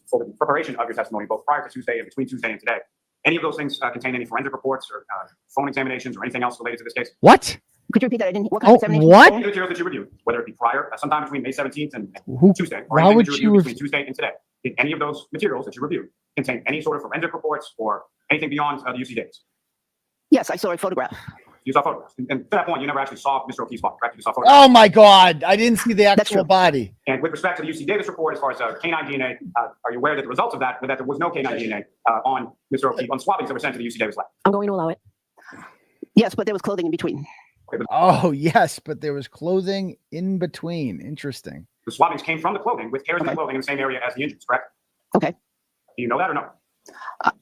for the preparation of your testimony, both prior to Tuesday and between Tuesday and today, any of those things contain any forensic reports or phone examinations or anything else related to this case? What? Could you repeat that? I didn't. What kind of examination? What? Any materials that you reviewed, whether it be prior, sometime between May 17th and Tuesday, or Why anything would that you reviewed between Tuesday and today, did any of those materials that you reviewed contain any sort of forensic reports or anything beyond the UC days? Yes, I saw a photograph. You saw photographs. And to that point, you never actually saw Mr. O'Keefe's body, correct? You saw photographs. Oh my God. I didn't see the actual body. And with respect to the UC Davis report, as far as canine DNA, are you aware that the results of that, that there was no canine DNA on Mr. O'Keefe, on swabbings that were sent to the UC Davis lab? I'm going to allow it. Yes, but there was clothing in between. Oh, yes, but there was clothing in between. Interesting. The swabbings came from the clothing with hairs in the clothing in the same area as the injuries, correct? Okay. Do you know that or no?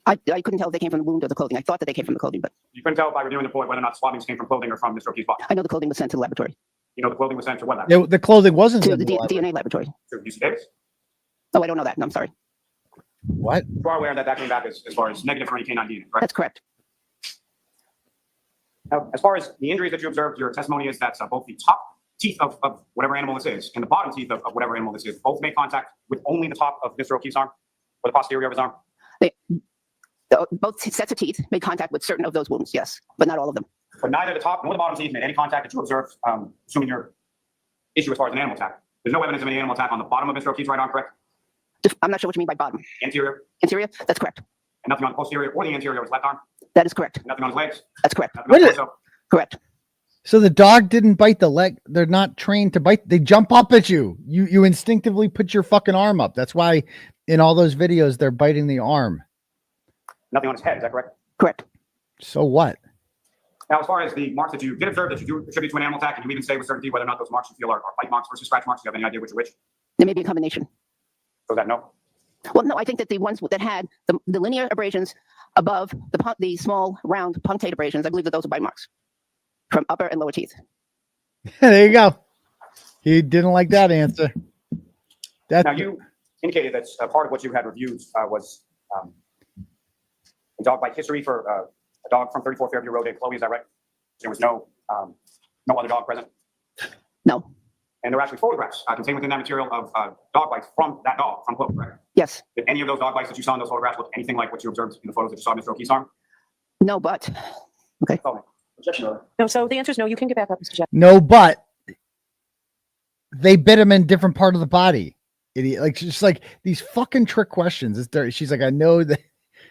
I couldn't tell if they came from the wound or the clothing. I thought that they came from the clothing, but You couldn't tell by reviewing the report whether or not swabbings came from clothing or from Mr. O'Keefe's body. I know the clothing was sent to the laboratory. You know the clothing was sent to what lab? The clothing wasn't To in the the lab. DNA laboratory. To UC Davis? Oh, I don't know that. No, I'm sorry. What? You are aware that that came back as far as negative for any canine DNA, correct? That's correct. Now, as far as the injuries that you observed, your testimony is that both the top teeth of whatever animal this is and the bottom teeth of whatever animal this is both made contact with only the top of Mr. O'Keefe's arm or the posterior of his arm? Both sets of teeth made contact with certain of those wounds, yes, but not all of them. But neither the top nor the bottom teeth made any contact that you observed, assuming your issue as far as an animal attack. There's no evidence of any animal attack on the bottom of Mr. O'Keefe's right arm, correct? I'm not sure what you mean by bottom. Anterior? Interior? That's correct. And nothing on the posterior or the anterior of his left arm? That is correct. Nothing on his legs? That's correct. Nothing on his torso? Correct. So the dog didn't bite the leg. They're not trained to bite. They jump up at you. You instinctively put your fucking arm up. That's why in all those videos, they're biting the arm. Nothing on his head, is that correct? Correct. So what? Now, as far as the marks that you did observe that you do attribute to an animal attack, can you even say with certainty whether or not those marks you feel are bite marks versus scratch marks? Do you have any idea which are which? There may be a combination. So that no? Well, no, I think that the ones that had the linear abrasions above the small round punctate abrasions, I believe that those are bite marks from upper and lower teeth. There you go. He didn't like that answer. Now, you indicated that part of what you had reviewed was a dog bite history for a dog from 34 Fairview Road in Chloe, is that right? There was no other dog present? No. And there were actually photographs contained within that material of dog bites from that dog, from Chloe, correct? Yes. Did any of those dog bites that you saw in those photographs look anything like what you observed in the photos that you saw of Mr. O'Keefe's arm? No, but. Okay. No, so the answer is no. You can get back up, Mr. Jackson. No, but they bit him in different part of the body. Idiot. Like, just like these fucking trick questions. It's dirty. She's like, I know that.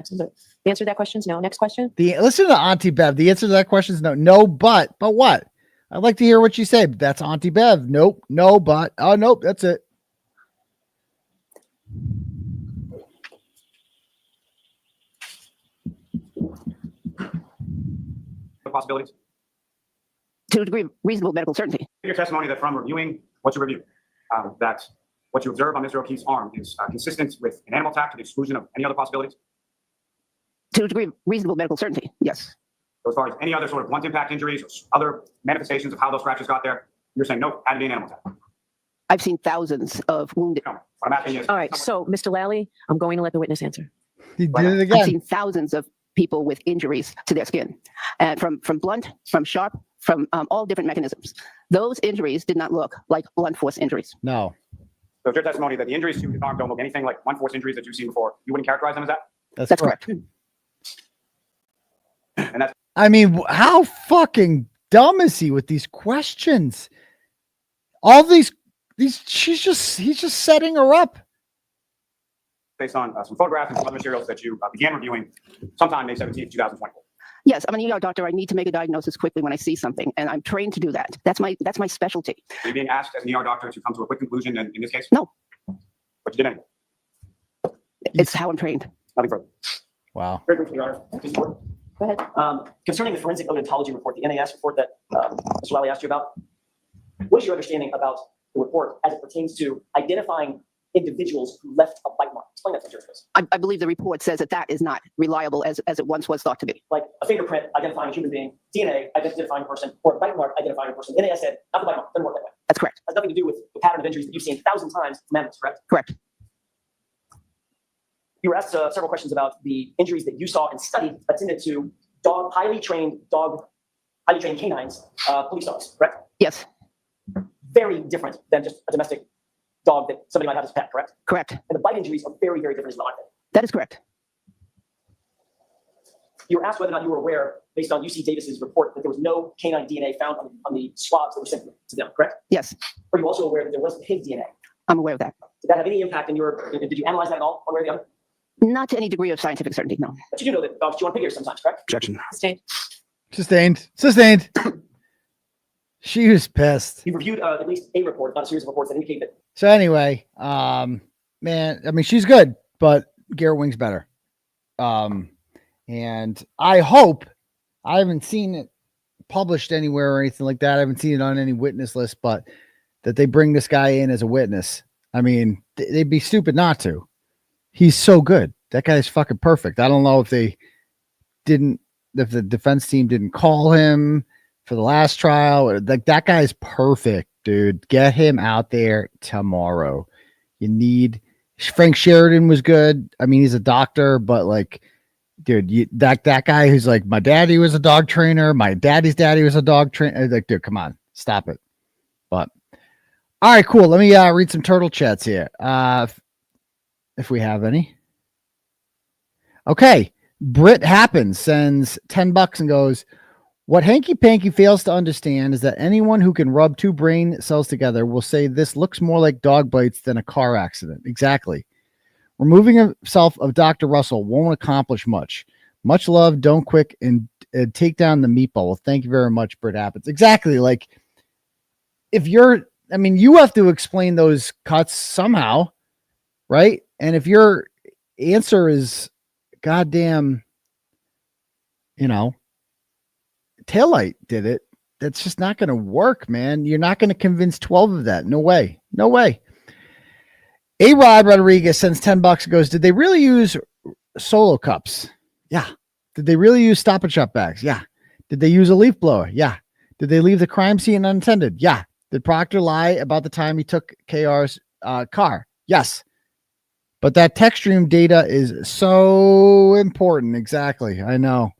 The answer to that question is no. Next question. Listen to Auntie Bev. The answer to that question is no. No, but what? I'd like to hear what you say. That's Auntie Bev. Nope. No, but. Oh, nope. That's it. Possibilities? To a degree of reasonable medical certainty. Your testimony that from reviewing what you reviewed, that what you observe on Mr. O'Keefe's arm is consistent with an animal attack to the exclusion of any other possibilities? To a degree of reasonable medical certainty, yes. So as far as any other sort of blunt impact injuries or other manifestations of how those scratches got there, you're saying no, had to be an animal attack. I've seen thousands of wounded. No, what I'm asking is. All right. So, Mr. Lally, I'm going to let the witness answer. He did it again. I've seen thousands of people with injuries to their skin, and from blunt, from sharp, from all different mechanisms. Those injuries did not look like blunt force injuries. No. So it's your testimony that the injuries to his arm don't look anything like blunt force injuries that you've seen before. You wouldn't characterize them as that? That's correct. And that's. I mean, how fucking dumb is he with these questions? All these he's just setting her up. Based on some photographs and some other materials that you began reviewing sometime May 17th, 2024. Yes, I'm an ER doctor. I need to make a diagnosis quickly when I see something, and I'm trained to do that. That's my specialty. Are you being asked as an ER doctor to come to a quick conclusion in this case? No. But you did anyway. It's how I'm trained. Nothing further. Wow. Very briefly, Your Honor. Please report. Go ahead. Concerning the forensic odontology report, the NAS report that Mr. Wiley asked you about, what is your understanding about the report as it pertains to identifying individuals who left a bite mark? Explain that to the please. I believe the report says that is not reliable as it once was thought to be. Like a fingerprint identifying a human being, DNA identifying a person, or a bite mark identifying a person. NAS said, not the bite mark, doesn't work that way. That's correct. Has nothing to do with the pattern of injuries that you've seen 1,000 times from mammals, correct? Correct. You were asked several questions about the injuries that you saw and studied attended to highly trained canines, police dogs, correct? Yes. Very different than just a domestic dog that somebody might have as a pet, correct? Correct. And the bite injuries are very, very different as well, aren't they? That is correct. You were asked whether or not you were aware, based on UC Davis's report, that there was no canine DNA found on the swabs that were sent to them, correct? Yes. Are you also aware that there was pig DNA? I'm aware of that. Did that have any impact did you analyze that at all, one way or the other? Not to any degree of scientific certainty, no. But you do know that dogs chew on pig ears sometimes, correct? Objection. Sustained. She was pissed. You reviewed at least a report, not a series of reports that indicate that. So anyway, man, I mean, she's good, but Garret Wing's better. And I hope, I haven't seen it published anywhere or anything like that. I haven't seen it on any witness list, but that they bring this guy in as a witness. I mean, they'd be stupid not to. He's so good. That guy's fucking perfect. I don't know if the defense team didn't call him for the last trial. Like, that guy's perfect, dude. Get him out there tomorrow. You need Frank Sheridan was good. I mean, he's a doctor, but like, dude, that guy who's like, my daddy was a dog trainer. My daddy's daddy was a dog trainer. Like, dude, come on, stop it. But all right, cool. Let me read some turtle chats here. If we have any. Okay. Brit Happens sends $10 and goes, what Hanky Panky fails to understand is that anyone who can rub two brain cells together will say this looks more like dog bites than a car accident. Exactly. Removing himself of Dr. Russell won't accomplish much. Much love. Don't quick and take down the meatball. Well, thank you very much, Brit Happens. Exactly. Like, if you have to explain those cuts somehow, right? And if your answer is goddamn, taillight did it, that's just not going to work, man. You're not going to convince 12 of that. No way. No way. A-Rod Rodriguez sends $10 and goes, did they really use solo cups? Yeah. Did they really use Stop and Shop bags? Yeah. Did they use a leaf blower? Yeah. Did they leave the crime scene unattended? Yeah. Did Proctor lie about the time he took KR's car? Yes. But that text stream data is so important. Exactly. I know.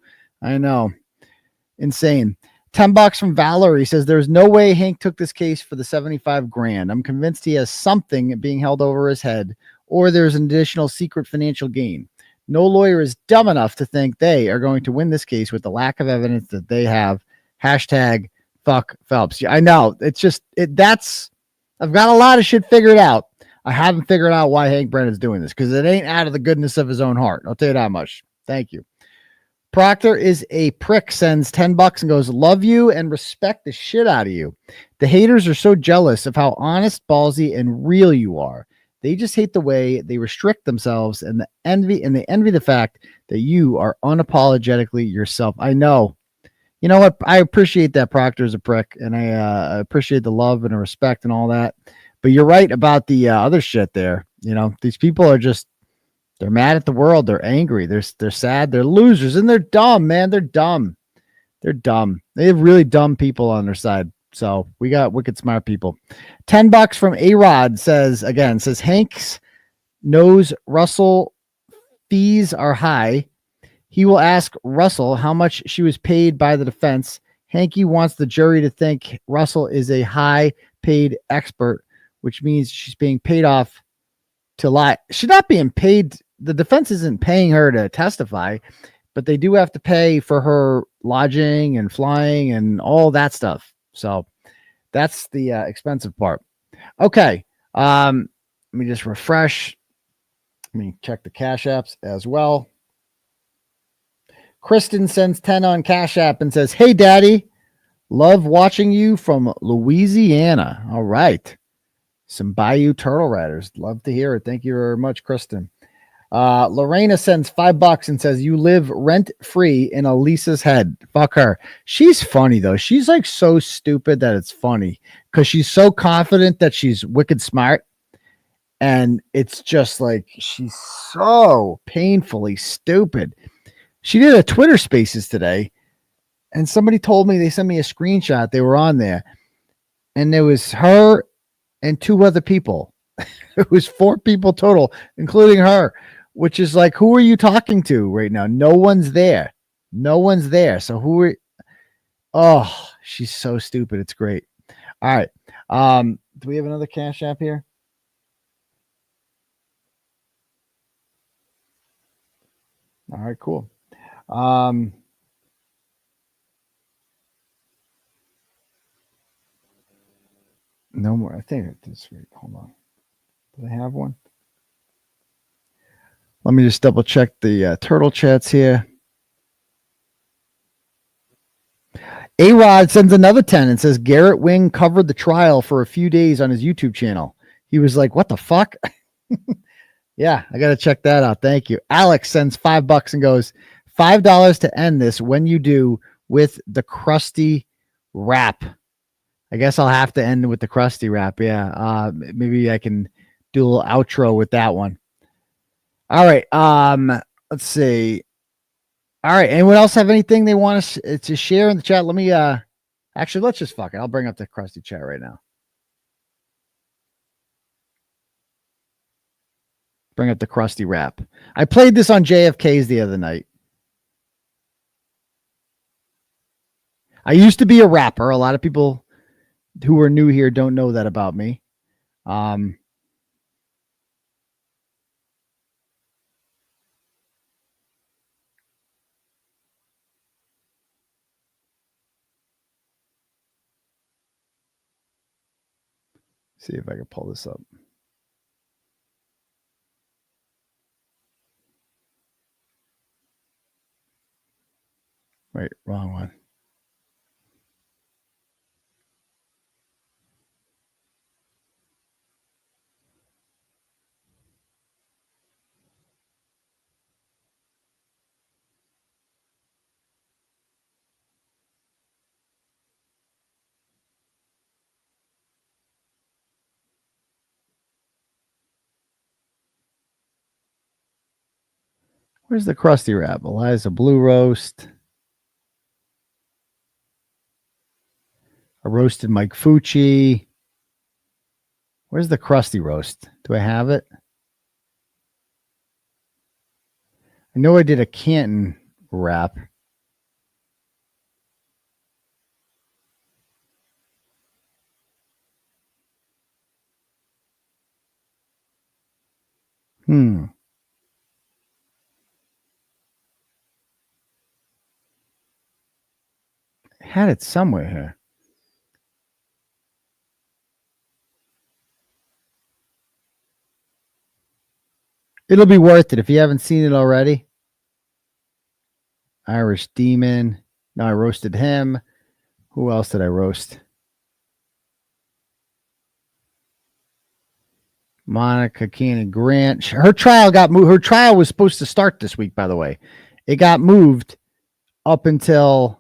Insane. $10 from Valerie says there's no way Hank took this case for the $75,000. I'm convinced he has something being held over his head, or there's an additional secret financial gain. No lawyer is dumb enough to think they are going to win this case with the lack of evidence that they have. Hashtag fuck Phelps. Yeah, I know. It's just I've got a lot of shit figured out. I haven't figured out why Hank Brennan's doing this, because it ain't out of the goodness of his own heart. I'll tell you that much. Thank you. Proctor is a prick, sends $10 and goes, love you and respect the shit out of you. The haters are so jealous of how honest, ballsy, and real you are. They just hate the way they restrict themselves and they envy the fact that you are unapologetically yourself. I know. You know what? I appreciate that Proctor is a prick, and I appreciate the love and the respect and all that. But you're right about the other shit there. These people are just, they're mad at the world. They're angry. They're sad. They're losers, and they're dumb, man. They're dumb. They have really dumb people on their side. So we got wicked smart people. $10 from A-Rod says Hanks knows Russell fees are high. He will ask Russell how much she was paid by the defense. Hanky wants the jury to think Russell is a high paid expert, which means she's being paid off to lie. She's not being paid. The defense isn't paying her to testify, but they do have to pay for her lodging and flying and all that stuff. So that's the expensive part. Okay. Let me just refresh. Let me check the Cash Apps as well. Kristen sends 10 on Cash App and says, "Hey, Daddy, love watching you from Louisiana." All right. Some Bayou Turtle Riders. Love to hear it. Thank you very much, Kristen. Lorena sends $5 and says, "You live rent free in Elisa's head." Fuck her. She's funny though. She's like so stupid that it's funny because she's so confident that she's wicked smart. And it's just like she's so painfully stupid. She did a Twitter Spaces today, and somebody told me, they sent me a screenshot. They were on there, and there was her and 2 other people. It was 4 people total, including her. Which is like, who are you talking to right now? No one's there. No one's there. So who are... Oh, she's so stupid. It's great. All right. Do we have another Cash App here? All right, cool. No more. I think it's right. Hold on. Do they have one? Let me just double check the turtle chats here. A-Rod sends another 10 and says, "Garret Wing covered the trial for a few days on his YouTube channel." He was like, "What the fuck?" Yeah, I got to check that out. Thank you. Alex sends $5 and goes, $5 to end this when you do with the crusty rap. I guess I'll have to end with the crusty rap. Yeah. Maybe I can do a little outro with that one. All right. Let's see. All right. Anyone else have anything they want to share in the chat? Let me, actually, let's just fuck it. I'll bring up the crusty chat right now. Bring up the crusty rap. I played this on JFK's the other night. I used to be a rapper. A lot of people who are new here don't know that about me. See if I can pull this up. Wait, wrong one. Where's the crusty rap? Eliza Blue Roast. I roasted Mike Fucci. Where's the crusty roast? Do I have it? I know I did a Canton rap. I had it somewhere here. It'll be worth it if you haven't seen it already. Irish Demon. No, I roasted him. Who else did I roast? Monica Cannon Grant. Her trial got moved. Her trial was supposed to start this week, by the way. It got moved up until...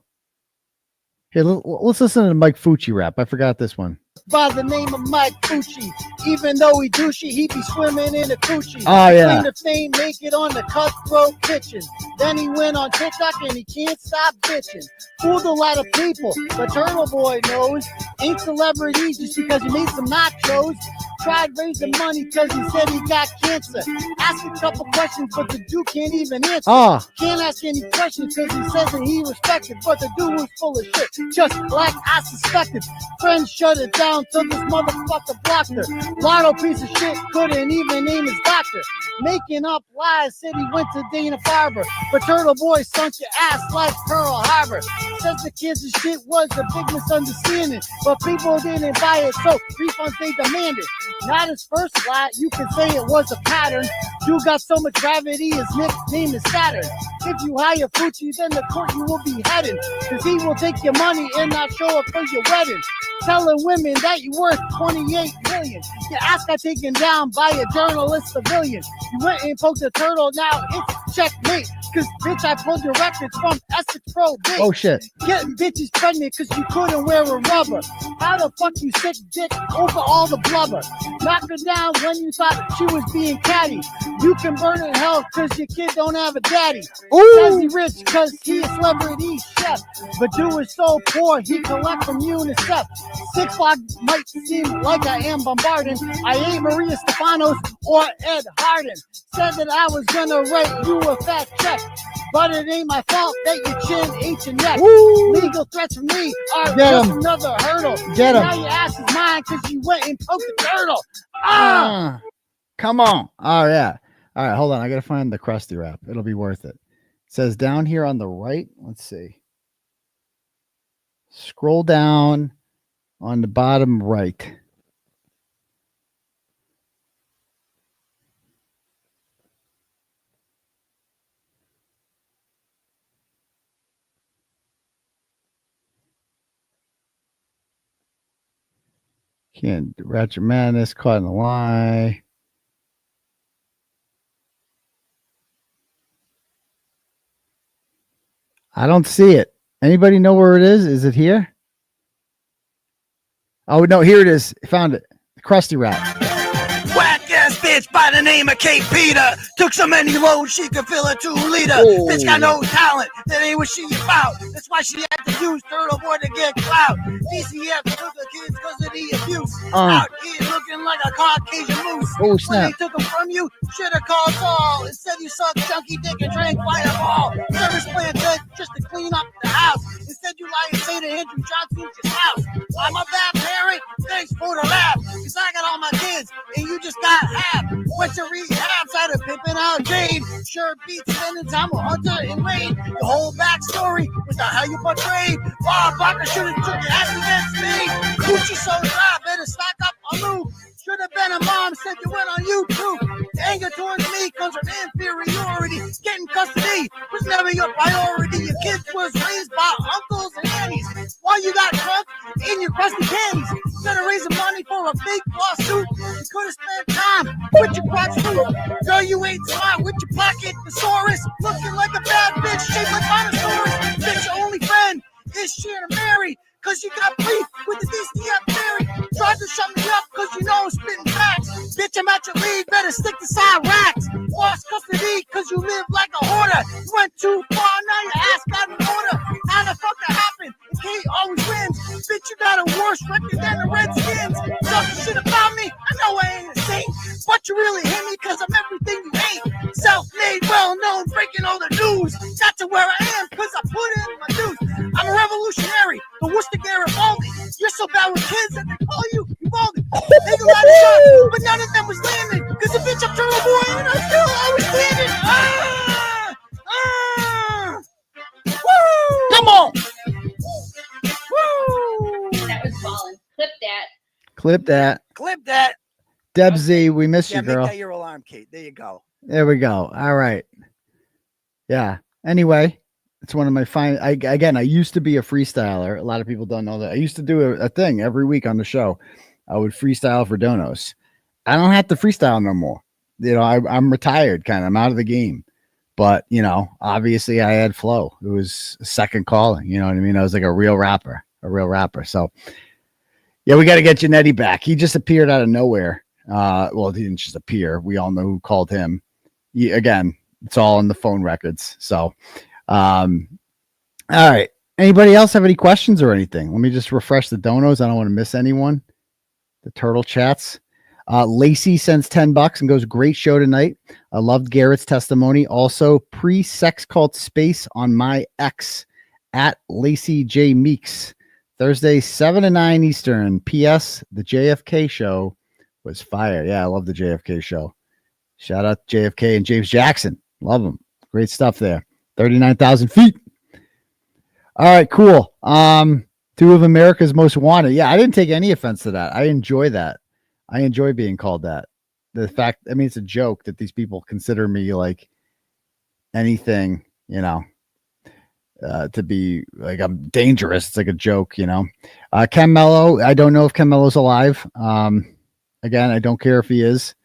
Here, let's listen to the Mike Fucci rap. I forgot this one. By the name of Mike Fucci, even though he douchey, he be swimming in a coochie. Oh, yeah. Claim to fame, make it on the Cutthroat Kitchen. Then he went on TikTok and he can't stop bitching. Fooled a lot of people, but Turtleboy knows ain't celebrities just because he made some nachos. Tried raising money because he said he got cancer. Asked a couple questions, but the dude can't even answer. Can't ask any questions because he says that he respected, but the dude was full of shit, just like I suspected. Friends shut it down till this motherfucker blocked her. Lotto piece of shit couldn't even name his doctor. Making up lies, said he went to Dana-Farber, but Turtleboy sunk your ass like Pearl Harbor. says the cancer shit was a big misunderstanding, but people didn't buy it, so refunds they demanded. Not his first flat, you can say it was a pattern. You got so much gravity, his nickname is Saturn. If you hire Fucci, then the court you will be heading, cause he will take your money and not show up for your wedding. Telling women that you worth 28 million. Your ass got taken down by a journalist civilian. You went and poked a turtle, now it's checkmate. Cause bitch, I pulled your records from Essex Pro Big. Oh shit. Getting bitches pregnant cause you couldn't wear a rubber. How the fuck you sick dick over all the blubber? Knock her down when you thought she was being catty. You can burn in hell cause your kid don't have a daddy. Says he rich cause he a celebrity chef, but do is so poor he collect from UNICEF. 6 Block might seem like I am bombarding. I ain't Maria Stefanos or Ed Harden. Said that I was gonna write you a fat check, but it ain't my fault that your chin ain't your neck. Legal threats from me are just another hurdle. Get 'em. Now your ass is mine cause you went and poked the turtle. Come on. Oh yeah. All right, hold on. I gotta find the Krusty rap. It'll be worth it. It says down here on the right. Let's see. Scroll down on the bottom right. Can't Ratchet Madness, Caught in the Lie. I don't see it. Anybody know where it is? Is it here? Oh no, here it is. Found it. The Krusty rap. Whack-ass bitch by the name of Kate Peter took so many loads she could fill a 2-liter. Oh. Bitch got no talent, that ain't what she about. That's why she had to use Turtleboy to get clout. DCF took the kids cause of the abuse. Out here looking like a Caucasian moose. Oh, When snap. they took them from you, should've called Saul. Instead you sucked chunky dick and drank Fireball. Service plan said just to clean up the house. Instead you lie and say to Andrew Johnson's your spouse. I'm a bad parent, thanks for the laugh. Cause I got all my kids and you just got half. Went to rehab, started pimping out Jade. Sure beats spending time with Hunter and Wade. The whole backstory was not how you portrayed. Bob Barker should've took your ass against me. Gucci so dry, better stock up on Lou. Should have been a mom, said you went on YouTube. The anger towards me comes from inferiority. Getting custody was never your priority. Your kids was raised by uncles and aunties. While you got drunk in your crusty candies. Instead of raising money for a big lawsuit, you could have spent time with your crotch fruit. Girl, you ain't smart with your pocket thesaurus. Looking like a bad bitch shaped like Montessori. Bitch, your only friend is Shannon Mary. Cause you got beef with the DCF theory. Tried to shut me up cause you know I'm spitting facts. Bitch, I'm at your league, better stick to side racks. Lost custody cause you live like a hoarder. You went too far, now your ass got an order. How the fuck that happened? Kate always wins. Bitch, you got a worse record than the Redskins. Talking shit about me, I know I ain't a saint. But you really hate me cause I'm everything you ain't. Self-made, well-known, breaking all the news. Got to where I am cause I put in my dues. I'm a revolutionary, the Worcester Garret Baldy. You're so bad with kids that they call you Baldy. They go out of shots, but none of them was landing. Cause the bitch I'm Turtleboy and I'm still always standing. Woo! Come on! Woo! That was ballin'. Clip that. Clip that. Clip that. Deb Z, we miss you, Make girl. that your alarm, Kate. There you go. There we go. All right. Yeah. Anyway, it's one of my fine. I used to be a freestyler. A lot of people don't know that. I used to do a thing every week on the show. I would freestyle for donos. I don't have to freestyle no more. You know, I'm retired kind of. I'm out of the game. But, you know, obviously I had flow. It was a second calling. You know what I mean? I was like a real rapper. So, yeah, we got to get Janetti back. He just appeared out of nowhere. Well, he didn't just appear. We all know who called him. Again, it's all in the phone records. So, all right. Anybody else have any questions or anything? Let me just refresh the donos. I don't want to miss anyone. The turtle chats. Lacey sends $10 and goes, great show tonight. I loved Garrett's testimony. Also, pre-sex cult space on my ex at Lacey J Meeks. Thursday, 7 to 9 Eastern. P.S. The JFK show was fire. Yeah, I love the JFK show. Shout out to JFK and James Jackson. Love them. Great stuff there. 39,000 feet. All right, cool. 2 of America's Most Wanted. Yeah, I didn't take any offense to that. I enjoy that. I enjoy being called that. The fact, I mean, it's a joke that these people consider me like anything, you know, to be like I'm dangerous. It's like a joke, you know. Ken Mello, I don't know if Ken Mello's alive. Again, I don't care if he is.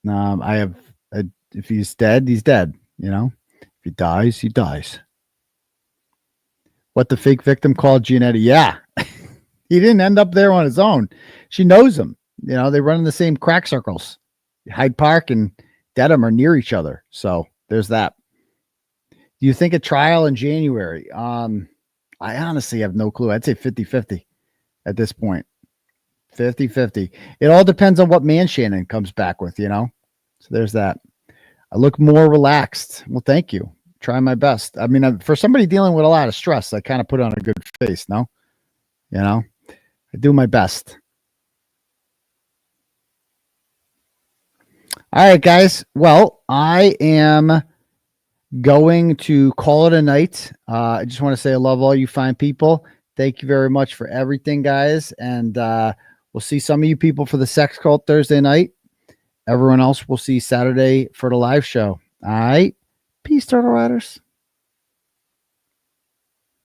If he's dead, he's dead, you know. If he dies, he dies. What the fake victim called Giannetti. Yeah. He didn't end up there on his own. She knows him. You know, they run in the same crack circles. Hyde Park and Dedham are near each other. So there's that. Do you think a trial in January? I honestly have no clue. I'd say 50-50 at this point. 50-50. It all depends on what man Shannon comes back with, you know? So there's that. I look more relaxed. Well, thank you. Try my best. I mean, for somebody dealing with a lot of stress, I kind of put on a good face, no? You know? I do my best. All right, guys. Well, I am going to call it a night. I just want to say I love all you fine people. Thank you very much for everything, guys. And we'll see some of you people for the Sex Cult Thursday night. Everyone else we'll see Saturday for the live show. All right. Peace, Turtle Riders.